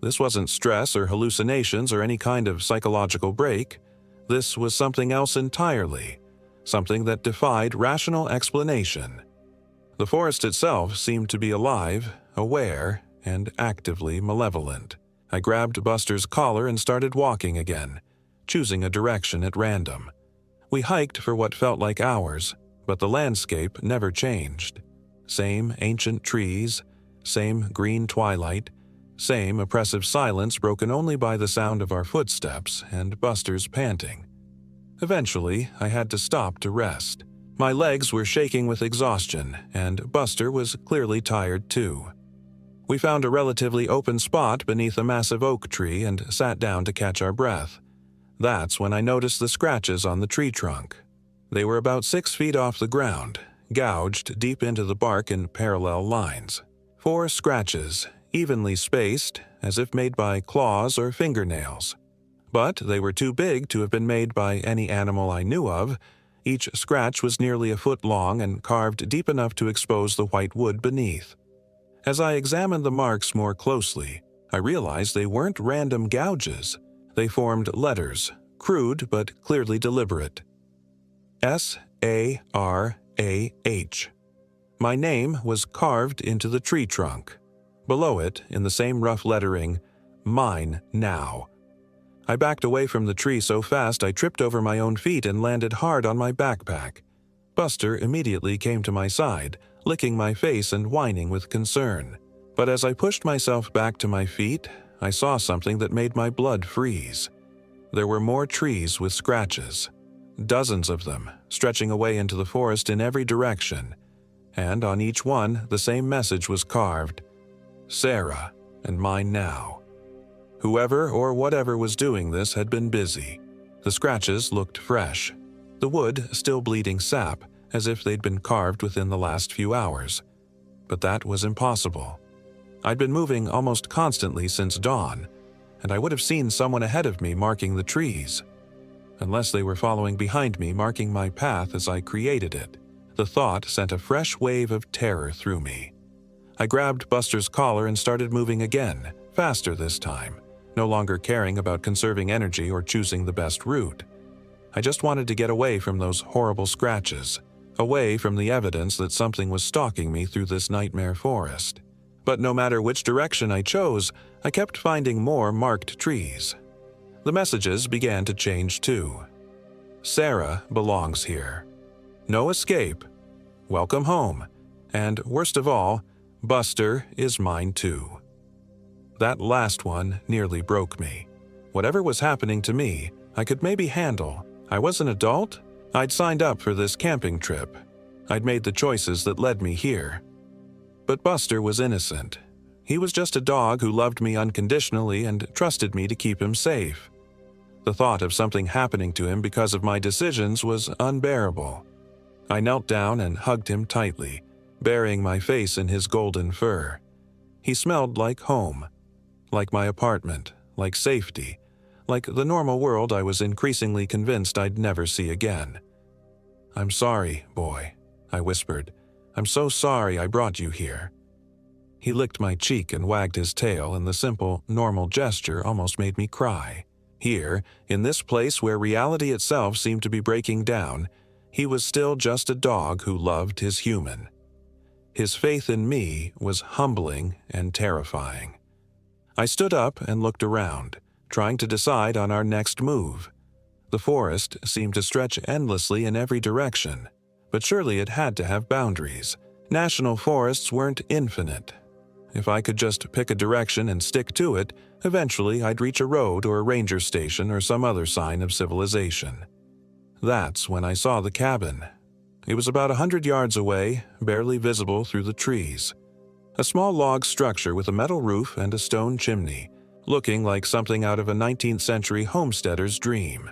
This wasn't stress or hallucinations or any kind of psychological break. This was something else entirely, something that defied rational explanation. The forest itself seemed to be alive, aware, and actively malevolent. I grabbed Buster's collar and started walking again, choosing a direction at random. We hiked for what felt like hours, but the landscape never changed. Same ancient trees, same green twilight, same oppressive silence broken only by the sound of our footsteps and Buster's panting. Eventually, I had to stop to rest. My legs were shaking with exhaustion, and Buster was clearly tired too. We found a relatively open spot beneath a massive oak tree and sat down to catch our breath. That's when I noticed the scratches on the tree trunk. They were about 6 feet off the ground, gouged deep into the bark in parallel lines. 4 scratches, evenly spaced, as if made by claws or fingernails. But they were too big to have been made by any animal I knew of. Each scratch was nearly a foot long and carved deep enough to expose the white wood beneath. As I examined the marks more closely, I realized they weren't random gouges. They formed letters, crude but clearly deliberate. S-A-R-A-H. My name was carved into the tree trunk. Below it, in the same rough lettering, "Mine now." I backed away from the tree so fast I tripped over my own feet and landed hard on my backpack. Buster immediately came to my side, licking my face and whining with concern. But as I pushed myself back to my feet, I saw something that made my blood freeze. There were more trees with scratches. Dozens of them, stretching away into the forest in every direction. And on each one, the same message was carved. Sarah, and mine now. Whoever or whatever was doing this had been busy. The scratches looked fresh. the wood still bleeding sap as if they'd been carved within the last few hours. But that was impossible. I'd been moving almost constantly since dawn, and I would have seen someone ahead of me marking the trees. Unless they were following behind me, marking my path as I created it. The thought sent a fresh wave of terror through me. I grabbed Buster's collar and started moving again, faster this time, no longer caring about conserving energy or choosing the best route. I just wanted to get away from those horrible scratches, away from the evidence that something was stalking me through this nightmare forest. But no matter which direction I chose, I kept finding more marked trees. The messages began to change too. Sarah belongs here. No escape. Welcome home. And worst of all, Buster is mine too. That last one nearly broke me. Whatever was happening to me, I could maybe handle. I was an adult. I'd signed up for this camping trip. I'd made the choices that led me here. But Buster was innocent. He was just a dog who loved me unconditionally and trusted me to keep him safe. The thought of something happening to him because of my decisions was unbearable. I knelt down and hugged him tightly, burying my face in his golden fur. He smelled like home, like my apartment, like safety, like the normal world I was increasingly convinced I'd never see again. "I'm sorry, boy," I whispered. "I'm so sorry I brought you here." He licked my cheek and wagged his tail, and the simple, normal gesture almost made me cry. Here, in this place where reality itself seemed to be breaking down, he was still just a dog who loved his human. His faith in me was humbling and terrifying. I stood up and looked around, trying to decide on our next move. The forest seemed to stretch endlessly in every direction, but surely it had to have boundaries. National forests weren't infinite. If I could just pick a direction and stick to it, eventually I'd reach a road or a ranger station or some other sign of civilization. That's when I saw the cabin. It was about 100 yards away, barely visible through the trees. A small log structure with a metal roof and a stone chimney, looking like something out of a 19th century homesteader's dream.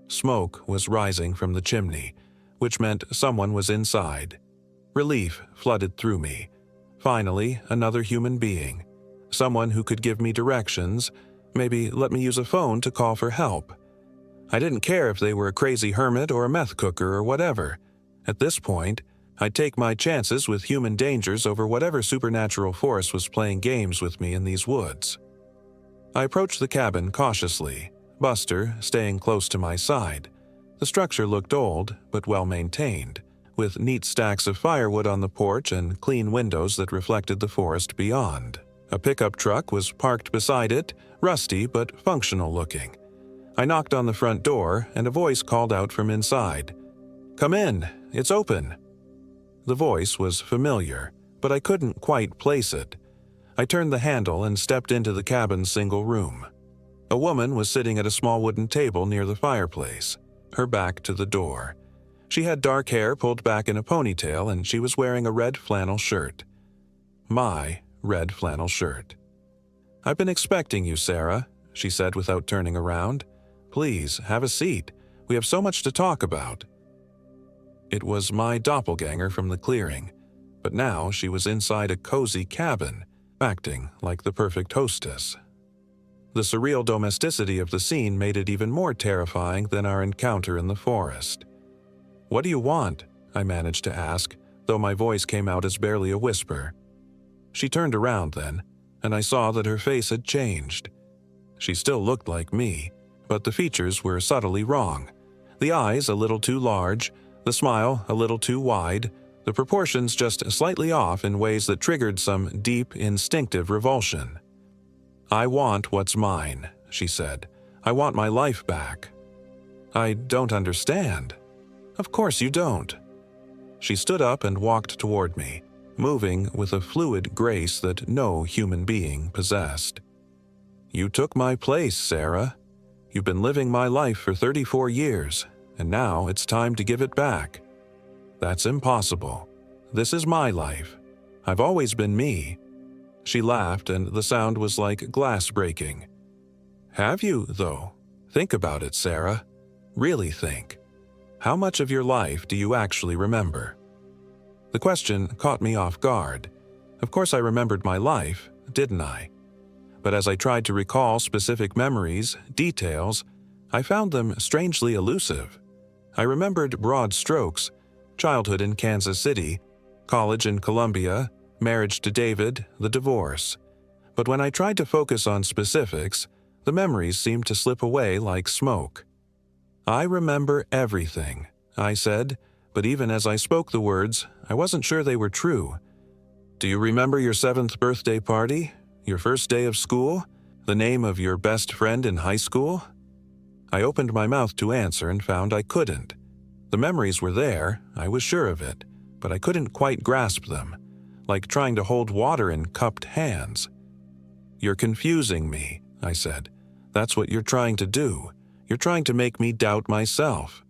Smoke was rising from the chimney, which meant someone was inside. Relief flooded through me. Finally, another human being. Someone who could give me directions, maybe let me use a phone to call for help. I didn't care if they were a crazy hermit or a meth cooker or whatever. At this point, I'd take my chances with human dangers over whatever supernatural force was playing games with me in these woods. I approached the cabin cautiously, Buster staying close to my side. The structure looked old, but well-maintained, with neat stacks of firewood on the porch and clean windows that reflected the forest beyond. A pickup truck was parked beside it, rusty but functional looking. I knocked on the front door, and a voice called out from inside. "Come in, it's open." The voice was familiar, but I couldn't quite place it. I turned the handle and stepped into the cabin's single room. A woman was sitting at a small wooden table near the fireplace, her back to the door. She had dark hair pulled back in a ponytail, and she was wearing a red flannel shirt. My red flannel shirt. "I've been expecting you, Sarah," she said without turning around. "Please, have a seat. We have so much to talk about." It was my doppelganger from the clearing, but now she was inside a cozy cabin, acting like the perfect hostess. The surreal domesticity of the scene made it even more terrifying than our encounter in the forest. "What do you want?" I managed to ask, though my voice came out as barely a whisper. She turned around then, and I saw that her face had changed. She still looked like me, but the features were subtly wrong. The eyes a little too large, the smile a little too wide, the proportions just slightly off in ways that triggered some deep, instinctive revulsion. "I want what's mine," she said. "I want my life back." "I don't understand." "Of course you don't." She stood up and walked toward me, moving with a fluid grace that no human being possessed. "You took my place, Sarah. You've been living my life for 34 years, and now it's time to give it back. That's impossible. This is my life. I've always been me." She laughed, and the sound was like glass breaking. "Have you, though? Think about it, Sarah. Really think. How much of your life do you actually remember? The question caught me off guard. Of course I remembered my life, didn't I? But as I tried to recall specific memories, details, I found them strangely elusive. I remembered broad strokes: childhood in Kansas City, college in Columbia, marriage to David, the divorce. But when I tried to focus on specifics, the memories seemed to slip away like smoke. I remember everything, I said, but even as I spoke the words, I wasn't sure they were true. Do you remember your 7th birthday party? Your first day of school? The name of your best friend in high school? I opened my mouth to answer and found I couldn't. The memories were there, I was sure of it, but I couldn't quite grasp them, like trying to hold water in cupped hands. You're confusing me, I said. That's what you're trying to do. You're trying to make me doubt myself.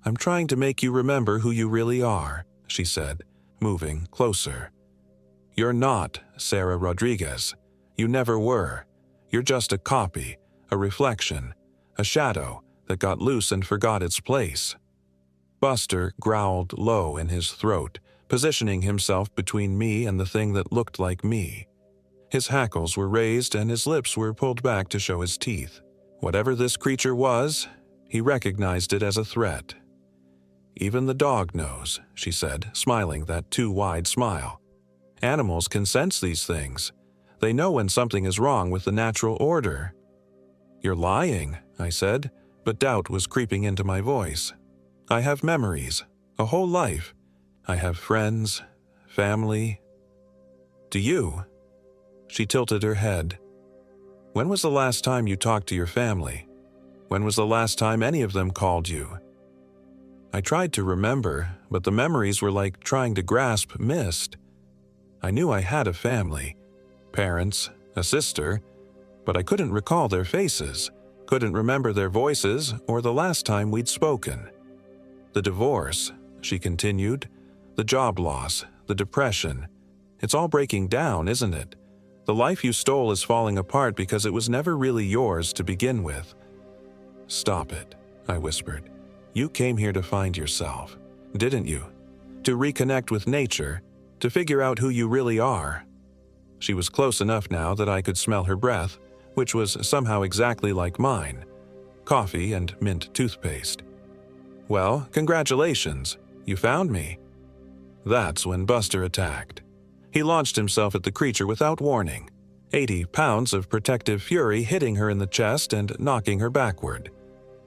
I'm trying to make you remember who you really are, she said, moving closer. You're not Sarah Rodriguez. You never were. You're just a copy, a reflection, a shadow that got loose and forgot its place. Buster growled low in his throat, positioning himself between me and the thing that looked like me. His hackles were raised and his lips were pulled back to show his teeth. Whatever this creature was, he recognized it as a threat. Even the dog knows, she said, smiling that too wide smile. Animals can sense these things. They know when something is wrong with the natural order. You're lying, I said, but doubt was creeping into my voice. I have memories, a whole life. I have friends, family. Do you? She tilted her head. When was the last time you talked to your family? When was the last time any of them called you? I tried to remember, but the memories were like trying to grasp mist. I knew I had a family, parents, a sister, but I couldn't recall their faces, couldn't remember their voices or the last time we'd spoken. The divorce, she continued, the job loss, the depression. It's all breaking down, isn't it? The life you stole is falling apart because it was never really yours to begin with. Stop it, I whispered. You came here to find yourself, didn't you? To reconnect with nature, to figure out who you really are. She was close enough now that I could smell her breath, which was somehow exactly like mine. Coffee and mint toothpaste. Well, congratulations, you found me. That's when Buster attacked. He launched himself at the creature without warning, 80 pounds of protective fury hitting her in the chest and knocking her backward.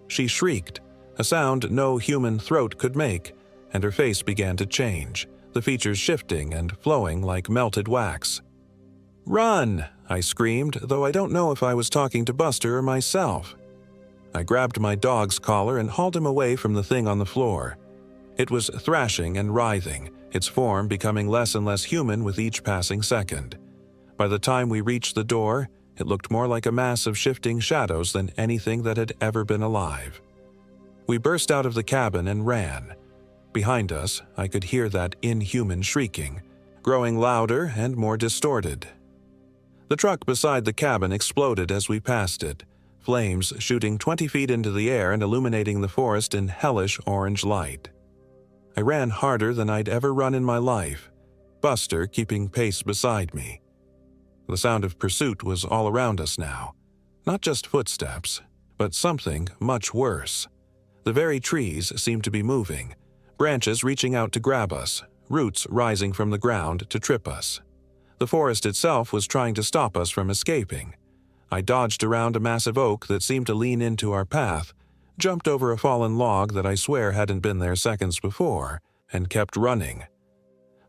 She shrieked, a sound no human throat could make, and her face began to change, the features shifting and flowing like melted wax. Run! I screamed, though I don't know if I was talking to Buster or myself. I grabbed my dog's collar and hauled him away from the thing on the floor. It was thrashing and writhing, its form becoming less and less human with each passing second. By the time we reached the door, it looked more like a mass of shifting shadows than anything that had ever been alive. We burst out of the cabin and ran. Behind us, I could hear that inhuman shrieking, growing louder and more distorted. The truck beside the cabin exploded as we passed it, flames shooting 20 feet into the air and illuminating the forest in hellish orange light. I ran harder than I'd ever run in my life, Buster keeping pace beside me. The sound of pursuit was all around us now. Not just footsteps, but something much worse. The very trees seemed to be moving, branches reaching out to grab us, roots rising from the ground to trip us. The forest itself was trying to stop us from escaping. I dodged around a massive oak that seemed to lean into our path, jumped over a fallen log that I swear hadn't been there seconds before, and kept running.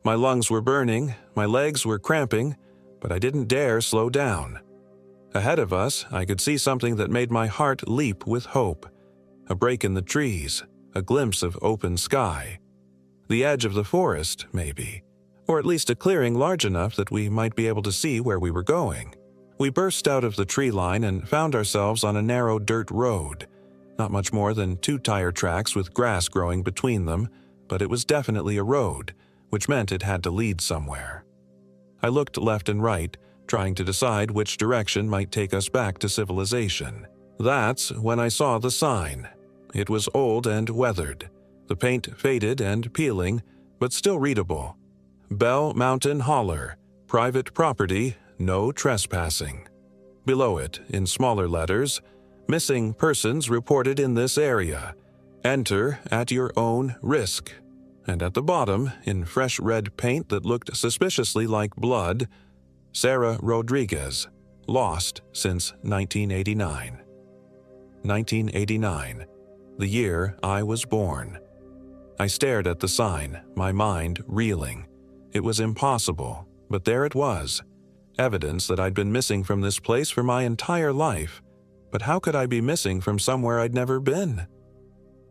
My lungs were burning, my legs were cramping, but I didn't dare slow down. Ahead of us, I could see something that made my heart leap with hope. A break in the trees, a glimpse of open sky. The edge of the forest, maybe, or at least a clearing large enough that we might be able to see where we were going. We burst out of the tree line and found ourselves on a narrow dirt road. Not much more than 2 tire tracks with grass growing between them, but it was definitely a road, which meant it had to lead somewhere. I looked left and right, trying to decide which direction might take us back to civilization. That's when I saw the sign. It was old and weathered, the paint faded and peeling, but still readable. Bell Mountain Holler, private property, no trespassing. Below it, in smaller letters, missing persons reported in this area. Enter at your own risk. And at the bottom, in fresh red paint that looked suspiciously like blood, Sarah Rodriguez, lost since 1989. 1989, the year I was born. I stared at the sign, my mind reeling. It was impossible, but there it was. Evidence that I'd been missing from this place for my entire life. But how could I be missing from somewhere I'd never been?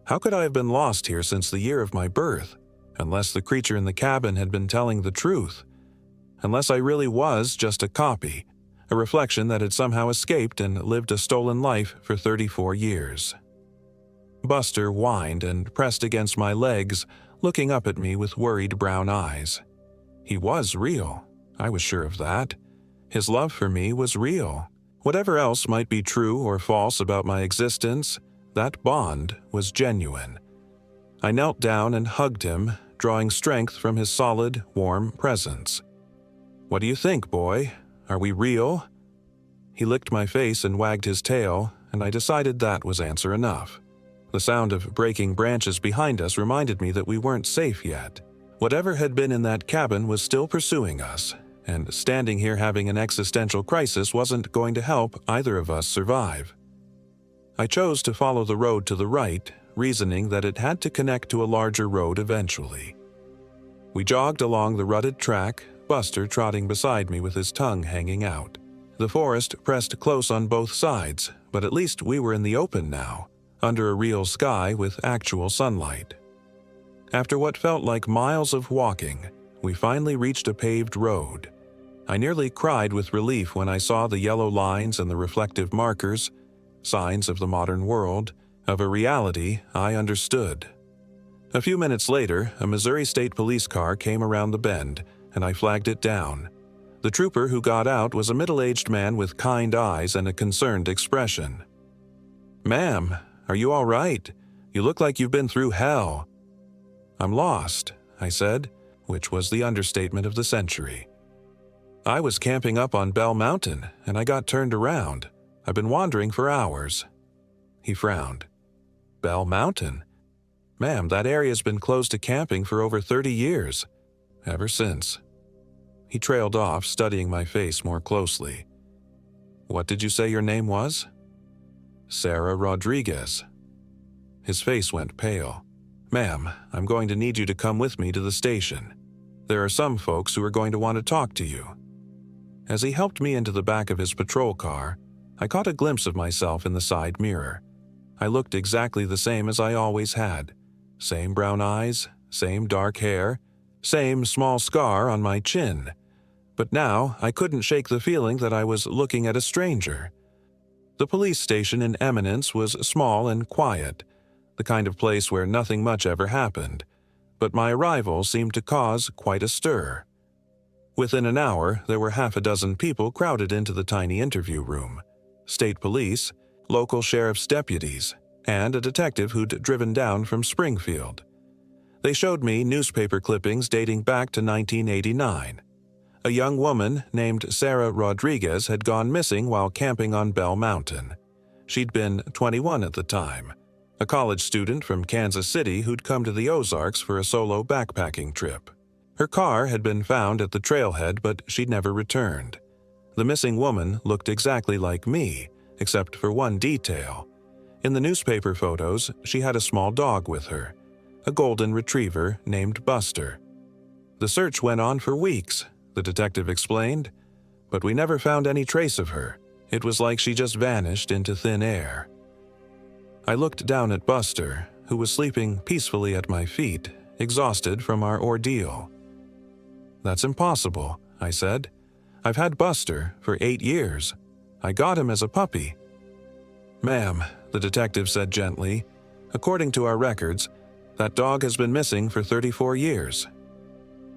How could I have been lost here since the year of my birth, unless the creature in the cabin had been telling the truth? Unless I really was just a copy, a reflection that had somehow escaped and lived a stolen life for 34 years. Buster whined and pressed against my legs, looking up at me with worried brown eyes. He was real. I was sure of that. His love for me was real. Whatever else might be true or false about my existence, that bond was genuine. I knelt down and hugged him, drawing strength from his solid, warm presence. "What do you think, boy? Are we real?" He licked my face and wagged his tail, and I decided that was answer enough. The sound of breaking branches behind us reminded me that we weren't safe yet. Whatever had been in that cabin was still pursuing us, and standing here having an existential crisis wasn't going to help either of us survive. I chose to follow the road to the right, reasoning that it had to connect to a larger road eventually. We jogged along the rutted track, Buster trotting beside me with his tongue hanging out. The forest pressed close on both sides, but at least we were in the open now, under a real sky with actual sunlight. After what felt like miles of walking, we finally reached a paved road. I nearly cried with relief when I saw the yellow lines and the reflective markers, signs of the modern world, of a reality I understood. A few minutes later, a Missouri State Police car came around the bend, and I flagged it down. The trooper who got out was a middle-aged man with kind eyes and a concerned expression. "Ma'am, are you all right? You look like you've been through hell." "I'm lost," I said, which was the understatement of the century. "I was camping up on Bell Mountain, and I got turned around. I've been wandering for hours." He frowned. "Bell Mountain? Ma'am, that area's been closed to camping for over 30 years. Ever since." He trailed off, studying my face more closely. "What did you say your name was?" "Sarah Rodriguez." His face went pale. "Ma'am, I'm going to need you to come with me to the station. There are some folks who are going to want to talk to you." As he helped me into the back of his patrol car, I caught a glimpse of myself in the side mirror. I looked exactly the same as I always had. Same brown eyes, same dark hair, same small scar on my chin. But now I couldn't shake the feeling that I was looking at a stranger. The police station in Eminence was small and quiet, the kind of place where nothing much ever happened, but my arrival seemed to cause quite a stir. Within an hour, there were half a dozen people crowded into the tiny interview room. State police, local sheriff's deputies, and a detective who'd driven down from Springfield. They showed me newspaper clippings dating back to 1989. A young woman named Sarah Rodriguez had gone missing while camping on Bell Mountain. She'd been 21 at the time, a college student from Kansas City who'd come to the Ozarks for a solo backpacking trip. Her car had been found at the trailhead, but she'd never returned. The missing woman looked exactly like me, except for one detail. In the newspaper photos, she had a small dog with her, a golden retriever named Buster. "The search went on for weeks," the detective explained, "but we never found any trace of her. It was like she just vanished into thin air." I looked down at Buster, who was sleeping peacefully at my feet, exhausted from our ordeal. "That's impossible," I said. "I've had Buster for 8 years. I got him as a puppy." "Ma'am," the detective said gently, "according to our records, that dog has been missing for 34 years.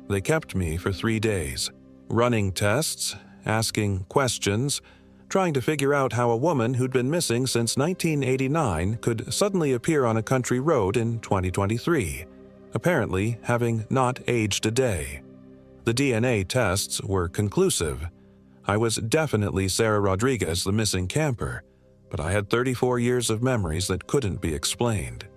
They kept me for 3 days, running tests, asking questions, trying to figure out how a woman who'd been missing since 1989 could suddenly appear on a country road in 2023, apparently having not aged a day. The DNA tests were conclusive. I was definitely Sarah Rodriguez, the missing camper, but I had 34 years of memories that couldn't be explained.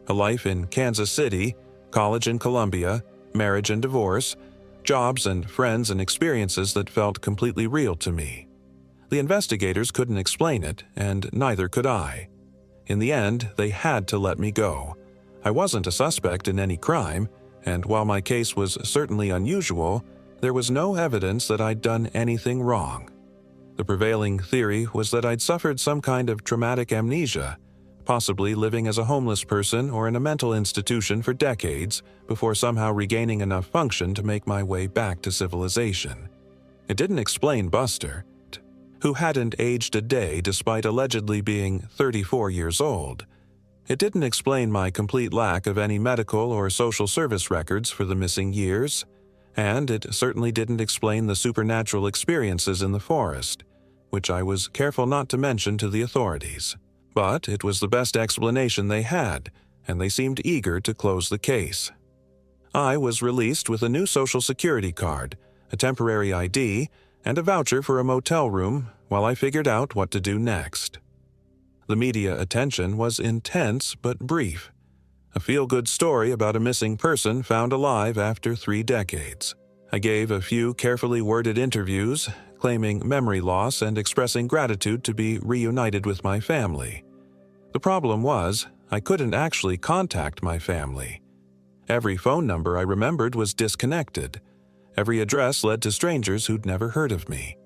A life in Kansas City, college in Columbia, marriage and divorce, jobs and friends and experiences that felt completely real to me. The investigators couldn't explain it, and neither could I. In the end, they had to let me go. I wasn't a suspect in any crime, and while my case was certainly unusual, there was no evidence that I'd done anything wrong. The prevailing theory was that I'd suffered some kind of traumatic amnesia, possibly living as a homeless person or in a mental institution for decades before somehow regaining enough function to make my way back to civilization. It didn't explain Buster, who hadn't aged a day despite allegedly being 34 years old. It didn't explain my complete lack of any medical or social service records for the missing years, and it certainly didn't explain the supernatural experiences in the forest, which I was careful not to mention to the authorities. But it was the best explanation they had, and they seemed eager to close the case. I was released with a new Social Security card, a temporary ID, and a voucher for a motel room while I figured out what to do next. The media attention was intense but brief. A feel-good story about a missing person found alive after 3 decades. I gave a few carefully worded interviews, claiming memory loss and expressing gratitude to be reunited with my family. The problem was, I couldn't actually contact my family. Every phone number I remembered was disconnected. Every address led to strangers who'd never heard of me.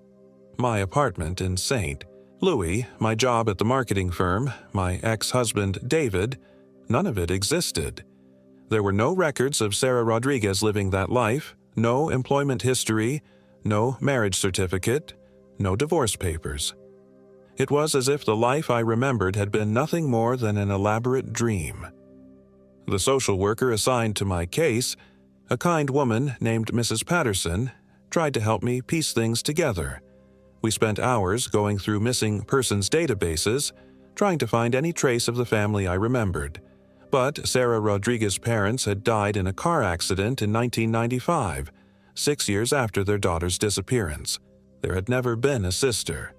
My apartment in St. Louis, my job at the marketing firm, my ex-husband David, none of it existed. There were no records of Sarah Rodriguez living that life, no employment history, no marriage certificate, no divorce papers. It was as if the life I remembered had been nothing more than an elaborate dream. The social worker assigned to my case, a kind woman named Mrs. Patterson, tried to help me piece things together. We spent hours going through missing persons databases, trying to find any trace of the family I remembered. But Sarah Rodriguez's parents had died in a car accident in 1995, 6 years after their daughter's disappearance. There had never been a sister.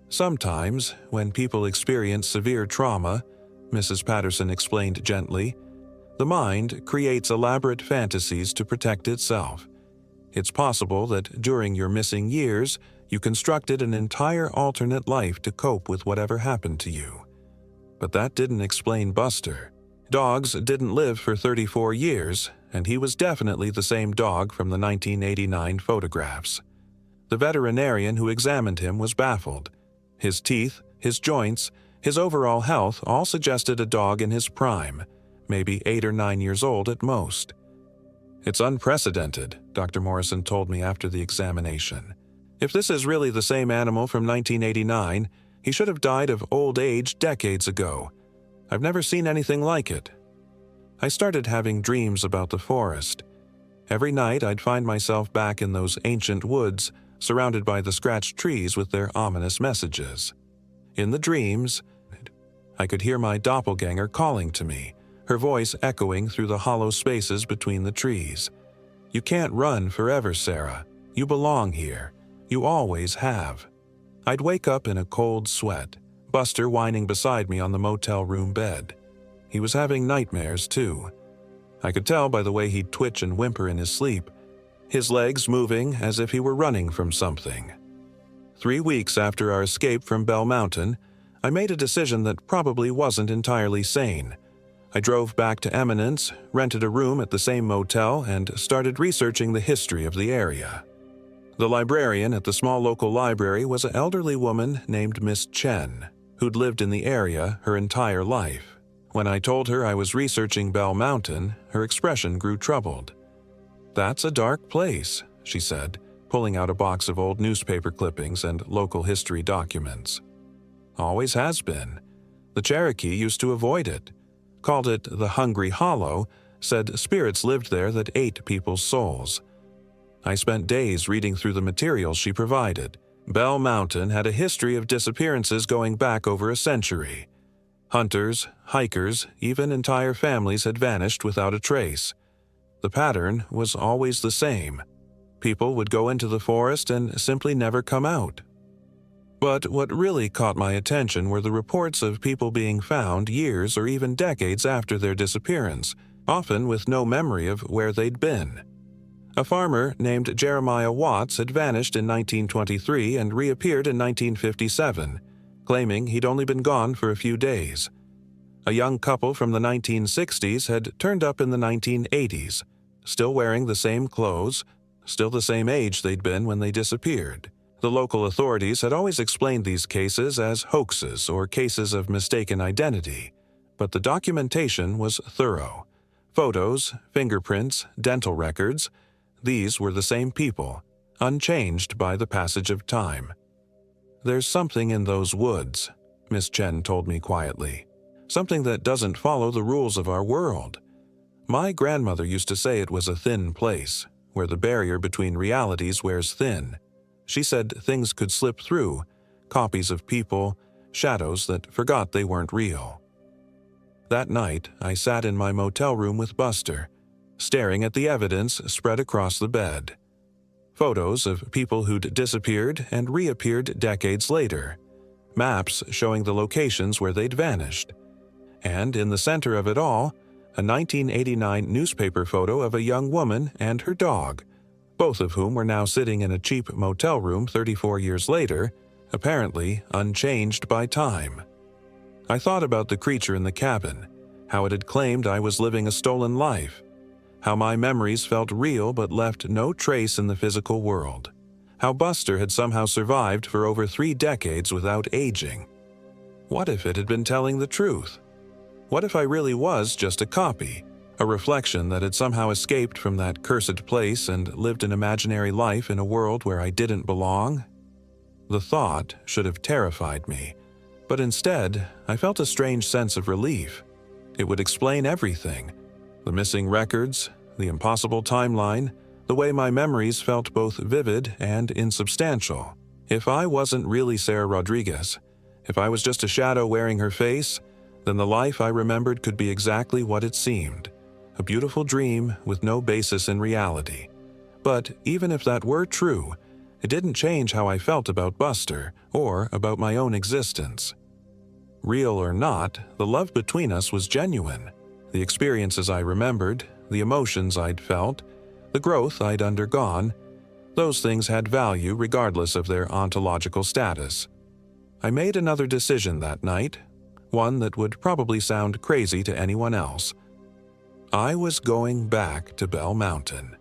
Sometimes, when people experience severe trauma, Mrs. Patterson explained gently, the mind creates elaborate fantasies to protect itself. It's possible that during your missing years, you constructed an entire alternate life to cope with whatever happened to you. But that didn't explain Buster. Dogs didn't live for 34 years, and he was definitely the same dog from the 1989 photographs. The veterinarian who examined him was baffled. His teeth, his joints, his overall health all suggested a dog in his prime, maybe 8 or 9 years old at most. It's unprecedented, Dr. Morrison told me after the examination. If this is really the same animal from 1989, he should have died of old age decades ago. I've never seen anything like it. I started having dreams about the forest. Every night I'd find myself back in those ancient woods, surrounded by the scratched trees with their ominous messages. In the dreams, I could hear my doppelganger calling to me, her voice echoing through the hollow spaces between the trees. You can't run forever, Sarah. You belong here. You always have. I'd wake up in a cold sweat, Buster whining beside me on the motel room bed. He was having nightmares, too. I could tell by the way he'd twitch and whimper in his sleep, his legs moving as if he were running from something. 3 weeks after our escape from Bell Mountain, I made a decision that probably wasn't entirely sane. I drove back to Eminence, rented a room at the same motel, and started researching the history of the area. The librarian at the small local library was an elderly woman named Miss Chen, who'd lived in the area her entire life. When I told her I was researching Bell Mountain, her expression grew troubled. "That's a dark place," she said, pulling out a box of old newspaper clippings and local history documents. "Always has been. The Cherokee used to avoid it. Called it the Hungry Hollow, said spirits lived there that ate people's souls." I spent days reading through the materials she provided, Bell Mountain had a history of disappearances going back over a century. Hunters, hikers, even entire families had vanished without a trace. The pattern was always the same. People would go into the forest and simply never come out. But what really caught my attention were the reports of people being found years or even decades after their disappearance, often with no memory of where they'd been. A farmer named Jeremiah Watts had vanished in 1923 and reappeared in 1957, claiming he'd only been gone for a few days. A young couple from the 1960s had turned up in the 1980s, still wearing the same clothes, still the same age they'd been when they disappeared. The local authorities had always explained these cases as hoaxes or cases of mistaken identity, but the documentation was thorough. Photos, fingerprints, dental records, these were the same people, unchanged by the passage of time. "There's something in those woods," Miss Chen told me quietly. "Something that doesn't follow the rules of our world." My grandmother used to say it was a thin place, where the barrier between realities wears thin. She said things could slip through, copies of people, shadows that forgot they weren't real. That night, I sat in my motel room with Buster, staring at the evidence spread across the bed. Photos of people who'd disappeared and reappeared decades later, maps showing the locations where they'd vanished. And in the center of it all, a 1989 newspaper photo of a young woman and her dog, both of whom were now sitting in a cheap motel room 34 years later, apparently unchanged by time. I thought about the creature in the cabin, how it had claimed I was living a stolen life, how my memories felt real but left no trace in the physical world, how Buster had somehow survived for over 3 decades without aging. What if it had been telling the truth? What if I really was just a copy, a reflection that had somehow escaped from that cursed place and lived an imaginary life in a world where I didn't belong? The thought should have terrified me, but instead, I felt a strange sense of relief. It would explain everything: the missing records, the impossible timeline, the way my memories felt both vivid and insubstantial. If I wasn't really Sarah Rodriguez, if I was just a shadow wearing her face, then the life I remembered could be exactly what it seemed: a beautiful dream with no basis in reality. But even if that were true, it didn't change how I felt about Buster or about my own existence. Real or not, the love between us was genuine. The experiences I remembered, the emotions I'd felt, the growth I'd undergone, those things had value regardless of their ontological status. I made another decision that night, one that would probably sound crazy to anyone else. I was going back to Bell Mountain.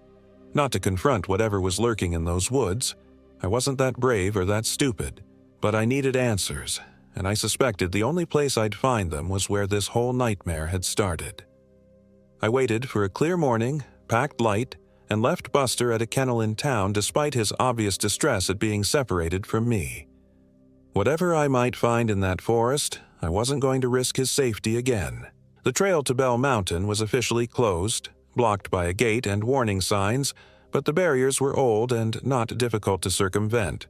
Not to confront whatever was lurking in those woods. I wasn't that brave or that stupid, but I needed answers, and I suspected the only place I'd find them was where this whole nightmare had started. I waited for a clear morning, packed light, and left Buster at a kennel in town despite his obvious distress at being separated from me. Whatever I might find in that forest, I wasn't going to risk his safety again. The trail to Bell Mountain was officially closed, blocked by a gate and warning signs, but the barriers were old and not difficult to circumvent.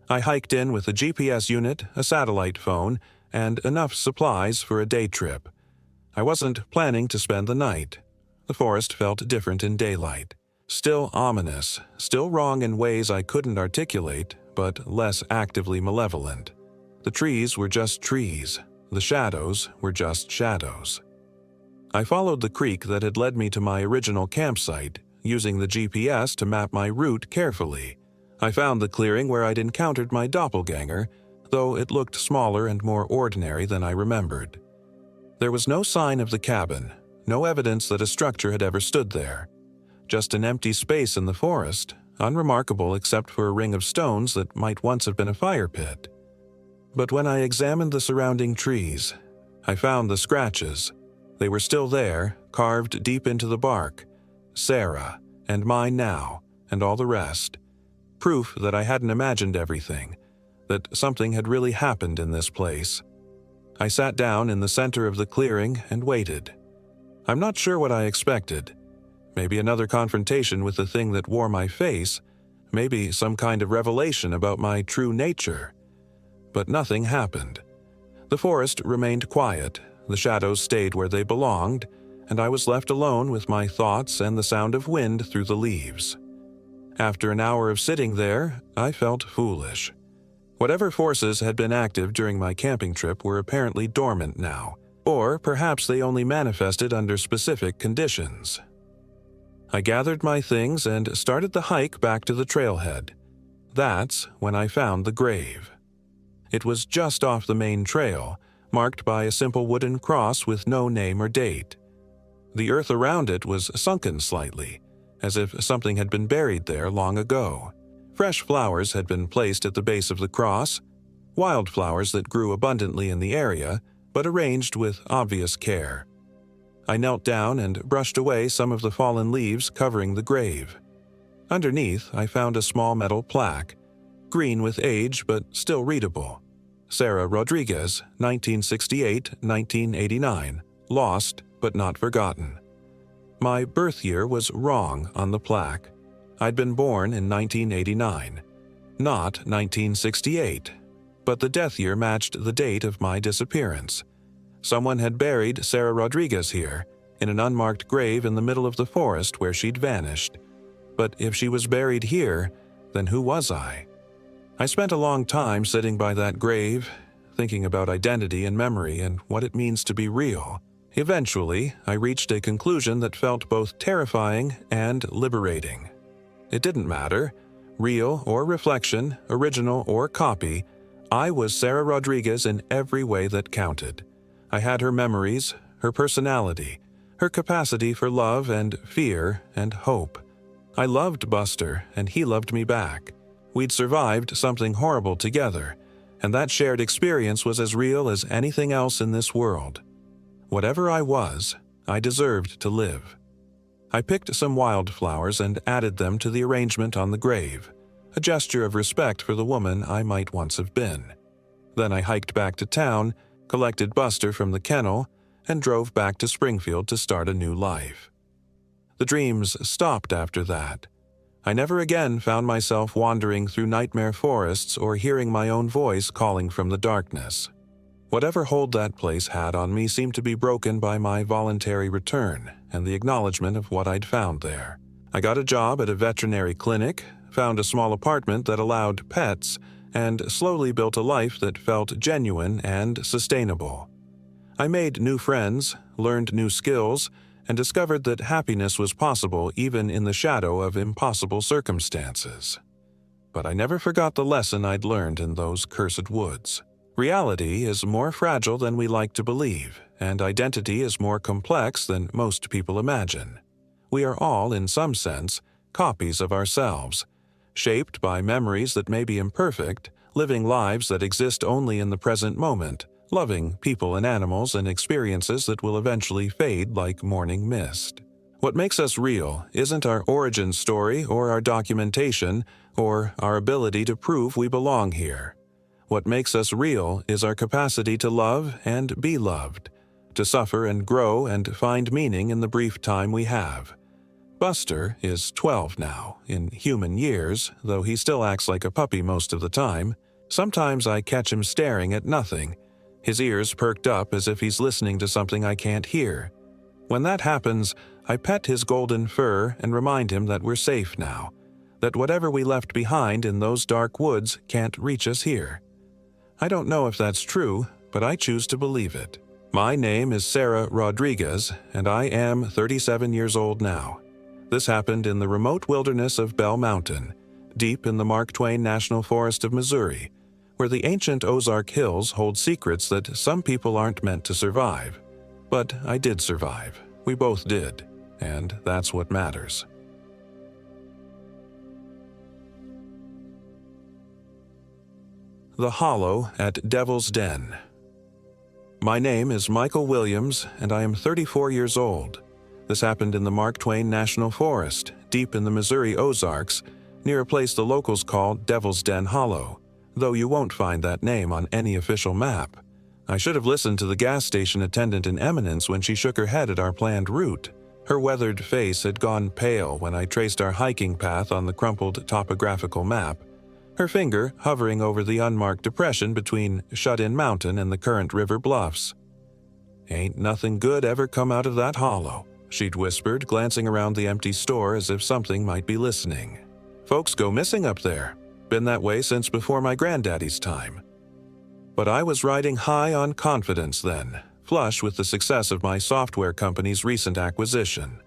I hiked in with a GPS unit, a satellite phone, and enough supplies for a day trip. I wasn't planning to spend the night. The forest felt different in daylight. Still ominous, still wrong in ways I couldn't articulate, but less actively malevolent. The trees were just trees. The shadows were just shadows. I followed the creek that had led me to my original campsite, using the GPS to map my route carefully. I found the clearing where I'd encountered my doppelganger, though it looked smaller and more ordinary than I remembered. There was no sign of the cabin, no evidence that a structure had ever stood there. Just an empty space in the forest, unremarkable except for a ring of stones that might once have been a fire pit. But when I examined the surrounding trees, I found the scratches. They were still there, carved deep into the bark. Sarah, and mine now, and all the rest. Proof that I hadn't imagined everything, that something had really happened in this place. I sat down in the center of the clearing and waited. I'm not sure what I expected. Maybe another confrontation with the thing that wore my face, maybe some kind of revelation about my true nature. But nothing happened. The forest remained quiet, the shadows stayed where they belonged, and I was left alone with my thoughts and the sound of wind through the leaves. After an hour of sitting there, I felt foolish. Whatever forces had been active during my camping trip were apparently dormant now, or perhaps they only manifested under specific conditions. I gathered my things and started the hike back to the trailhead. That's when I found the grave. It was just off the main trail, marked by a simple wooden cross with no name or date. The earth around it was sunken slightly, as if something had been buried there long ago. Fresh flowers had been placed at the base of the cross, wildflowers that grew abundantly in the area, but arranged with obvious care. I knelt down and brushed away some of the fallen leaves covering the grave. Underneath, I found a small metal plaque, green with age but still readable. Sarah Rodriguez, 1968-1989, lost but not forgotten. My birth year was wrong on the plaque. I'd been born in 1989, not 1968, but the death year matched the date of my disappearance. Someone had buried Sarah Rodriguez here, in an unmarked grave in the middle of the forest where she'd vanished. But if she was buried here, then who was I? I spent a long time sitting by that grave, thinking about identity and memory and what it means to be real. Eventually, I reached a conclusion that felt both terrifying and liberating. It didn't matter, real or reflection, original or copy, I was Sarah Rodriguez in every way that counted. I had her memories, her personality, her capacity for love and fear and hope. I loved Buster, and he loved me back. We'd survived something horrible together, and that shared experience was as real as anything else in this world. Whatever I was, I deserved to live. I picked some wildflowers and added them to the arrangement on the grave, a gesture of respect for the woman I might once have been. Then I hiked back to town, collected Buster from the kennel, and drove back to Springfield to start a new life. The dreams stopped after that. I never again found myself wandering through nightmare forests or hearing my own voice calling from the darkness. Whatever hold that place had on me seemed to be broken by my voluntary return and the acknowledgement of what I'd found there. I got a job at a veterinary clinic, found a small apartment that allowed pets, and slowly built a life that felt genuine and sustainable. I made new friends, learned new skills, and discovered that happiness was possible even in the shadow of impossible circumstances. But I never forgot the lesson I'd learned in those cursed woods. Reality is more fragile than we like to believe, and identity is more complex than most people imagine. We are all, in some sense, copies of ourselves, shaped by memories that may be imperfect, living lives that exist only in the present moment, loving people and animals and experiences that will eventually fade like morning mist. What makes us real isn't our origin story or our documentation or our ability to prove we belong here. What makes us real is our capacity to love and be loved, to suffer and grow and find meaning in the brief time we have. Buster is 12 now, in human years, though he still acts like a puppy most of the time. Sometimes I catch him staring at nothing, his ears perked up as if he's listening to something I can't hear. When that happens, I pet his golden fur and remind him that we're safe now, that whatever we left behind in those dark woods can't reach us here. I don't know if that's true, but I choose to believe it. My name is Sarah Rodriguez, and I am 37 years old now. This happened in the remote wilderness of Bell Mountain, deep in the Mark Twain National Forest of Missouri, where the ancient Ozark Hills hold secrets that some people aren't meant to survive. But I did survive. We both did, and that's what matters. The Hollow at Devil's Den. My name is Michael Williams, and I am 34 years old. This happened in the Mark Twain National Forest, deep in the Missouri Ozarks, near a place the locals call Devil's Den Hollow, though you won't find that name on any official map. I should have listened to the gas station attendant in Eminence when she shook her head at our planned route. Her weathered face had gone pale when I traced our hiking path on the crumpled topographical map, her finger hovering over the unmarked depression between Shut-In Mountain and the current river bluffs. "Ain't nothing good ever come out of that hollow," she'd whispered, glancing around the empty store as if something might be listening. "Folks go missing up there. Been that way since before my granddaddy's time." But I was riding high on confidence then, flush with the success of my software company's recent acquisition.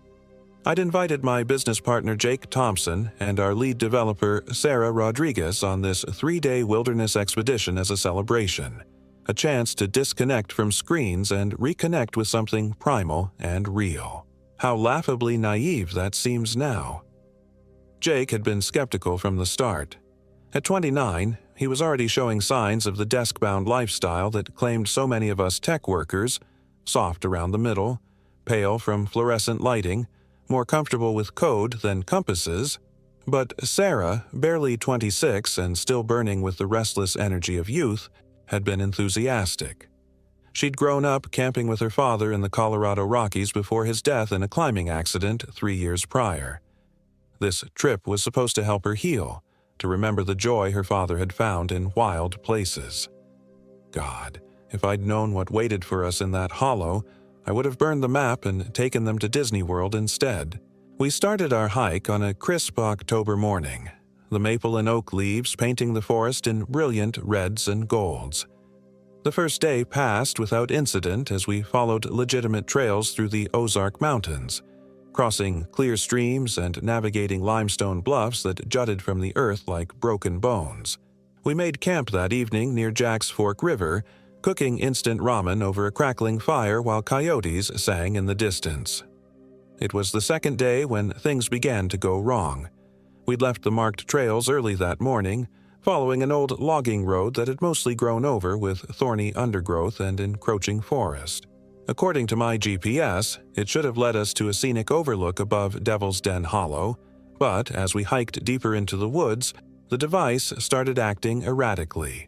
I'd invited my business partner Jake Thompson and our lead developer Sarah Rodriguez on this 3-day wilderness expedition as a celebration, a chance to disconnect from screens and reconnect with something primal and real. How laughably naive that seems now. Jake had been skeptical from the start. At 29, he was already showing signs of the desk-bound lifestyle that claimed so many of us tech workers, soft around the middle, pale from fluorescent lighting, more comfortable with code than compasses. But Sarah, barely 26 and still burning with the restless energy of youth, had been enthusiastic. She'd grown up camping with her father in the Colorado Rockies before his death in a climbing accident 3 years prior. This trip was supposed to help her heal, to remember the joy her father had found in wild places. God, if I'd known what waited for us in that hollow, I would have burned the map and taken them to Disney World instead. We started our hike on a crisp October morning, the maple and oak leaves painting the forest in brilliant reds and golds. The first day passed without incident as we followed legitimate trails through the Ozark Mountains, crossing clear streams and navigating limestone bluffs that jutted from the earth like broken bones. We made camp that evening near Jack's Fork River, cooking instant ramen over a crackling fire while coyotes sang in the distance. It was the second day when things began to go wrong. We'd left the marked trails early that morning, following an old logging road that had mostly grown over with thorny undergrowth and encroaching forest. According to my GPS, it should have led us to a scenic overlook above Devil's Den Hollow, but as we hiked deeper into the woods, the device started acting erratically.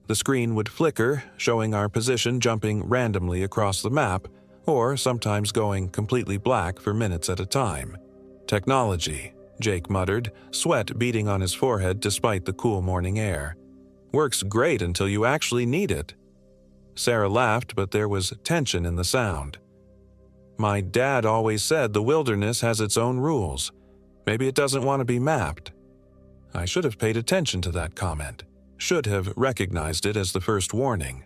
The screen would flicker, showing our position jumping randomly across the map, or sometimes going completely black for minutes at a time. "Technology," Jake muttered, sweat beading on his forehead despite the cool morning air. "Works great until you actually need it." Sarah laughed, but there was tension in the sound. "My dad always said the wilderness has its own rules. Maybe it doesn't want to be mapped." I should have paid attention to that comment, should have recognized it as the first warning.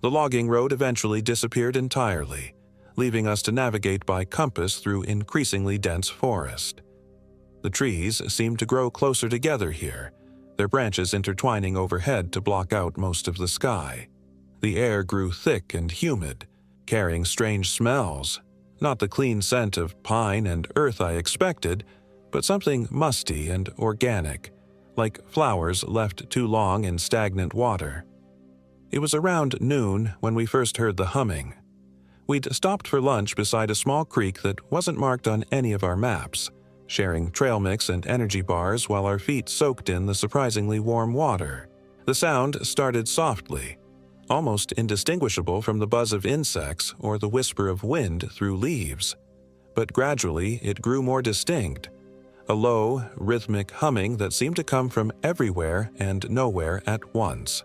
The logging road eventually disappeared entirely, leaving us to navigate by compass through increasingly dense forest. The trees seemed to grow closer together here, their branches intertwining overhead to block out most of the sky. The air grew thick and humid, carrying strange smells, not the clean scent of pine and earth I expected, but something musty and organic, like flowers left too long in stagnant water. It was around noon when we first heard the humming. We'd stopped for lunch beside a small creek that wasn't marked on any of our maps, sharing trail mix and energy bars while our feet soaked in the surprisingly warm water. The sound started softly, almost indistinguishable from the buzz of insects or the whisper of wind through leaves. But gradually it grew more distinct, a low, rhythmic humming that seemed to come from everywhere and nowhere at once.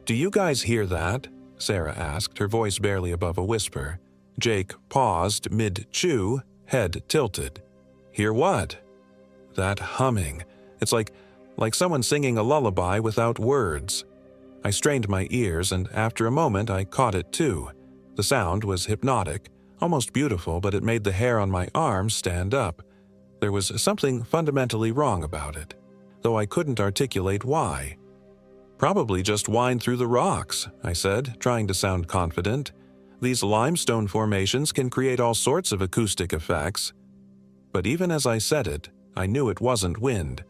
"Do you guys hear that?" Sarah asked, her voice barely above a whisper. Jake paused mid-chew, head tilted. "Hear what?" "That humming. It's like someone singing a lullaby without words." I strained my ears, and after a moment I caught it too. The sound was hypnotic, almost beautiful, but it made the hair on my arms stand up. There was something fundamentally wrong about it, though I couldn't articulate why. "Probably just wind through the rocks," I said, trying to sound confident. "These limestone formations can create all sorts of acoustic effects." But even as I said it, I knew it wasn't wind.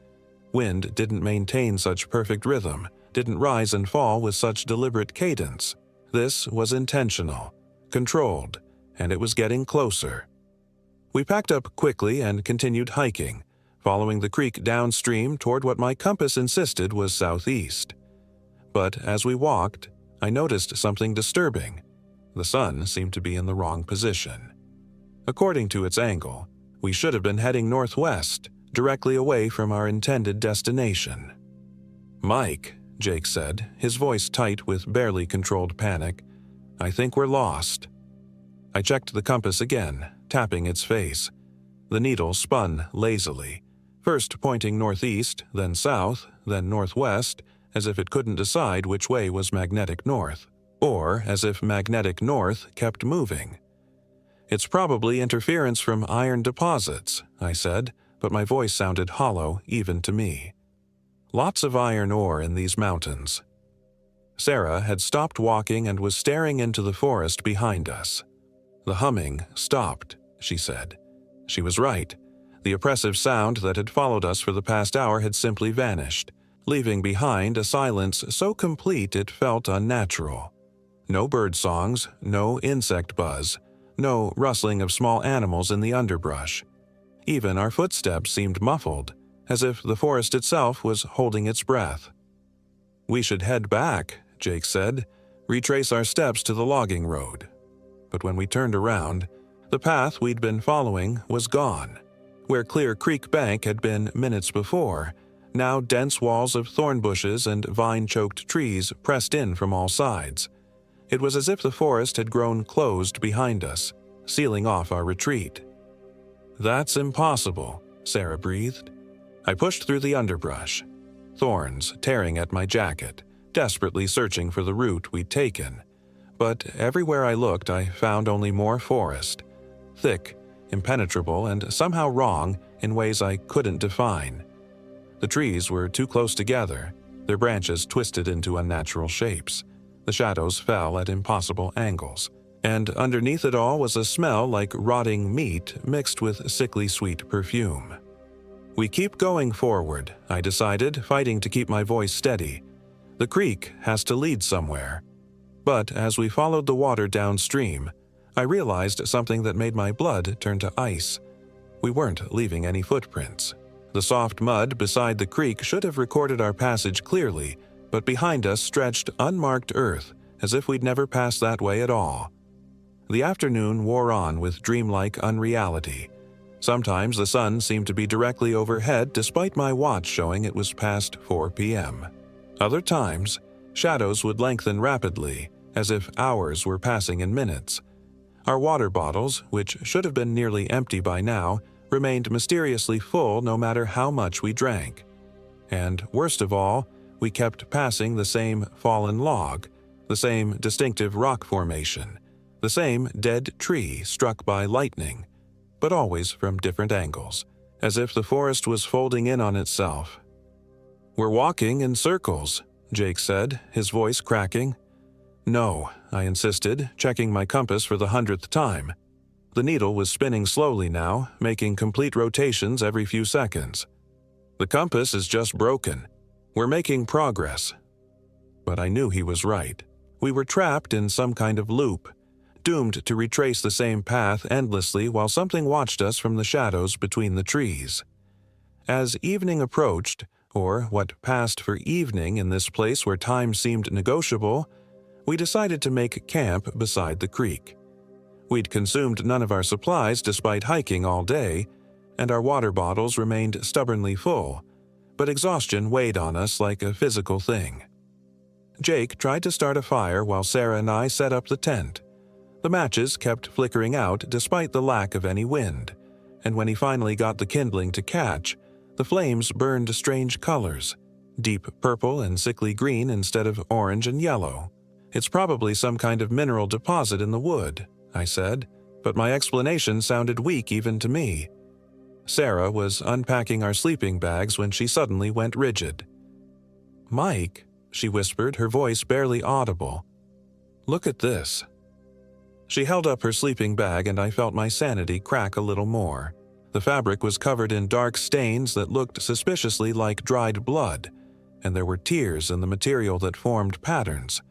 Wind didn't maintain such perfect rhythm, didn't rise and fall with such deliberate cadence. This was intentional, controlled, and it was getting closer. We packed up quickly and continued hiking, following the creek downstream toward what my compass insisted was southeast. But as we walked, I noticed something disturbing. The sun seemed to be in the wrong position. According to its angle, we should have been heading northwest, directly away from our intended destination. "Mike," Jake said, his voice tight with barely controlled panic, "I think we're lost." I checked the compass again, tapping its face. The needle spun lazily, first pointing northeast, then south, then northwest, as if it couldn't decide which way was magnetic north, or as if magnetic north kept moving. "It's probably interference from iron deposits," I said, but my voice sounded hollow even to me. "Lots of iron ore in these mountains." Sarah had stopped walking and was staring into the forest behind us. "The humming stopped," she said. She was right. The oppressive sound that had followed us for the past hour had simply vanished, leaving behind a silence so complete it felt unnatural. No bird songs, no insect buzz, no rustling of small animals in the underbrush. Even our footsteps seemed muffled, as if the forest itself was holding its breath. "We should head back," Jake said, "retrace our steps to the logging road." But when we turned around, the path we'd been following was gone. Where Clear Creek Bank had been minutes before, now dense walls of thorn bushes and vine-choked trees pressed in from all sides. It was as if the forest had grown closed behind us, sealing off our retreat. "That's impossible," Sarah breathed. I pushed through the underbrush, thorns tearing at my jacket, desperately searching for the route we'd taken. But everywhere I looked, I found only more forest. Thick, impenetrable, and somehow wrong in ways I couldn't define. The trees were too close together, their branches twisted into unnatural shapes. The shadows fell at impossible angles. And underneath it all was a smell like rotting meat mixed with sickly sweet perfume. "We keep going forward," I decided, fighting to keep my voice steady. "The creek has to lead somewhere." But as we followed the water downstream, I realized something that made my blood turn to ice. We weren't leaving any footprints. The soft mud beside the creek should have recorded our passage clearly, but behind us stretched unmarked earth, as if we'd never passed that way at all. The afternoon wore on with dreamlike unreality. Sometimes the sun seemed to be directly overhead despite my watch showing it was past 4 p.m. Other times, shadows would lengthen rapidly, as if hours were passing in minutes. Our water bottles, which should have been nearly empty by now, remained mysteriously full no matter how much we drank. And worst of all, we kept passing the same fallen log, the same distinctive rock formation, the same dead tree struck by lightning, but always from different angles, as if the forest was folding in on itself. "We're walking in circles," Jake said, his voice cracking. "No," I insisted, checking my compass for the 100th time. The needle was spinning slowly now, making complete rotations every few seconds. "The compass is just broken. We're making progress." But I knew he was right. We were trapped in some kind of loop, doomed to retrace the same path endlessly while something watched us from the shadows between the trees. As evening approached, or what passed for evening in this place where time seemed negotiable, we decided to make camp beside the creek. We'd consumed none of our supplies despite hiking all day, and our water bottles remained stubbornly full, but exhaustion weighed on us like a physical thing. Jake tried to start a fire while Sarah and I set up the tent. The matches kept flickering out despite the lack of any wind, and when he finally got the kindling to catch, the flames burned strange colors, deep purple and sickly green instead of orange and yellow. "It's probably some kind of mineral deposit in the wood," I said, but my explanation sounded weak even to me. Sarah was unpacking our sleeping bags when she suddenly went rigid. "Mike," she whispered, her voice barely audible. "Look at this." She held up her sleeping bag and I felt my sanity crack a little more. The fabric was covered in dark stains that looked suspiciously like dried blood, and there were tears in the material that formed patterns.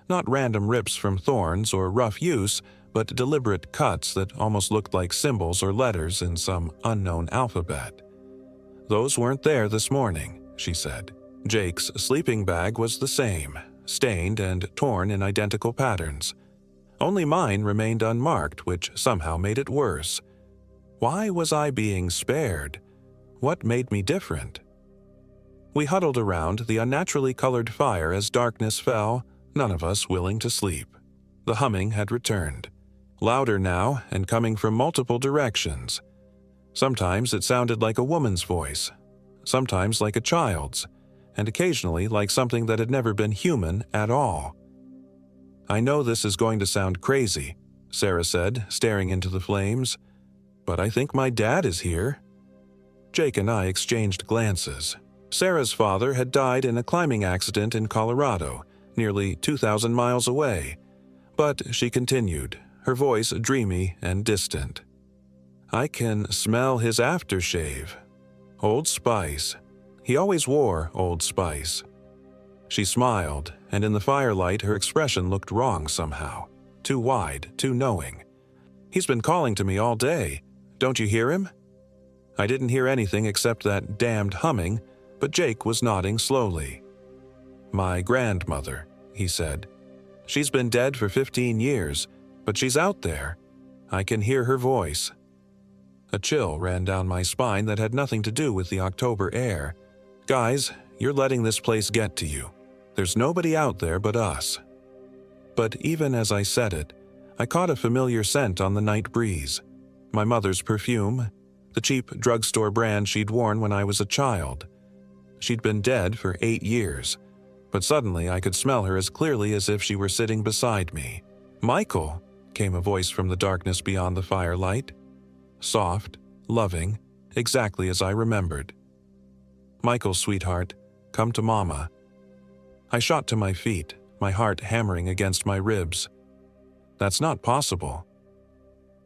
Not random rips from thorns or rough use, but deliberate cuts that almost looked like symbols or letters in some unknown alphabet. "Those weren't there this morning," she said. Jake's sleeping bag was the same, stained and torn in identical patterns. Only mine remained unmarked, which somehow made it worse. Why was I being spared? What made me different? We huddled around the unnaturally colored fire as darkness fell, none of us willing to sleep. The humming had returned, louder now and coming from multiple directions. Sometimes it sounded like a woman's voice, sometimes like a child's, and occasionally like something that had never been human at all. "I know this is going to sound crazy," Sarah said, staring into the flames, "but I think my dad is here." Jake and I exchanged glances. Sarah's father had died in a climbing accident in Colorado, nearly 2,000 miles away. But she continued, her voice dreamy and distant. "I can smell his aftershave. Old Spice. He always wore Old Spice." She smiled, and in the firelight her expression looked wrong somehow. Too wide, too knowing. "He's been calling to me all day. Don't you hear him?" I didn't hear anything except that damned humming, but Jake was nodding slowly. "My grandmother," he said. "She's been dead for 15 years, but she's out there. I can hear her voice." A chill ran down my spine that had nothing to do with the October air. "Guys, you're letting this place get to you. There's nobody out there but us." But even as I said it, I caught a familiar scent on the night breeze. My mother's perfume, the cheap drugstore brand she'd worn when I was a child. She'd been dead for 8 years, but suddenly I could smell her as clearly as if she were sitting beside me. "Michael," came a voice from the darkness beyond the firelight. Soft, loving, exactly as I remembered. "Michael, sweetheart, come to Mama." I shot to my feet, my heart hammering against my ribs. "That's not possible."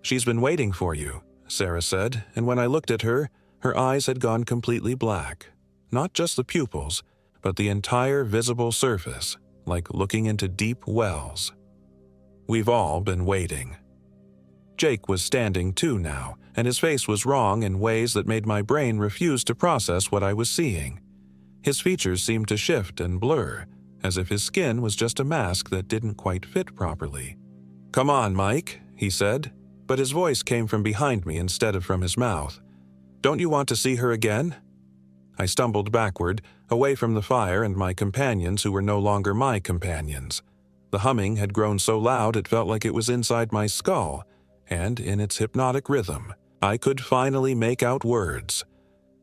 "She's been waiting for you," Sarah said, and when I looked at her, her eyes had gone completely black. Not just the pupils, but the entire visible surface, like looking into deep wells. "We've all been waiting." Jake was standing too now, and his face was wrong in ways that made my brain refuse to process what I was seeing. His features seemed to shift and blur, as if his skin was just a mask that didn't quite fit properly. "Come on, Mike," he said, but his voice came from behind me instead of from his mouth. "Don't you want to see her again?" I stumbled backward, away from the fire and my companions who were no longer my companions. The humming had grown so loud it felt like it was inside my skull, and in its hypnotic rhythm, I could finally make out words.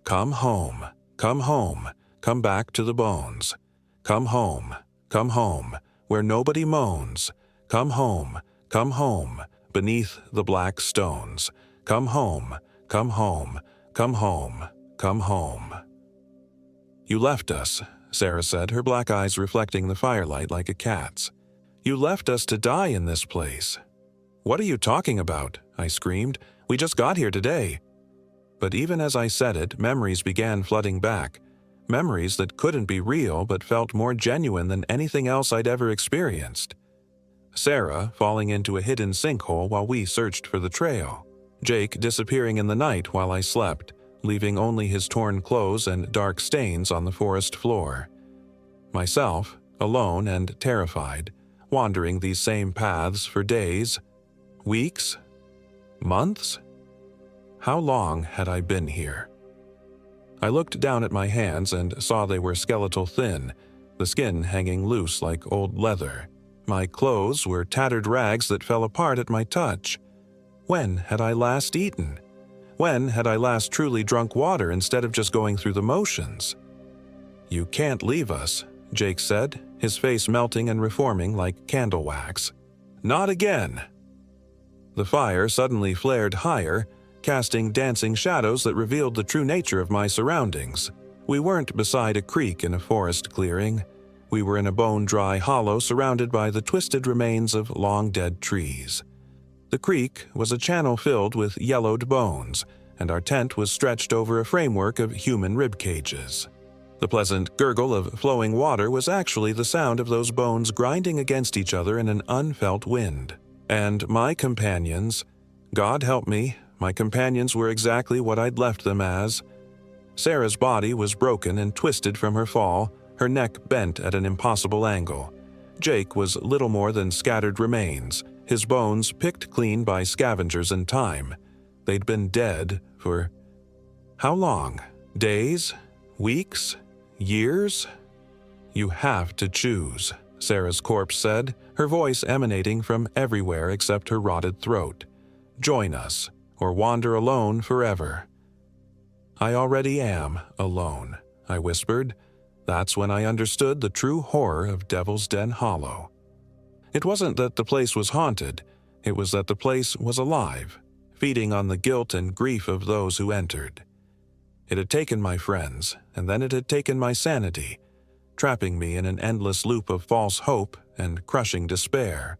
"Come home, come home, come back to the bones. Come home, where nobody moans. Come home, beneath the black stones. Come home, come home, come home, come home." "You left us," Sarah said, her black eyes reflecting the firelight like a cat's. "You left us to die in this place." "What are you talking about?" I screamed. "We just got here today." But even as I said it, memories began flooding back. Memories that couldn't be real but felt more genuine than anything else I'd ever experienced. Sarah falling into a hidden sinkhole while we searched for the trail. Jake disappearing in the night while I slept, leaving only his torn clothes and dark stains on the forest floor. Myself, alone and terrified, wandering these same paths for days, weeks, months? How long had I been here? I looked down at my hands and saw they were skeletal thin, the skin hanging loose like old leather. My clothes were tattered rags that fell apart at my touch. When had I last eaten? When had I last truly drunk water instead of just going through the motions? "You can't leave us," Jake said, his face melting and reforming like candle wax. "Not again." The fire suddenly flared higher, casting dancing shadows that revealed the true nature of my surroundings. We weren't beside a creek in a forest clearing. We were in a bone-dry hollow surrounded by the twisted remains of long-dead trees. The creek was a channel filled with yellowed bones, and our tent was stretched over a framework of human rib cages. The pleasant gurgle of flowing water was actually the sound of those bones grinding against each other in an unfelt wind. And my companions, God help me, my companions were exactly what I'd left them as. Sarah's body was broken and twisted from her fall, her neck bent at an impossible angle. Jake was little more than scattered remains, his bones picked clean by scavengers in time. They'd been dead for how long? Days? Weeks? Years? You have to choose, Sarah's corpse said, her voice emanating from everywhere except her rotted throat. Join us, or wander alone forever. I already am alone, I whispered. That's when I understood the true horror of Devil's Den Hollow. It wasn't that the place was haunted, it was that the place was alive, feeding on the guilt and grief of those who entered. It had taken my friends, and then it had taken my sanity, trapping me in an endless loop of false hope and crushing despair.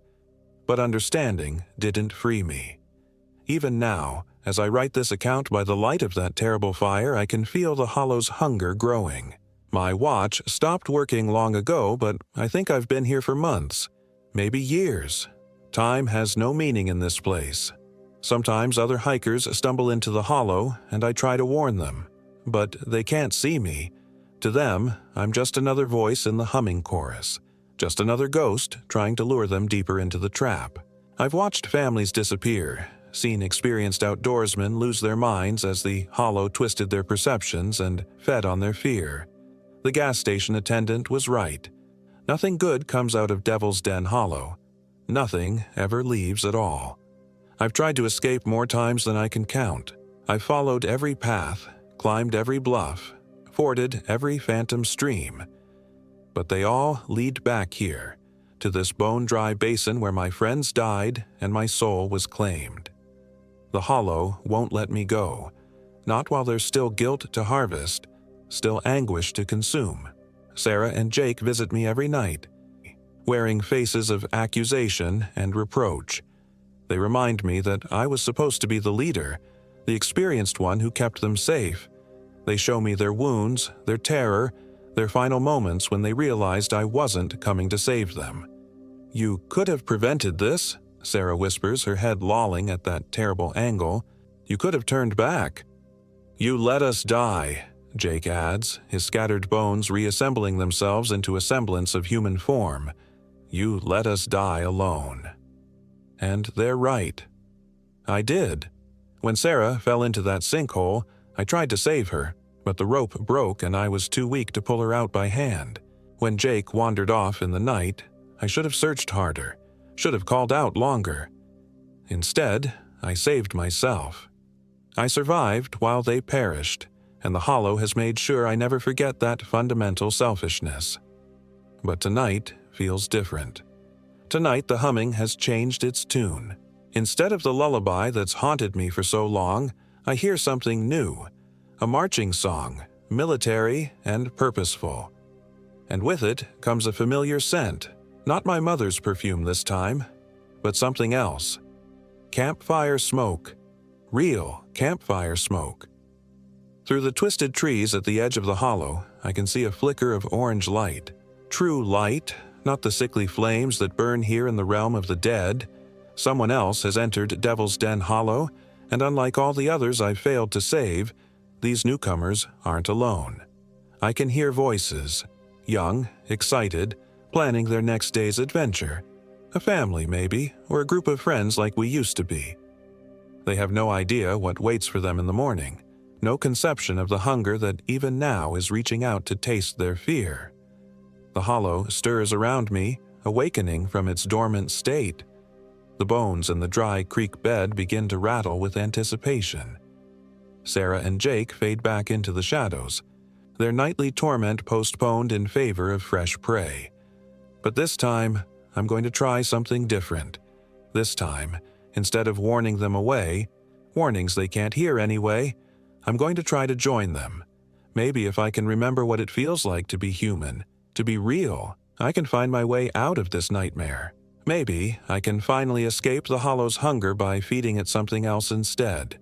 But understanding didn't free me. Even now, as I write this account by the light of that terrible fire, I can feel the Hollow's hunger growing. My watch stopped working long ago, but I think I've been here for months, maybe years. Time has no meaning in this place. Sometimes other hikers stumble into the Hollow, and I try to warn them, but they can't see me. To them, I'm just another voice in the humming chorus, just another ghost trying to lure them deeper into the trap. I've watched families disappear, seen experienced outdoorsmen lose their minds as the Hollow twisted their perceptions and fed on their fear. The gas station attendant was right. Nothing good comes out of Devil's Den Hollow. Nothing ever leaves at all. I've tried to escape more times than I can count. I've followed every path, climbed every bluff, forded every phantom stream. But they all lead back here, to this bone-dry basin where my friends died and my soul was claimed. The Hollow won't let me go, not while there's still guilt to harvest, still anguish to consume. Sarah and Jake visit me every night, wearing faces of accusation and reproach. They remind me that I was supposed to be the leader, the experienced one who kept them safe. They show me their wounds, their terror, their final moments when they realized I wasn't coming to save them. "You could have prevented this," Sarah whispers, her head lolling at that terrible angle. "You could have turned back." "You let us die," Jake adds, his scattered bones reassembling themselves into a semblance of human form. "You let us die alone." And they're right. I did. When Sarah fell into that sinkhole, I tried to save her, but the rope broke and I was too weak to pull her out by hand. When Jake wandered off in the night, I should have searched harder, should have called out longer. Instead, I saved myself. I survived while they perished, and the Hollow has made sure I never forget that fundamental selfishness. But tonight feels different. Tonight the humming has changed its tune. Instead of the lullaby that's haunted me for so long, I hear something new, a marching song, military and purposeful. And with it comes a familiar scent, not my mother's perfume this time, but something else. Campfire smoke. Real campfire smoke. Through the twisted trees at the edge of the Hollow, I can see a flicker of orange light. True light, not the sickly flames that burn here in the realm of the dead. Someone else has entered Devil's Den Hollow, and unlike all the others I've failed to save, these newcomers aren't alone. I can hear voices, young, excited, planning their next day's adventure. A family, maybe, or a group of friends like we used to be. They have no idea what waits for them in the morning, no conception of the hunger that even now is reaching out to taste their fear. The Hollow stirs around me, awakening from its dormant state. The bones in the dry creek bed begin to rattle with anticipation. Sarah and Jake fade back into the shadows, their nightly torment postponed in favor of fresh prey. But this time, I'm going to try something different. This time, instead of warning them away, warnings they can't hear anyway, I'm going to try to join them. Maybe if I can remember what it feels like to be human, to be real, I can find my way out of this nightmare. Maybe I can finally escape the Hollow's hunger by feeding it something else instead.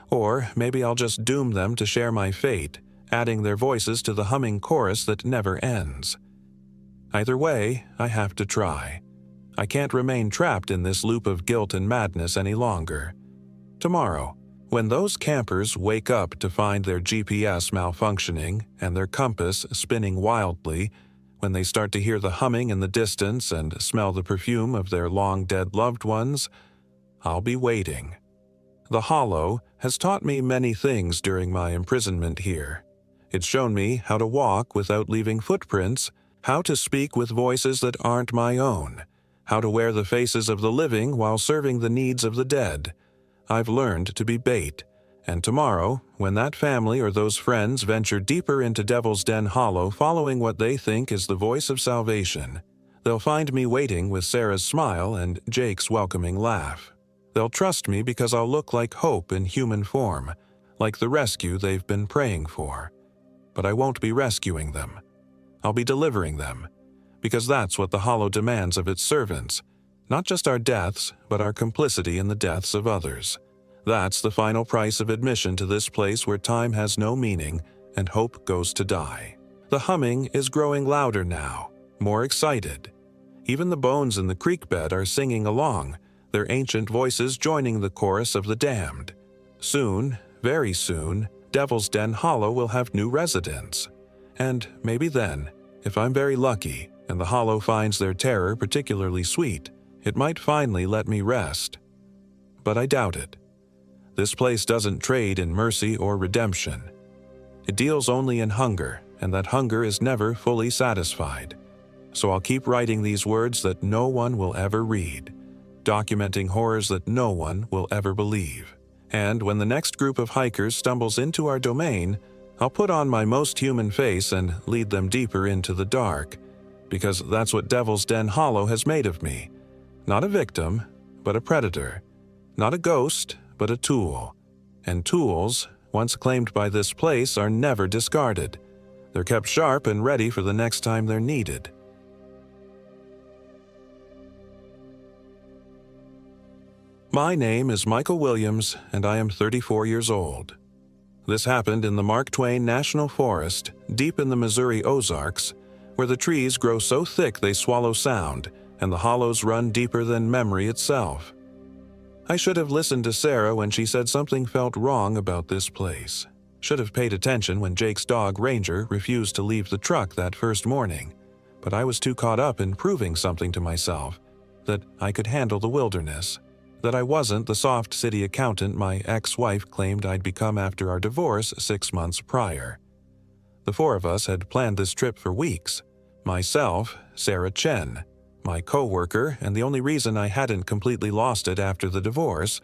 Or maybe I'll just doom them to share my fate, adding their voices to the humming chorus that never ends. Either way, I have to try. I can't remain trapped in this loop of guilt and madness any longer. Tomorrow, when those campers wake up to find their GPS malfunctioning and their compass spinning wildly, when they start to hear the humming in the distance and smell the perfume of their long-dead loved ones, I'll be waiting. The Hollow has taught me many things during my imprisonment here. It's shown me how to walk without leaving footprints, how to speak with voices that aren't my own, how to wear the faces of the living while serving the needs of the dead. I've learned to be bait, and tomorrow, when that family or those friends venture deeper into Devil's Den Hollow following what they think is the voice of salvation, they'll find me waiting with Sarah's smile and Jake's welcoming laugh. They'll trust me because I'll look like hope in human form, like the rescue they've been praying for. But I won't be rescuing them. I'll be delivering them, because that's what the Hollow demands of its servants, not just our deaths, but our complicity in the deaths of others. That's the final price of admission to this place where time has no meaning and hope goes to die. The humming is growing louder now, more excited. Even the bones in the creek bed are singing along, their ancient voices joining the chorus of the damned. Soon, very soon, Devil's Den Hollow will have new residents. And maybe then, if I'm very lucky and the Hollow finds their terror particularly sweet, it might finally let me rest. But I doubt it. This place doesn't trade in mercy or redemption. It deals only in hunger, and that hunger is never fully satisfied. So I'll keep writing these words that no one will ever read, documenting horrors that no one will ever believe. And when the next group of hikers stumbles into our domain, I'll put on my most human face and lead them deeper into the dark, because that's what Devil's Den Hollow has made of me. Not a victim, but a predator. Not a ghost, but a tool. And tools, once claimed by this place, are never discarded. They're kept sharp and ready for the next time they're needed. My name is Michael Williams, and I am 34 years old. This happened in the Mark Twain National Forest, deep in the Missouri Ozarks, where the trees grow so thick they swallow sound, and the hollows run deeper than memory itself. I should have listened to Sarah when she said something felt wrong about this place. Should have paid attention when Jake's dog, Ranger, refused to leave the truck that first morning. But I was too caught up in proving something to myself, that I could handle the wilderness, that I wasn't the soft city accountant my ex-wife claimed I'd become after our divorce 6 months prior. The four of us had planned this trip for weeks. Myself, Sarah Chen, my co-worker, and the only reason I hadn't completely lost it after the divorce,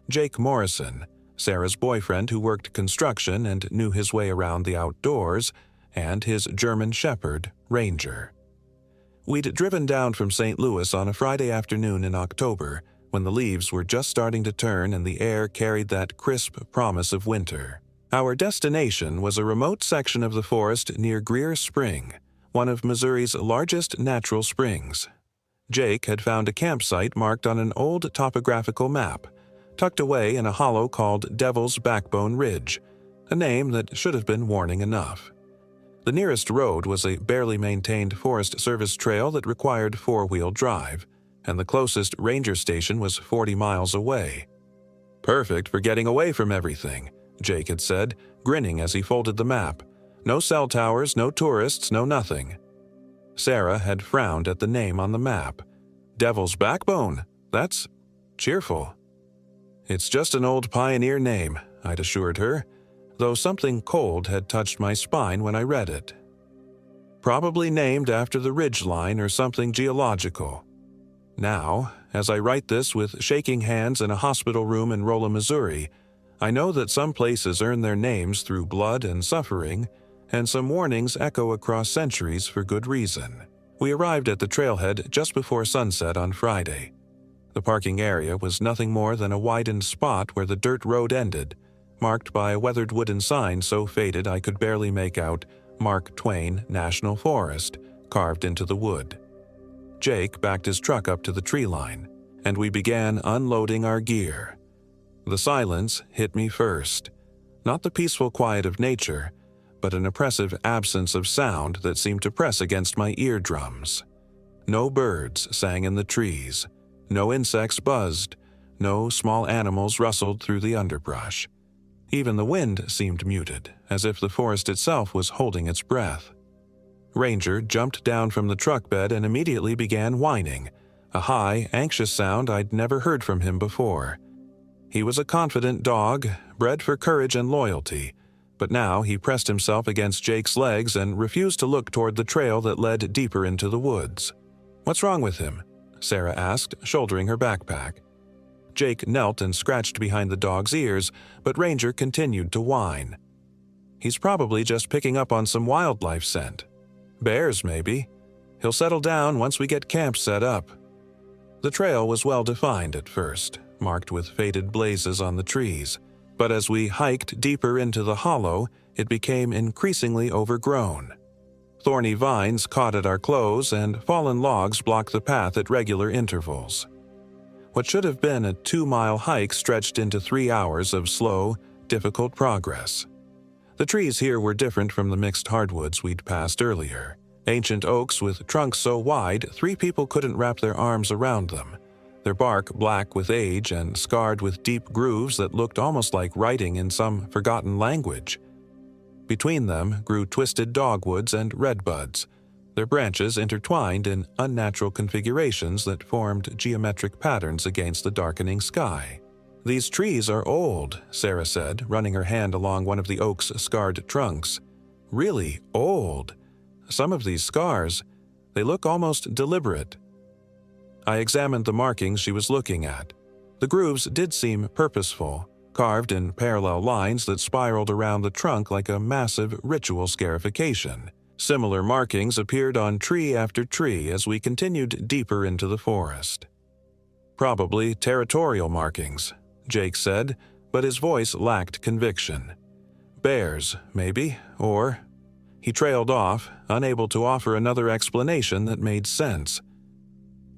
Jake Morrison, Sarah's boyfriend who worked construction and knew his way around the outdoors, and his German Shepherd, Ranger. We'd driven down from St. Louis on a Friday afternoon in October, when the leaves were just starting to turn and the air carried that crisp promise of winter. Our destination was a remote section of the forest near Greer Spring, one of Missouri's largest natural springs. Jake had found a campsite marked on an old topographical map, tucked away in a hollow called Devil's Backbone Ridge, a name that should have been warning enough. The nearest road was a barely maintained Forest Service trail that required four-wheel drive, and the closest ranger station was 40 miles away. Perfect for getting away from everything, Jake had said, grinning as he folded the map. No cell towers, no tourists, no nothing. Sarah had frowned at the name on the map. Devil's Backbone, that's cheerful. It's just an old pioneer name, I'd assured her, though something cold had touched my spine when I read it. Probably named after the ridgeline or something geological. Now, as I write this with shaking hands in a hospital room in Rolla, Missouri, I know that some places earn their names through blood and suffering, and some warnings echo across centuries for good reason. We arrived at the trailhead just before sunset on Friday. The parking area was nothing more than a widened spot where the dirt road ended, marked by a weathered wooden sign so faded I could barely make out Mark Twain National Forest carved into the wood. Jake backed his truck up to the tree line, and we began unloading our gear. The silence hit me first, not the peaceful quiet of nature, but an oppressive absence of sound that seemed to press against my eardrums. No birds sang in the trees, no insects buzzed, no small animals rustled through the underbrush. Even the wind seemed muted, as if the forest itself was holding its breath. Ranger jumped down from the truck bed and immediately began whining, a high, anxious sound I'd never heard from him before. He was a confident dog, bred for courage and loyalty, but now he pressed himself against Jake's legs and refused to look toward the trail that led deeper into the woods. "What's wrong with him?" Sarah asked, shouldering her backpack. Jake knelt and scratched behind the dog's ears, but Ranger continued to whine. "He's probably just picking up on some wildlife scent. Bears, maybe. He'll settle down once we get camp set up." The trail was well defined at first, marked with faded blazes on the trees, but as we hiked deeper into the hollow, it became increasingly overgrown. Thorny vines caught at our clothes and fallen logs blocked the path at regular intervals. What should have been a 2-mile hike stretched into 3 hours of slow, difficult progress. The trees here were different from the mixed hardwoods we'd passed earlier. Ancient oaks with trunks so wide 3 people couldn't wrap their arms around them, their bark black with age and scarred with deep grooves that looked almost like writing in some forgotten language. Between them grew twisted dogwoods and redbuds, their branches intertwined in unnatural configurations that formed geometric patterns against the darkening sky. "These trees are old," Sarah said, running her hand along one of the oak's scarred trunks. "Really old. Some of these scars, they look almost deliberate." I examined the markings she was looking at. The grooves did seem purposeful, carved in parallel lines that spiraled around the trunk like a massive ritual scarification. Similar markings appeared on tree after tree as we continued deeper into the forest. "Probably territorial markings," Jake said, but his voice lacked conviction. "Bears, maybe, or—" He trailed off, unable to offer another explanation that made sense.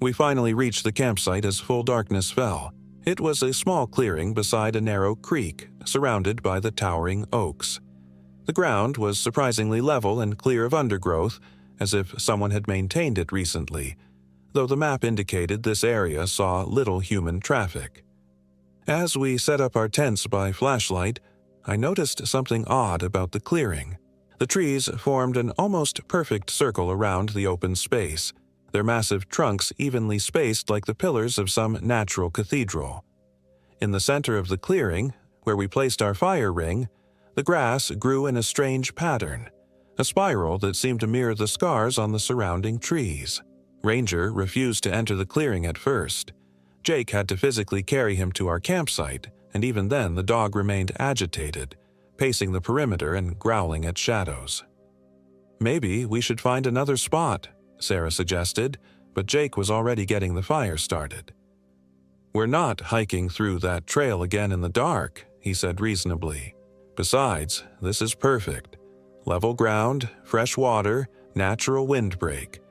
We finally reached the campsite as full darkness fell. It was a small clearing beside a narrow creek, surrounded by the towering oaks. The ground was surprisingly level and clear of undergrowth, as if someone had maintained it recently, though the map indicated this area saw little human traffic. As we set up our tents by flashlight, I noticed something odd about the clearing. The trees formed an almost perfect circle around the open space, their massive trunks evenly spaced like the pillars of some natural cathedral. In the center of the clearing, where we placed our fire ring, the grass grew in a strange pattern, a spiral that seemed to mirror the scars on the surrounding trees. Ranger refused to enter the clearing at first. Jake had to physically carry him to our campsite, and even then the dog remained agitated, pacing the perimeter and growling at shadows. "Maybe we should find another spot," Sarah suggested, but Jake was already getting the fire started. "We're not hiking through that trail again in the dark," he said reasonably. "Besides, this is perfect. Level ground, fresh water, natural windbreak.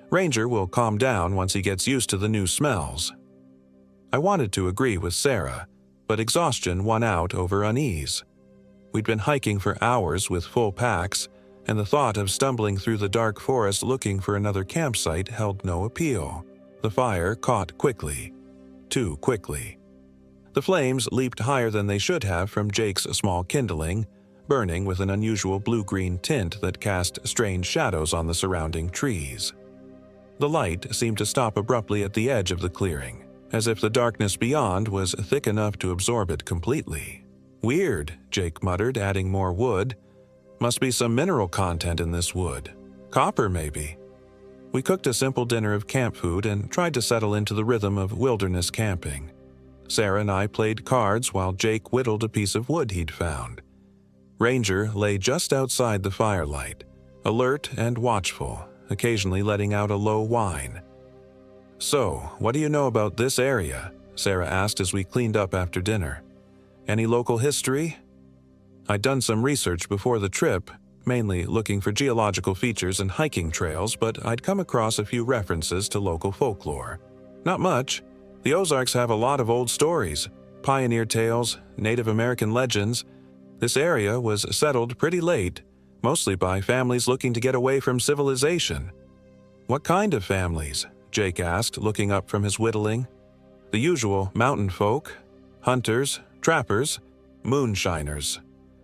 Ranger will calm down once he gets used to the new smells." I wanted to agree with Sarah, but exhaustion won out over unease. We'd been hiking for hours with full packs, and the thought of stumbling through the dark forest looking for another campsite held no appeal. The fire caught quickly. Too quickly. The flames leaped higher than they should have from Jake's small kindling, burning with an unusual blue-green tint that cast strange shadows on the surrounding trees. The light seemed to stop abruptly at the edge of the clearing, as if the darkness beyond was thick enough to absorb it completely. "Weird," Jake muttered, adding more wood. "Must be some mineral content in this wood. Copper, maybe." We cooked a simple dinner of camp food and tried to settle into the rhythm of wilderness camping. Sarah and I played cards while Jake whittled a piece of wood he'd found. Ranger lay just outside the firelight, alert and watchful, occasionally letting out a low whine. "So, what do you know about this area?" Sarah asked as we cleaned up after dinner. "Any local history?" I'd done some research before the trip, mainly looking for geological features and hiking trails, but I'd come across a few references to local folklore. "Not much. The Ozarks have a lot of old stories, pioneer tales, Native American legends. This area was settled pretty late, mostly by families looking to get away from civilization." "What kind of families?" Jake asked, looking up from his whittling. "The usual mountain folk, hunters, trappers, moonshiners.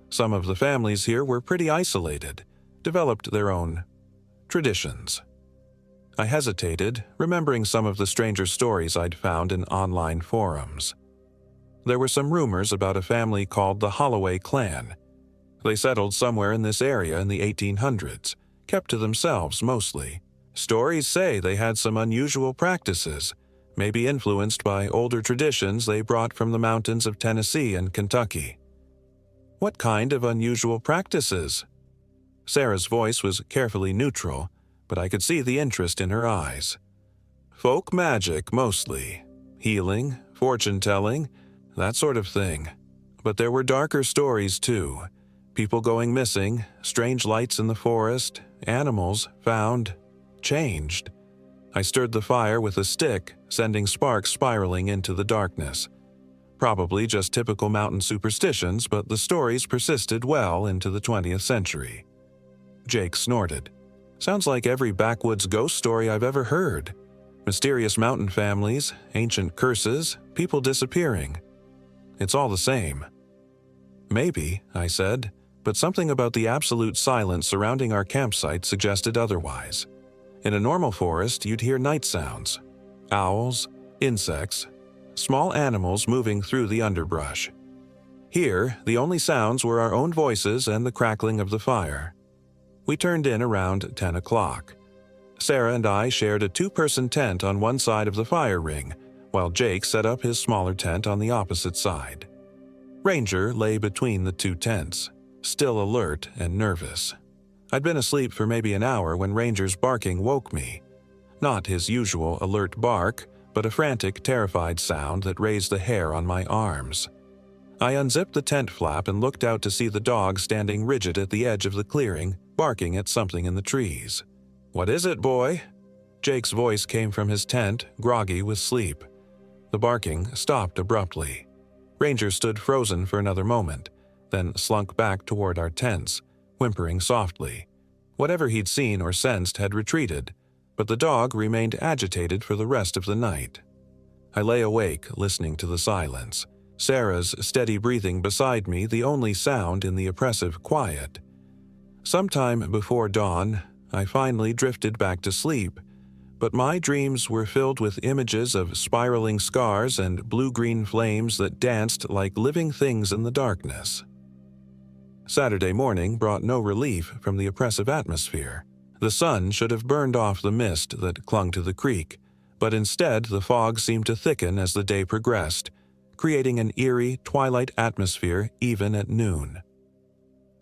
Some of the families here were pretty isolated, developed their own traditions." I hesitated, remembering some of the stranger stories I'd found in online forums. There were some rumors about a family called the Holloway clan. They settled somewhere in this area in the 1800s, kept to themselves mostly. Stories say they had some unusual practices, maybe influenced by older traditions they brought from the mountains of Tennessee and Kentucky. What kind of unusual practices? Sarah's voice was carefully neutral, but I could see the interest in her eyes. Folk magic, mostly. Healing, fortune-telling, that sort of thing. But there were darker stories, too. People going missing, strange lights in the forest, animals found, changed. I stirred the fire with a stick, sending sparks spiraling into the darkness. Probably just typical mountain superstitions, but the stories persisted well into the 20th century. Jake snorted. Sounds like every backwoods ghost story I've ever heard. Mysterious mountain families, ancient curses, people disappearing. It's all the same. Maybe, I said, but something about the absolute silence surrounding our campsite suggested otherwise. In a normal forest, you'd hear night sounds. Owls, insects, small animals moving through the underbrush. Here, the only sounds were our own voices and the crackling of the fire. We turned in around 10 o'clock. Sarah and I shared a two-person tent on one side of the fire ring, while Jake set up his smaller tent on the opposite side. Ranger lay between the two tents, still alert and nervous. I'd been asleep for maybe an hour when Ranger's barking woke me. Not his usual alert bark, but a frantic, terrified sound that raised the hair on my arms. I unzipped the tent flap and looked out to see the dog standing rigid at the edge of the clearing, barking at something in the trees. "What is it, boy?" Jake's voice came from his tent, groggy with sleep. The barking stopped abruptly. Ranger stood frozen for another moment, then slunk back toward our tents, whimpering softly. Whatever he'd seen or sensed had retreated, but the dog remained agitated for the rest of the night. I lay awake, listening to the silence. Sarah's steady breathing beside me the only sound in the oppressive quiet. Sometime before dawn, I finally drifted back to sleep, but my dreams were filled with images of spiraling scars and blue-green flames that danced like living things in the darkness. Saturday morning brought no relief from the oppressive atmosphere. The sun should have burned off the mist that clung to the creek, but instead the fog seemed to thicken as the day progressed, creating an eerie, twilight atmosphere even at noon.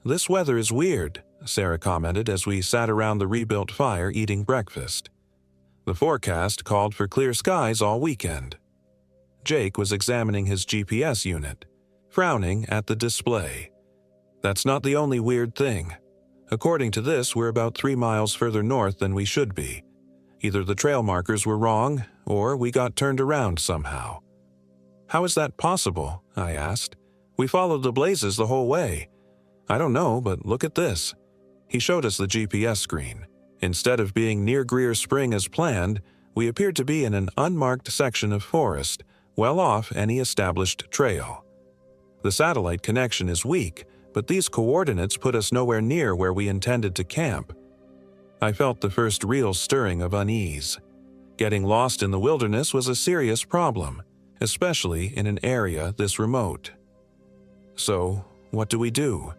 "This weather is weird," Sarah commented as we sat around the rebuilt fire eating breakfast. The forecast called for clear skies all weekend. Jake was examining his GPS unit, frowning at the display. "That's not the only weird thing. According to this, we're about 3 miles further north than we should be. Either the trail markers were wrong, or we got turned around somehow." "How is that possible?" I asked. "We followed the blazes the whole way." "I don't know, but look at this." He showed us the GPS screen. Instead of being near Greer Spring as planned, we appeared to be in an unmarked section of forest, well off any established trail. The satellite connection is weak, but these coordinates put us nowhere near where we intended to camp. I felt the first real stirring of unease. Getting lost in the wilderness was a serious problem, especially in an area this remote. So, what do we do?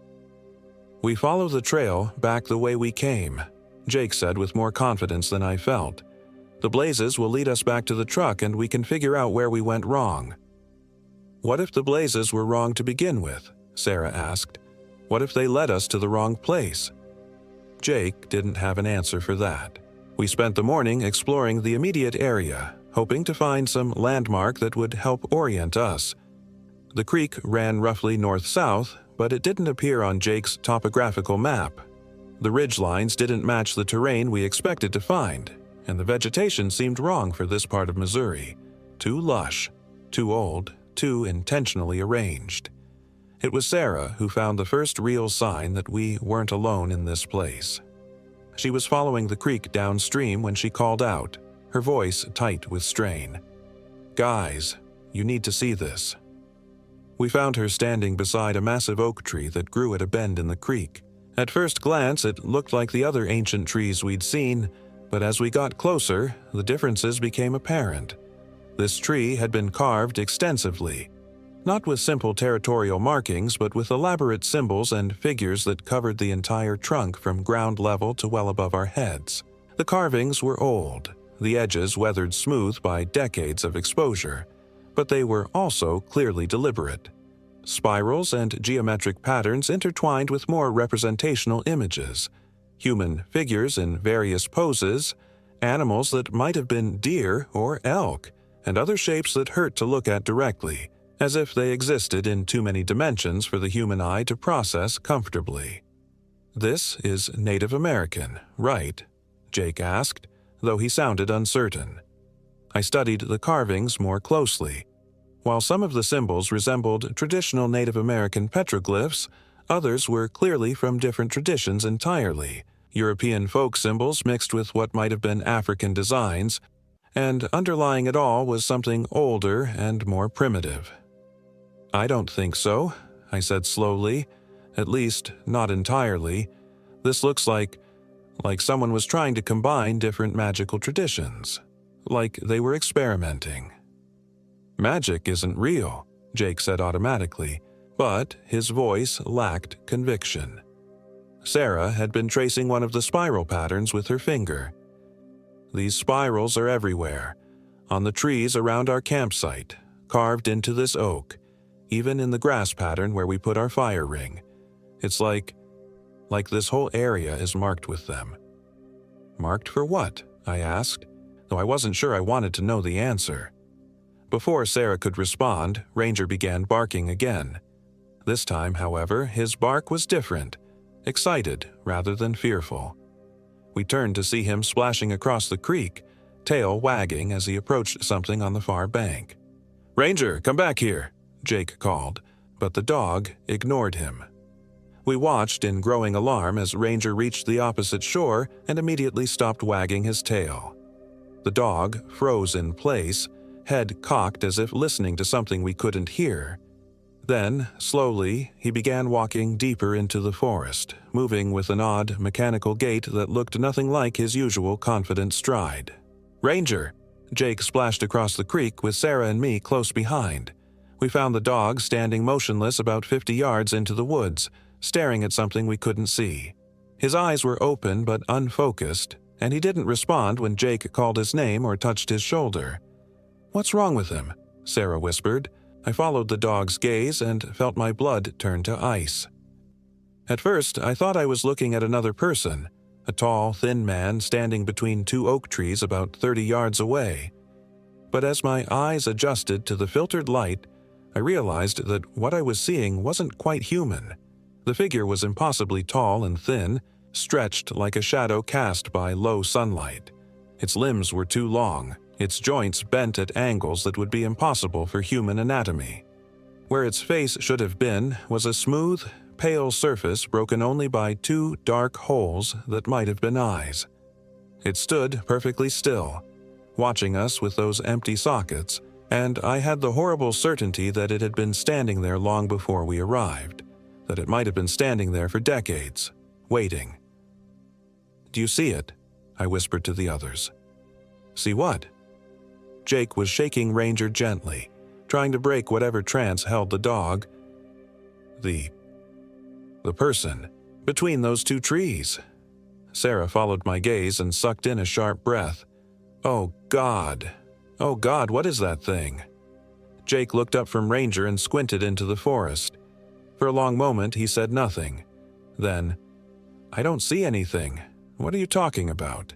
"We follow the trail back the way we came," Jake said with more confidence than I felt. "The blazes will lead us back to the truck and we can figure out where we went wrong." "What if the blazes were wrong to begin with?" Sarah asked. "What if they led us to the wrong place?" Jake didn't have an answer for that. We spent the morning exploring the immediate area, hoping to find some landmark that would help orient us. The creek ran roughly north-south, but it didn't appear on Jake's topographical map. The ridgelines didn't match the terrain we expected to find, and the vegetation seemed wrong for this part of Missouri. Too lush, too old, too intentionally arranged. It was Sarah who found the first real sign that we weren't alone in this place. She was following the creek downstream when she called out, her voice tight with strain. "Guys, you need to see this." We found her standing beside a massive oak tree that grew at a bend in the creek. At first glance, it looked like the other ancient trees we'd seen, but as we got closer, the differences became apparent. This tree had been carved extensively. Not with simple territorial markings, but with elaborate symbols and figures that covered the entire trunk from ground level to well above our heads. The carvings were old, the edges weathered smooth by decades of exposure, but they were also clearly deliberate. Spirals and geometric patterns intertwined with more representational images, human figures in various poses, animals that might have been deer or elk, and other shapes that hurt to look at directly, as if they existed in too many dimensions for the human eye to process comfortably. "This is Native American, right?" Jake asked, though he sounded uncertain. I studied the carvings more closely. While some of the symbols resembled traditional Native American petroglyphs, others were clearly from different traditions entirely, European folk symbols mixed with what might have been African designs, and underlying it all was something older and more primitive. "I don't think so," I said slowly. "At least, not entirely. This looks like someone was trying to combine different magical traditions. Like they were experimenting." "Magic isn't real," Jake said automatically, but his voice lacked conviction. Sarah had been tracing one of the spiral patterns with her finger. "These spirals are everywhere, on the trees around our campsite, carved into this oak, even in the grass pattern where we put our fire ring. It's like this whole area is marked with them." "Marked for what?" I asked, though I wasn't sure I wanted to know the answer. Before Sarah could respond, Ranger began barking again. This time, however, his bark was different, excited rather than fearful. We turned to see him splashing across the creek, tail wagging as he approached something on the far bank. "Ranger, come back here," Jake called, but the dog ignored him. We watched in growing alarm as Ranger reached the opposite shore and immediately stopped wagging his tail. The dog froze in place, head cocked as if listening to something we couldn't hear. Then, slowly, he began walking deeper into the forest, moving with an odd, mechanical gait that looked nothing like his usual confident stride. "Ranger!" Jake splashed across the creek with Sarah and me close behind. We found the dog standing motionless about 50 yards into the woods, staring at something we couldn't see. His eyes were open but unfocused, and he didn't respond when Jake called his name or touched his shoulder. "What's wrong with him?" Sarah whispered. I followed the dog's gaze and felt my blood turn to ice. At first, I thought I was looking at another person, a tall, thin man standing between two oak trees about 30 yards away. But as my eyes adjusted to the filtered light, I realized that what I was seeing wasn't quite human. The figure was impossibly tall and thin, stretched like a shadow cast by low sunlight. Its limbs were too long, its joints bent at angles that would be impossible for human anatomy. Where its face should have been was a smooth, pale surface broken only by two dark holes that might have been eyes. It stood perfectly still, watching us with those empty sockets, and I had the horrible certainty that it had been standing there long before we arrived, that it might have been standing there for decades, waiting. "Do you see it?" I whispered to the others. "See what?" Jake was shaking Ranger gently, trying to break whatever trance held the dog. The person, between those two trees." Sarah followed my gaze and sucked in a sharp breath. "Oh God! Oh God, what is that thing?" Jake looked up from Ranger and squinted into the forest. For a long moment he said nothing. Then, "I don't see anything. What are you talking about?"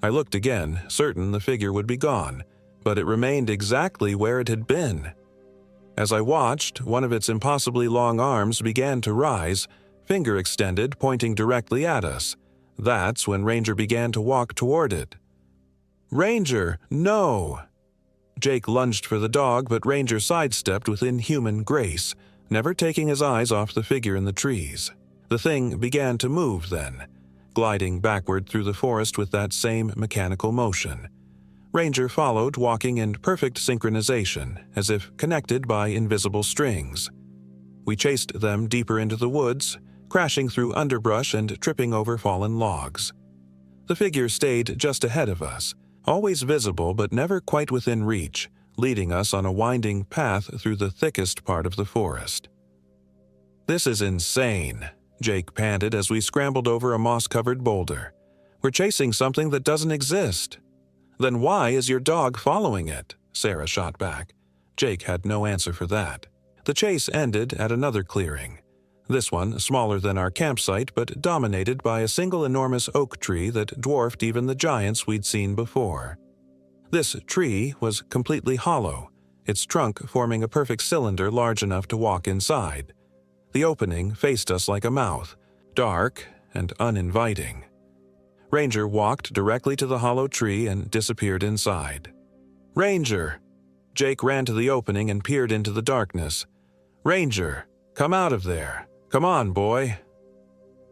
I looked again, certain the figure would be gone, but it remained exactly where it had been. As I watched, one of its impossibly long arms began to rise, finger extended, pointing directly at us. That's when Ranger began to walk toward it. "Ranger, no!" Jake lunged for the dog, but Ranger sidestepped with inhuman grace, never taking his eyes off the figure in the trees. The thing began to move then, gliding backward through the forest with that same mechanical motion. Ranger followed, walking in perfect synchronization, as if connected by invisible strings. We chased them deeper into the woods, crashing through underbrush and tripping over fallen logs. The figure stayed just ahead of us, always visible but never quite within reach, leading us on a winding path through the thickest part of the forest. "This is insane," Jake panted as we scrambled over a moss-covered boulder. "We're chasing something that doesn't exist." "Then why is your dog following it?" Sarah shot back. Jake had no answer for that. The chase ended at another clearing. This one smaller than our campsite, but dominated by a single enormous oak tree that dwarfed even the giants we'd seen before. This tree was completely hollow, its trunk forming a perfect cylinder large enough to walk inside. The opening faced us like a mouth, dark and uninviting. Ranger walked directly to the hollow tree and disappeared inside. "Ranger!" Jake ran to the opening and peered into the darkness. "Ranger, come out of there. Come on, boy."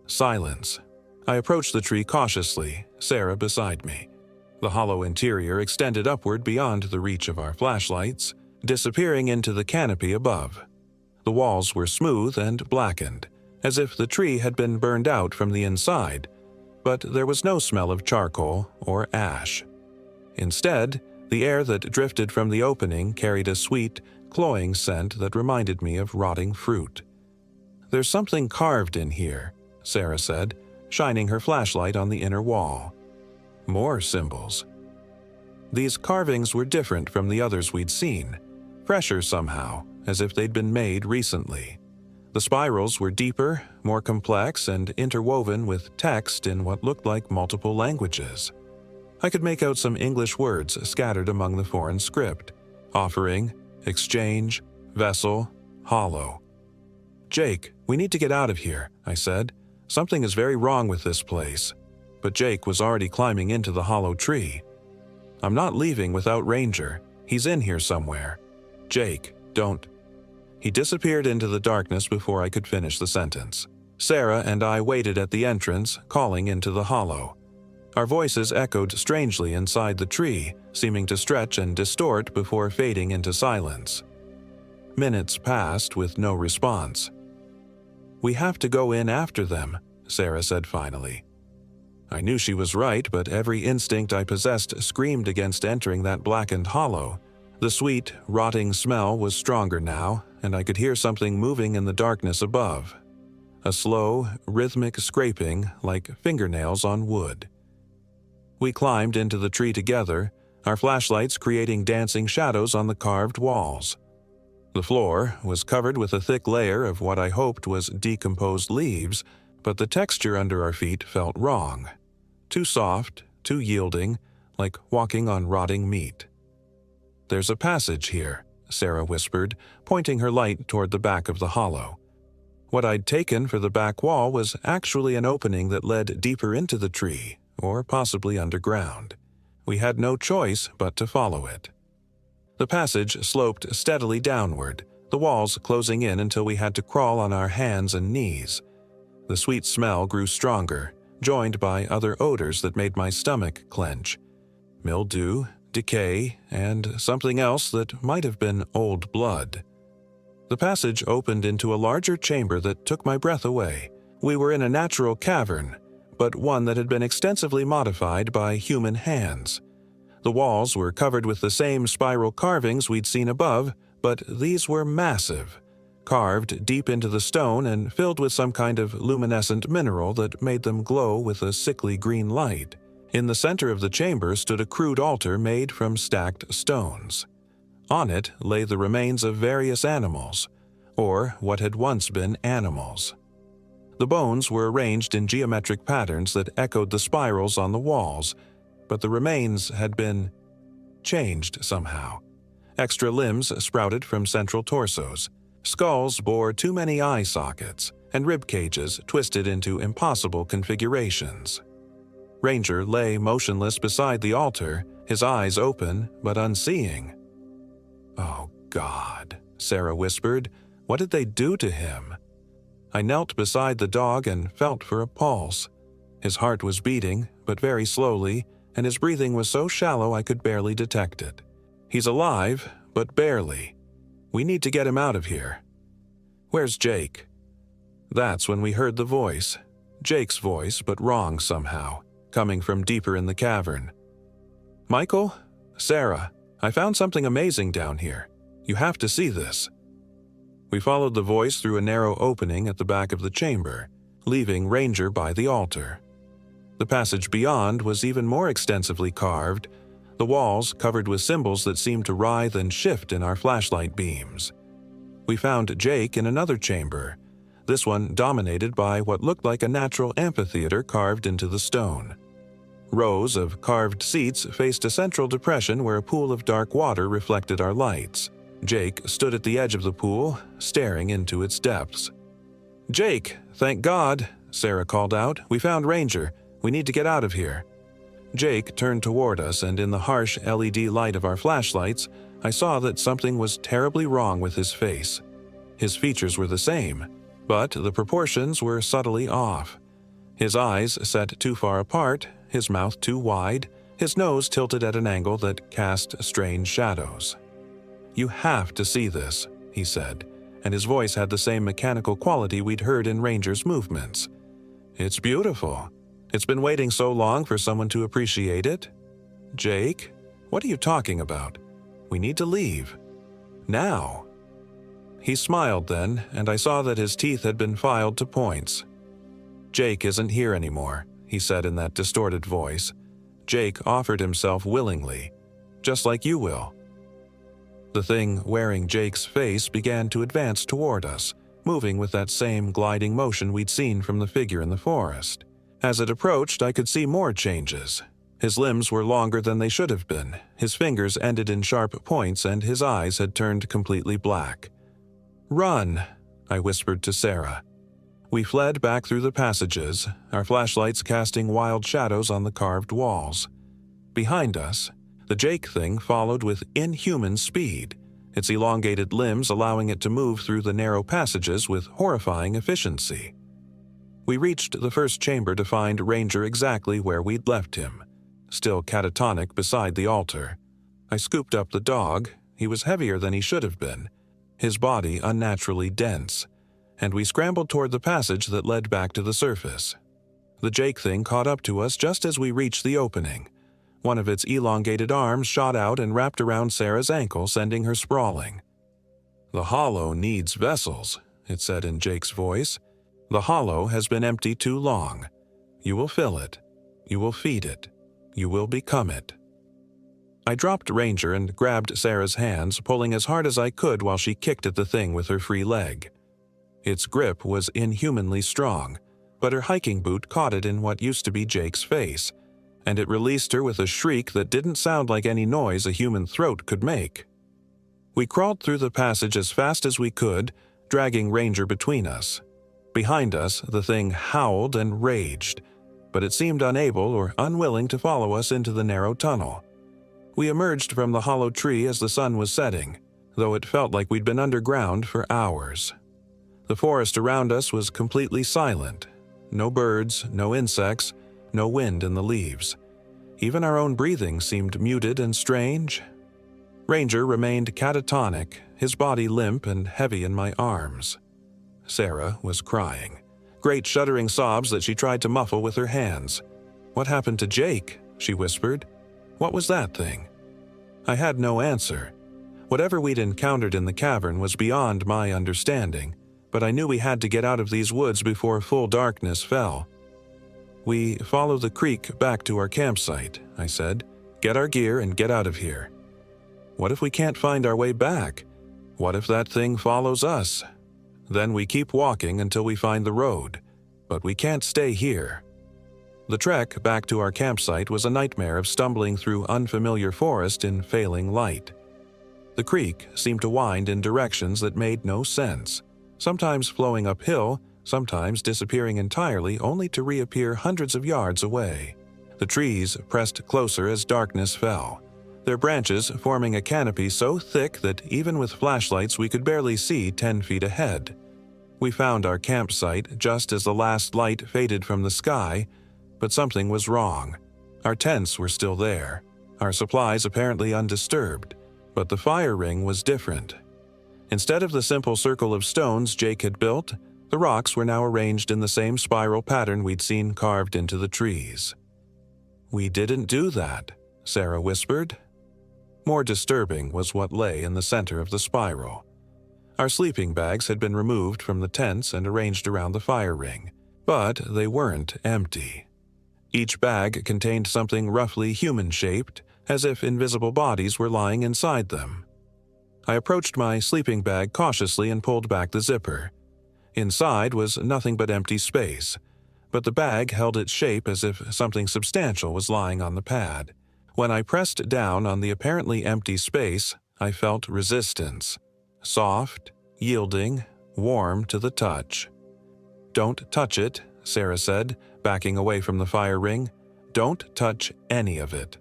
Silence. I approached the tree cautiously, Sarah beside me. The hollow interior extended upward beyond the reach of our flashlights, disappearing into the canopy above. The walls were smooth and blackened, as if the tree had been burned out from the inside, but there was no smell of charcoal or ash. Instead, the air that drifted from the opening carried a sweet, cloying scent that reminded me of rotting fruit. "There's something carved in here," Sarah said, shining her flashlight on the inner wall. More symbols. These carvings were different from the others we'd seen, fresher somehow, as if they'd been made recently. The spirals were deeper, more complex, and interwoven with text in what looked like multiple languages. I could make out some English words scattered among the foreign script: offering, exchange, vessel, hollow. "Jake, we need to get out of here," I said. "Something is very wrong with this place." But Jake was already climbing into the hollow tree. "I'm not leaving without Ranger. He's in here somewhere. Jake, don't." He disappeared into the darkness before I could finish the sentence. Sarah and I waited at the entrance, calling into the hollow. Our voices echoed strangely inside the tree, seeming to stretch and distort before fading into silence. Minutes passed with no response. "We have to go in after them," Sarah said finally. I knew she was right, but every instinct I possessed screamed against entering that blackened hollow. The sweet, rotting smell was stronger now, and I could hear something moving in the darkness above. A slow, rhythmic scraping like fingernails on wood. We climbed into the tree together, our flashlights creating dancing shadows on the carved walls. The floor was covered with a thick layer of what I hoped was decomposed leaves, but the texture under our feet felt wrong. Too soft, too yielding, like walking on rotting meat. "There's a passage here," Sarah whispered, pointing her light toward the back of the hollow. What I'd taken for the back wall was actually an opening that led deeper into the tree, or possibly underground. We had no choice but to follow it. The passage sloped steadily downward, the walls closing in until we had to crawl on our hands and knees. The sweet smell grew stronger, joined by other odors that made my stomach clench. Mildew, decay, and something else that might have been old blood. The passage opened into a larger chamber that took my breath away. We were in a natural cavern, but one that had been extensively modified by human hands. The walls were covered with the same spiral carvings we'd seen above, but these were massive, carved deep into the stone and filled with some kind of luminescent mineral that made them glow with a sickly green light. In the center of the chamber stood a crude altar made from stacked stones. On it lay the remains of various animals, or what had once been animals. The bones were arranged in geometric patterns that echoed the spirals on the walls, but the remains had been changed somehow. Extra limbs sprouted from central torsos. Skulls bore too many eye sockets, and rib cages twisted into impossible configurations. Ranger lay motionless beside the altar, his eyes open but unseeing. "Oh, God," Sarah whispered. "What did they do to him?" I knelt beside the dog and felt for a pulse. His heart was beating, but very slowly, and his breathing was so shallow I could barely detect it. "He's alive, but barely. We need to get him out of here." "Where's Jake?" That's when we heard the voice. Jake's voice, but wrong somehow, coming from deeper in the cavern. "Michael? Sarah, "I found something amazing down here. You have to see this." We followed the voice through a narrow opening at the back of the chamber, leaving Ranger by the altar. The passage beyond was even more extensively carved, the walls covered with symbols that seemed to writhe and shift in our flashlight beams. We found Jake in another chamber, this one dominated by what looked like a natural amphitheater carved into the stone. Rows of carved seats faced a central depression where a pool of dark water reflected our lights. Jake stood at the edge of the pool, staring into its depths. "Jake, thank God," Sarah called out. "We found Ranger. We need to get out of here." Jake turned toward us, and in the harsh LED light of our flashlights, I saw that something was terribly wrong with his face. His features were the same, but the proportions were subtly off. His eyes set too far apart, his mouth too wide, his nose tilted at an angle that cast strange shadows. "You have to see this," he said, and his voice had the same mechanical quality we'd heard in Ranger's movements. "It's beautiful. It's been waiting so long for someone to appreciate it." "Jake, what are you talking about? We need to leave. Now." He smiled then, and I saw that his teeth had been filed to points. "Jake isn't here anymore," he said in that distorted voice. "Jake offered himself willingly, just like you will." The thing wearing Jake's face began to advance toward us, moving with that same gliding motion we'd seen from the figure in the forest. As it approached, I could see more changes. His limbs were longer than they should have been, his fingers ended in sharp points, and his eyes had turned completely black. "Run," I whispered to Sarah. We fled back through the passages, our flashlights casting wild shadows on the carved walls. Behind us, the Jake thing followed with inhuman speed, its elongated limbs allowing it to move through the narrow passages with horrifying efficiency. We reached the first chamber to find Ranger exactly where we'd left him, still catatonic beside the altar. I scooped up the dog. He was heavier than he should have been, his body unnaturally dense, and we scrambled toward the passage that led back to the surface. The Jake thing caught up to us just as we reached the opening. One of its elongated arms shot out and wrapped around Sarah's ankle, sending her sprawling. "The hollow needs vessels," it said in Jake's voice. "The hollow has been empty too long. You will fill it. You will feed it. You will become it." I dropped Ranger and grabbed Sarah's hands, pulling as hard as I could while she kicked at the thing with her free leg. Its grip was inhumanly strong, but her hiking boot caught it in what used to be Jake's face, and it released her with a shriek that didn't sound like any noise a human throat could make. We crawled through the passage as fast as we could, dragging Ranger between us. Behind us, the thing howled and raged, but it seemed unable or unwilling to follow us into the narrow tunnel. We emerged from the hollow tree as the sun was setting, though it felt like we'd been underground for hours. The forest around us was completely silent. No birds, no insects, no wind in the leaves. Even our own breathing seemed muted and strange. Ranger remained catatonic, his body limp and heavy in my arms. Sarah was crying, great shuddering sobs that she tried to muffle with her hands. "What happened to Jake?" she whispered. "What was that thing?" I had no answer. Whatever we'd encountered in the cavern was beyond my understanding, but I knew we had to get out of these woods before full darkness fell. "We follow the creek back to our campsite," I said. "Get our gear and get out of here." "What if we can't find our way back? What if that thing follows us? Then we keep walking until we find the road, but we can't stay here." The trek back to our campsite was a nightmare of stumbling through unfamiliar forest in failing light. The creek seemed to wind in directions that made no sense, sometimes flowing uphill, sometimes disappearing entirely only to reappear hundreds of yards away. The trees pressed closer as darkness fell, their branches forming a canopy so thick that even with flashlights we could barely see 10 feet ahead. We found our campsite just as the last light faded from the sky, but something was wrong. Our tents were still there, our supplies apparently undisturbed, but the fire ring was different. Instead of the simple circle of stones Jake had built, the rocks were now arranged in the same spiral pattern we'd seen carved into the trees. "We didn't do that," Sarah whispered. More disturbing was what lay in the center of the spiral. Our sleeping bags had been removed from the tents and arranged around the fire ring, but they weren't empty. Each bag contained something roughly human-shaped, as if invisible bodies were lying inside them. I approached my sleeping bag cautiously and pulled back the zipper. Inside was nothing but empty space, but the bag held its shape as if something substantial was lying on the pad. When I pressed down on the apparently empty space, I felt resistance. Soft, yielding, warm to the touch. "Don't touch it," Sarah said, backing away from the fire ring. "Don't touch any of it."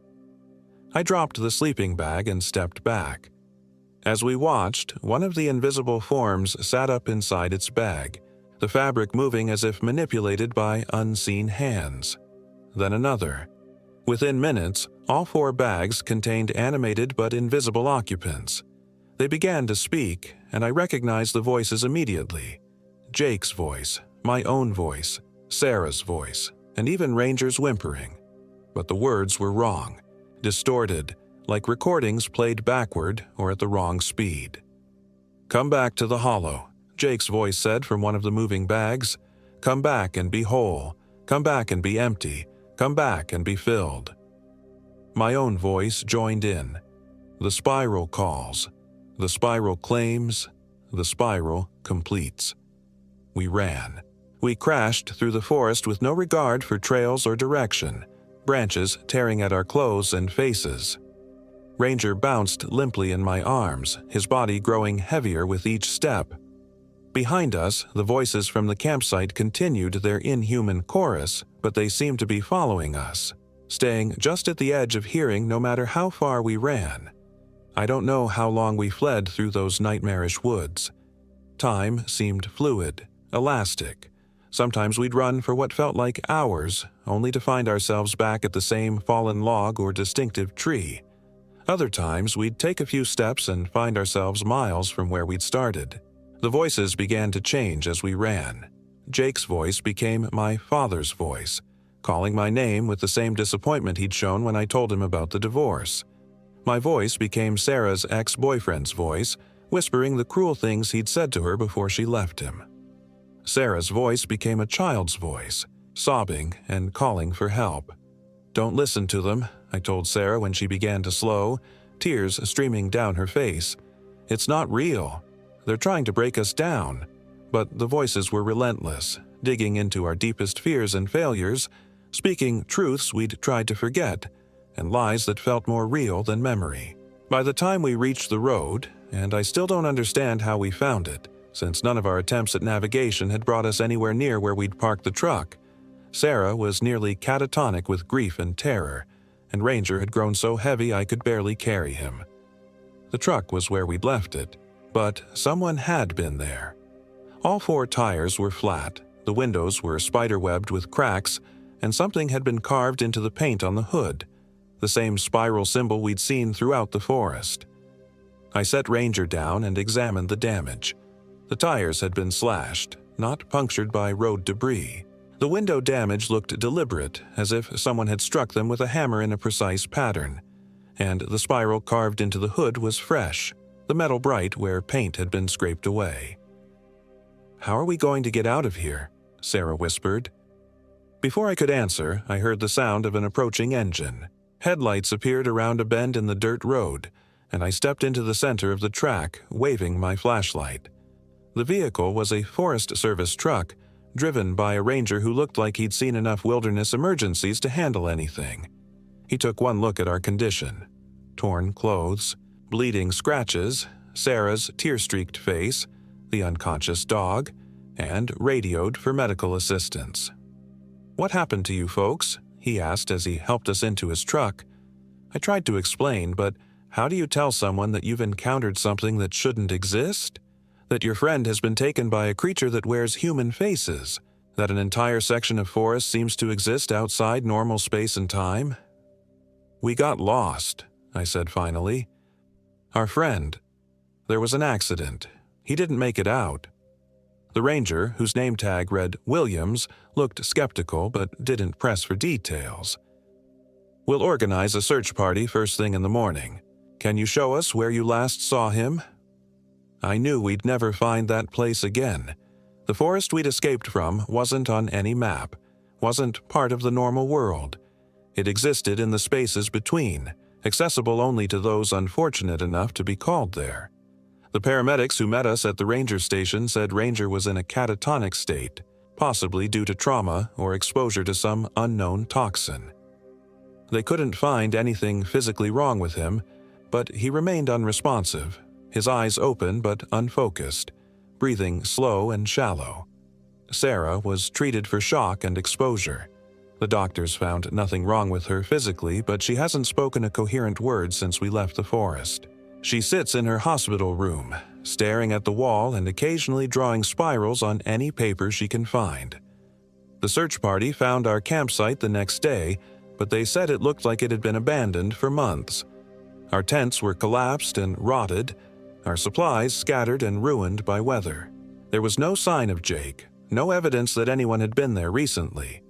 I dropped the sleeping bag and stepped back. As we watched, one of the invisible forms sat up inside its bag, the fabric moving as if manipulated by unseen hands. Then another. Within minutes, all 4 bags contained animated but invisible occupants. They began to speak, and I recognized the voices immediately. Jake's voice, my own voice, Sarah's voice, and even Ranger's whimpering. But the words were wrong, distorted, like recordings played backward or at the wrong speed. "Come back to the hollow," Jake's voice said from one of the moving bags. "Come back and be whole. Come back and be empty. Come back and be filled." My own voice joined in. The spiral calls. The spiral claims. The spiral completes. We ran. We crashed through the forest with no regard for trails or direction, branches tearing at our clothes and faces. Ranger bounced limply in my arms, his body growing heavier with each step. Behind us, the voices from the campsite continued their inhuman chorus, but they seemed to be following us, staying just at the edge of hearing no matter how far we ran. I don't know how long we fled through those nightmarish woods. Time seemed fluid, elastic. Sometimes we'd run for what felt like hours, only to find ourselves back at the same fallen log or distinctive tree. Other times we'd take a few steps and find ourselves miles from where we'd started. The voices began to change as we ran. Jake's voice became my father's voice, calling my name with the same disappointment he'd shown when I told him about the divorce. My voice became Sarah's ex-boyfriend's voice, whispering the cruel things he'd said to her before she left him. Sarah's voice became a child's voice, sobbing and calling for help. "Don't listen to them," I told Sarah when she began to slow, tears streaming down her face. "It's not real. They're trying to break us down." But the voices were relentless, digging into our deepest fears and failures, speaking truths we'd tried to forget, and lies that felt more real than memory. By the time we reached the road, and I still don't understand how we found it, since none of our attempts at navigation had brought us anywhere near where we'd parked the truck, Sarah was nearly catatonic with grief and terror, and Ranger had grown so heavy I could barely carry him. The truck was where we'd left it, but someone had been there. All 4 tires were flat, the windows were spiderwebbed with cracks, and something had been carved into the paint on the hood, the same spiral symbol we'd seen throughout the forest. I set Ranger down and examined the damage. The tires had been slashed, not punctured by road debris. The window damage looked deliberate, as if someone had struck them with a hammer in a precise pattern, and the spiral carved into the hood was fresh, the metal bright where paint had been scraped away. "How are we going to get out of here?" Sarah whispered. Before I could answer, I heard the sound of an approaching engine. Headlights appeared around a bend in the dirt road, and I stepped into the center of the track, waving my flashlight. The vehicle was a Forest Service truck, driven by a ranger who looked like he'd seen enough wilderness emergencies to handle anything. He took one look at our condition. Torn clothes, bleeding scratches, Sarah's tear-streaked face, the unconscious dog, and radioed for medical assistance. "What happened to you folks?" he asked as he helped us into his truck. I tried to explain, but how do you tell someone that you've encountered something that shouldn't exist? That your friend has been taken by a creature that wears human faces? That an entire section of forest seems to exist outside normal space and time? "We got lost," I said finally. "Our friend. There was an accident. He didn't make it out." The ranger, whose name tag read Williams, looked skeptical but didn't press for details. "We'll organize a search party first thing in the morning. Can you show us where you last saw him?" I knew we'd never find that place again. The forest we'd escaped from wasn't on any map, wasn't part of the normal world. It existed in the spaces between, accessible only to those unfortunate enough to be called there. The paramedics who met us at the ranger station said Ranger was in a catatonic state, possibly due to trauma or exposure to some unknown toxin. They couldn't find anything physically wrong with him, but he remained unresponsive, his eyes open but unfocused, breathing slow and shallow. Sarah was treated for shock and exposure. The doctors found nothing wrong with her physically, but she hasn't spoken a coherent word since we left the forest. She sits in her hospital room, staring at the wall and occasionally drawing spirals on any paper she can find. The search party found our campsite the next day, but they said it looked like it had been abandoned for months. Our tents were collapsed and rotted, our supplies scattered and ruined by weather. There was no sign of Jake, no evidence that anyone had been there recently.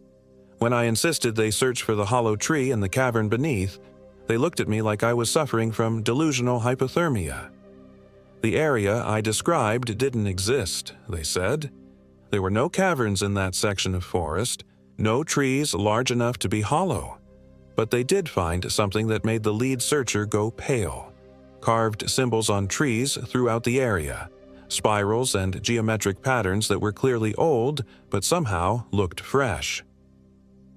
When I insisted they search for the hollow tree in the cavern beneath, they looked at me like I was suffering from delusional hypothermia. The area I described didn't exist, they said. There were no caverns in that section of forest, no trees large enough to be hollow. But they did find something that made the lead searcher go pale. Carved symbols on trees throughout the area, spirals and geometric patterns that were clearly old but somehow looked fresh.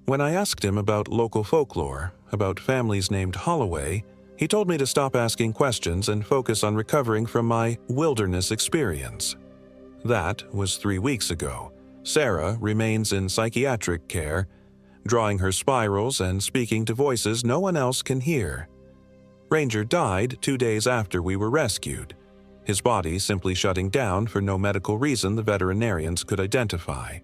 When I asked him about local folklore, about families named Holloway, he told me to stop asking questions and focus on recovering from my wilderness experience. That was 3 weeks ago. Sarah remains in psychiatric care, drawing her spirals and speaking to voices no one else can hear. Ranger died 2 days after we were rescued, his body simply shutting down for no medical reason the veterinarians could identify.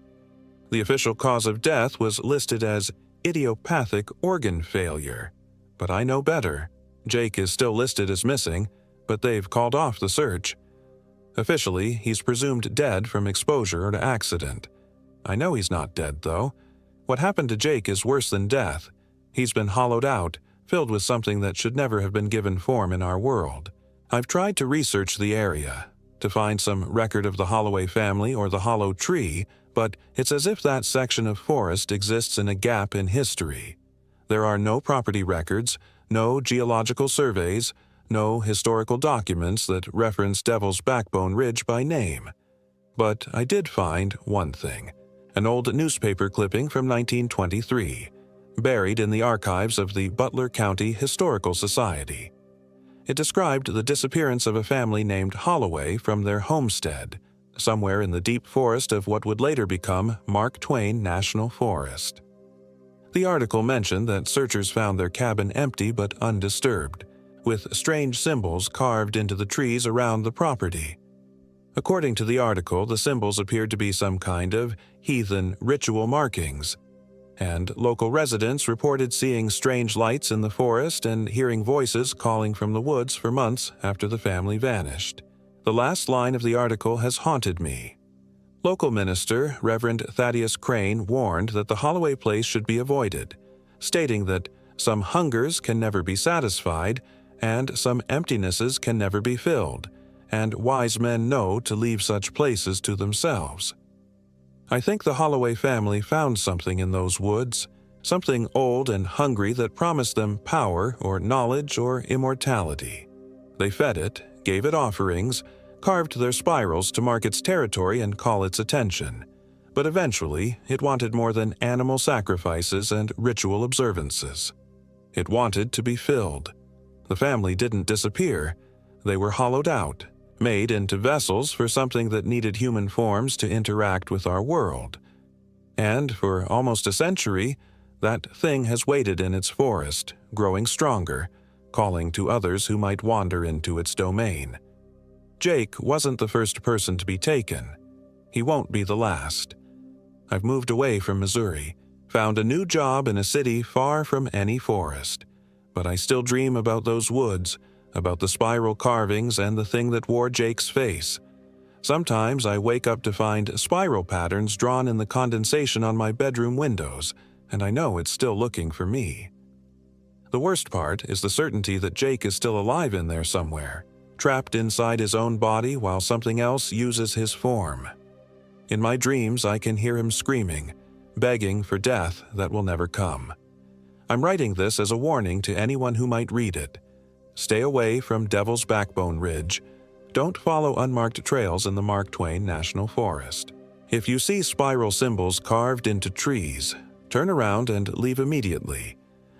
The official cause of death was listed as idiopathic organ failure, but I know better. Jake is still listed as missing, but they've called off the search. Officially, he's presumed dead from exposure or accident. I know he's not dead, though. What happened to Jake is worse than death. He's been hollowed out, filled with something that should never have been given form in our world. I've tried to research the area, to find some record of the Holloway family or the hollow tree, but it's as if that section of forest exists in a gap in history. There are no property records, no geological surveys, no historical documents that reference Devil's Backbone Ridge by name. But I did find one thing, an old newspaper clipping from 1923, buried in the archives of the Butler County Historical Society. It described the disappearance of a family named Holloway from their homestead, somewhere in the deep forest of what would later become Mark Twain National Forest. The article mentioned that searchers found their cabin empty but undisturbed, with strange symbols carved into the trees around the property. According to the article, the symbols appeared to be some kind of heathen ritual markings, and local residents reported seeing strange lights in the forest and hearing voices calling from the woods for months after the family vanished. The last line of the article has haunted me. Local minister Reverend Thaddeus Crane warned that the Holloway place should be avoided, stating that some hungers can never be satisfied and some emptinesses can never be filled, and wise men know to leave such places to themselves. I think the Holloway family found something in those woods, something old and hungry that promised them power or knowledge or immortality. They fed it, gave it offerings, carved their spirals to mark its territory and call its attention. But eventually, it wanted more than animal sacrifices and ritual observances. It wanted to be filled. The family didn't disappear. They were hollowed out, made into vessels for something that needed human forms to interact with our world. And for almost a century, that thing has waited in its forest, growing stronger, calling to others who might wander into its domain. Jake wasn't the first person to be taken. He won't be the last. I've moved away from Missouri, found a new job in a city far from any forest. But I still dream about those woods, about the spiral carvings and the thing that wore Jake's face. Sometimes I wake up to find spiral patterns drawn in the condensation on my bedroom windows, and I know it's still looking for me. The worst part is the certainty that Jake is still alive in there somewhere, trapped inside his own body while something else uses his form. In my dreams, I can hear him screaming, begging for death that will never come. I'm writing this as a warning to anyone who might read it. Stay away from Devil's Backbone Ridge. Don't follow unmarked trails in the Mark Twain National Forest. If you see spiral symbols carved into trees, turn around and leave immediately.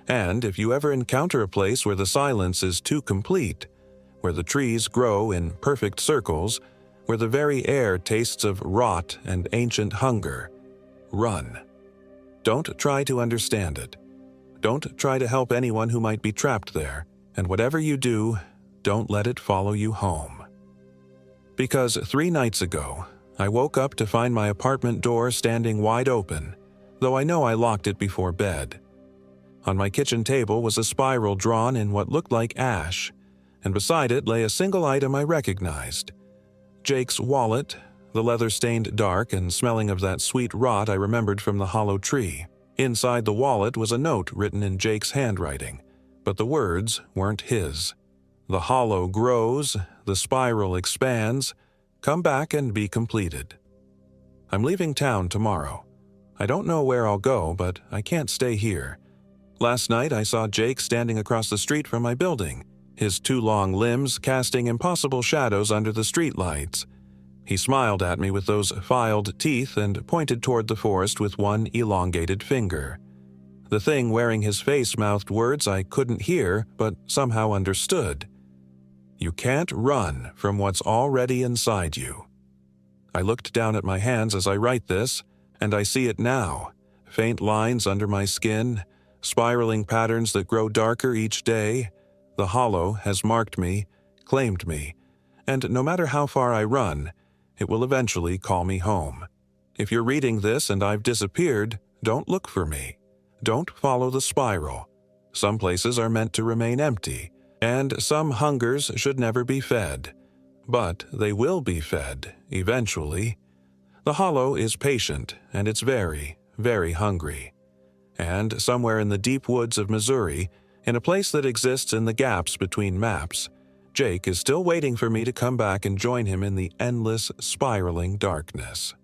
And if you ever encounter a place where the silence is too complete, where the trees grow in perfect circles, where the very air tastes of rot and ancient hunger, run. Don't try to understand it. Don't try to help anyone who might be trapped there, and whatever you do, don't let it follow you home. Because 3 nights ago, I woke up to find my apartment door standing wide open, though I know I locked it before bed. On my kitchen table was a spiral drawn in what looked like ash, and beside it lay a single item I recognized. Jake's wallet, the leather stained dark and smelling of that sweet rot I remembered from the hollow tree. Inside the wallet was a note written in Jake's handwriting, but the words weren't his. The hollow grows, the spiral expands. Come back and be completed. I'm leaving town tomorrow. I don't know where I'll go, but I can't stay here. Last night I saw Jake standing across the street from my building, his 2 long limbs casting impossible shadows under the streetlights. He smiled at me with those filed teeth and pointed toward the forest with one elongated finger. The thing wearing his face mouthed words I couldn't hear, but somehow understood. You can't run from what's already inside you. I looked down at my hands as I write this, and I see it now. Faint lines under my skin, spiraling patterns that grow darker each day. The hollow has marked me, claimed me, and no matter how far I run, it will eventually call me home. If you're reading this and I've disappeared, don't look for me. Don't follow the spiral. Some places are meant to remain empty, and some hungers should never be fed. But they will be fed, eventually. The hollow is patient, and it's very, very hungry. And somewhere in the deep woods of Missouri, in a place that exists in the gaps between maps, Jake is still waiting for me to come back and join him in the endless, spiraling darkness.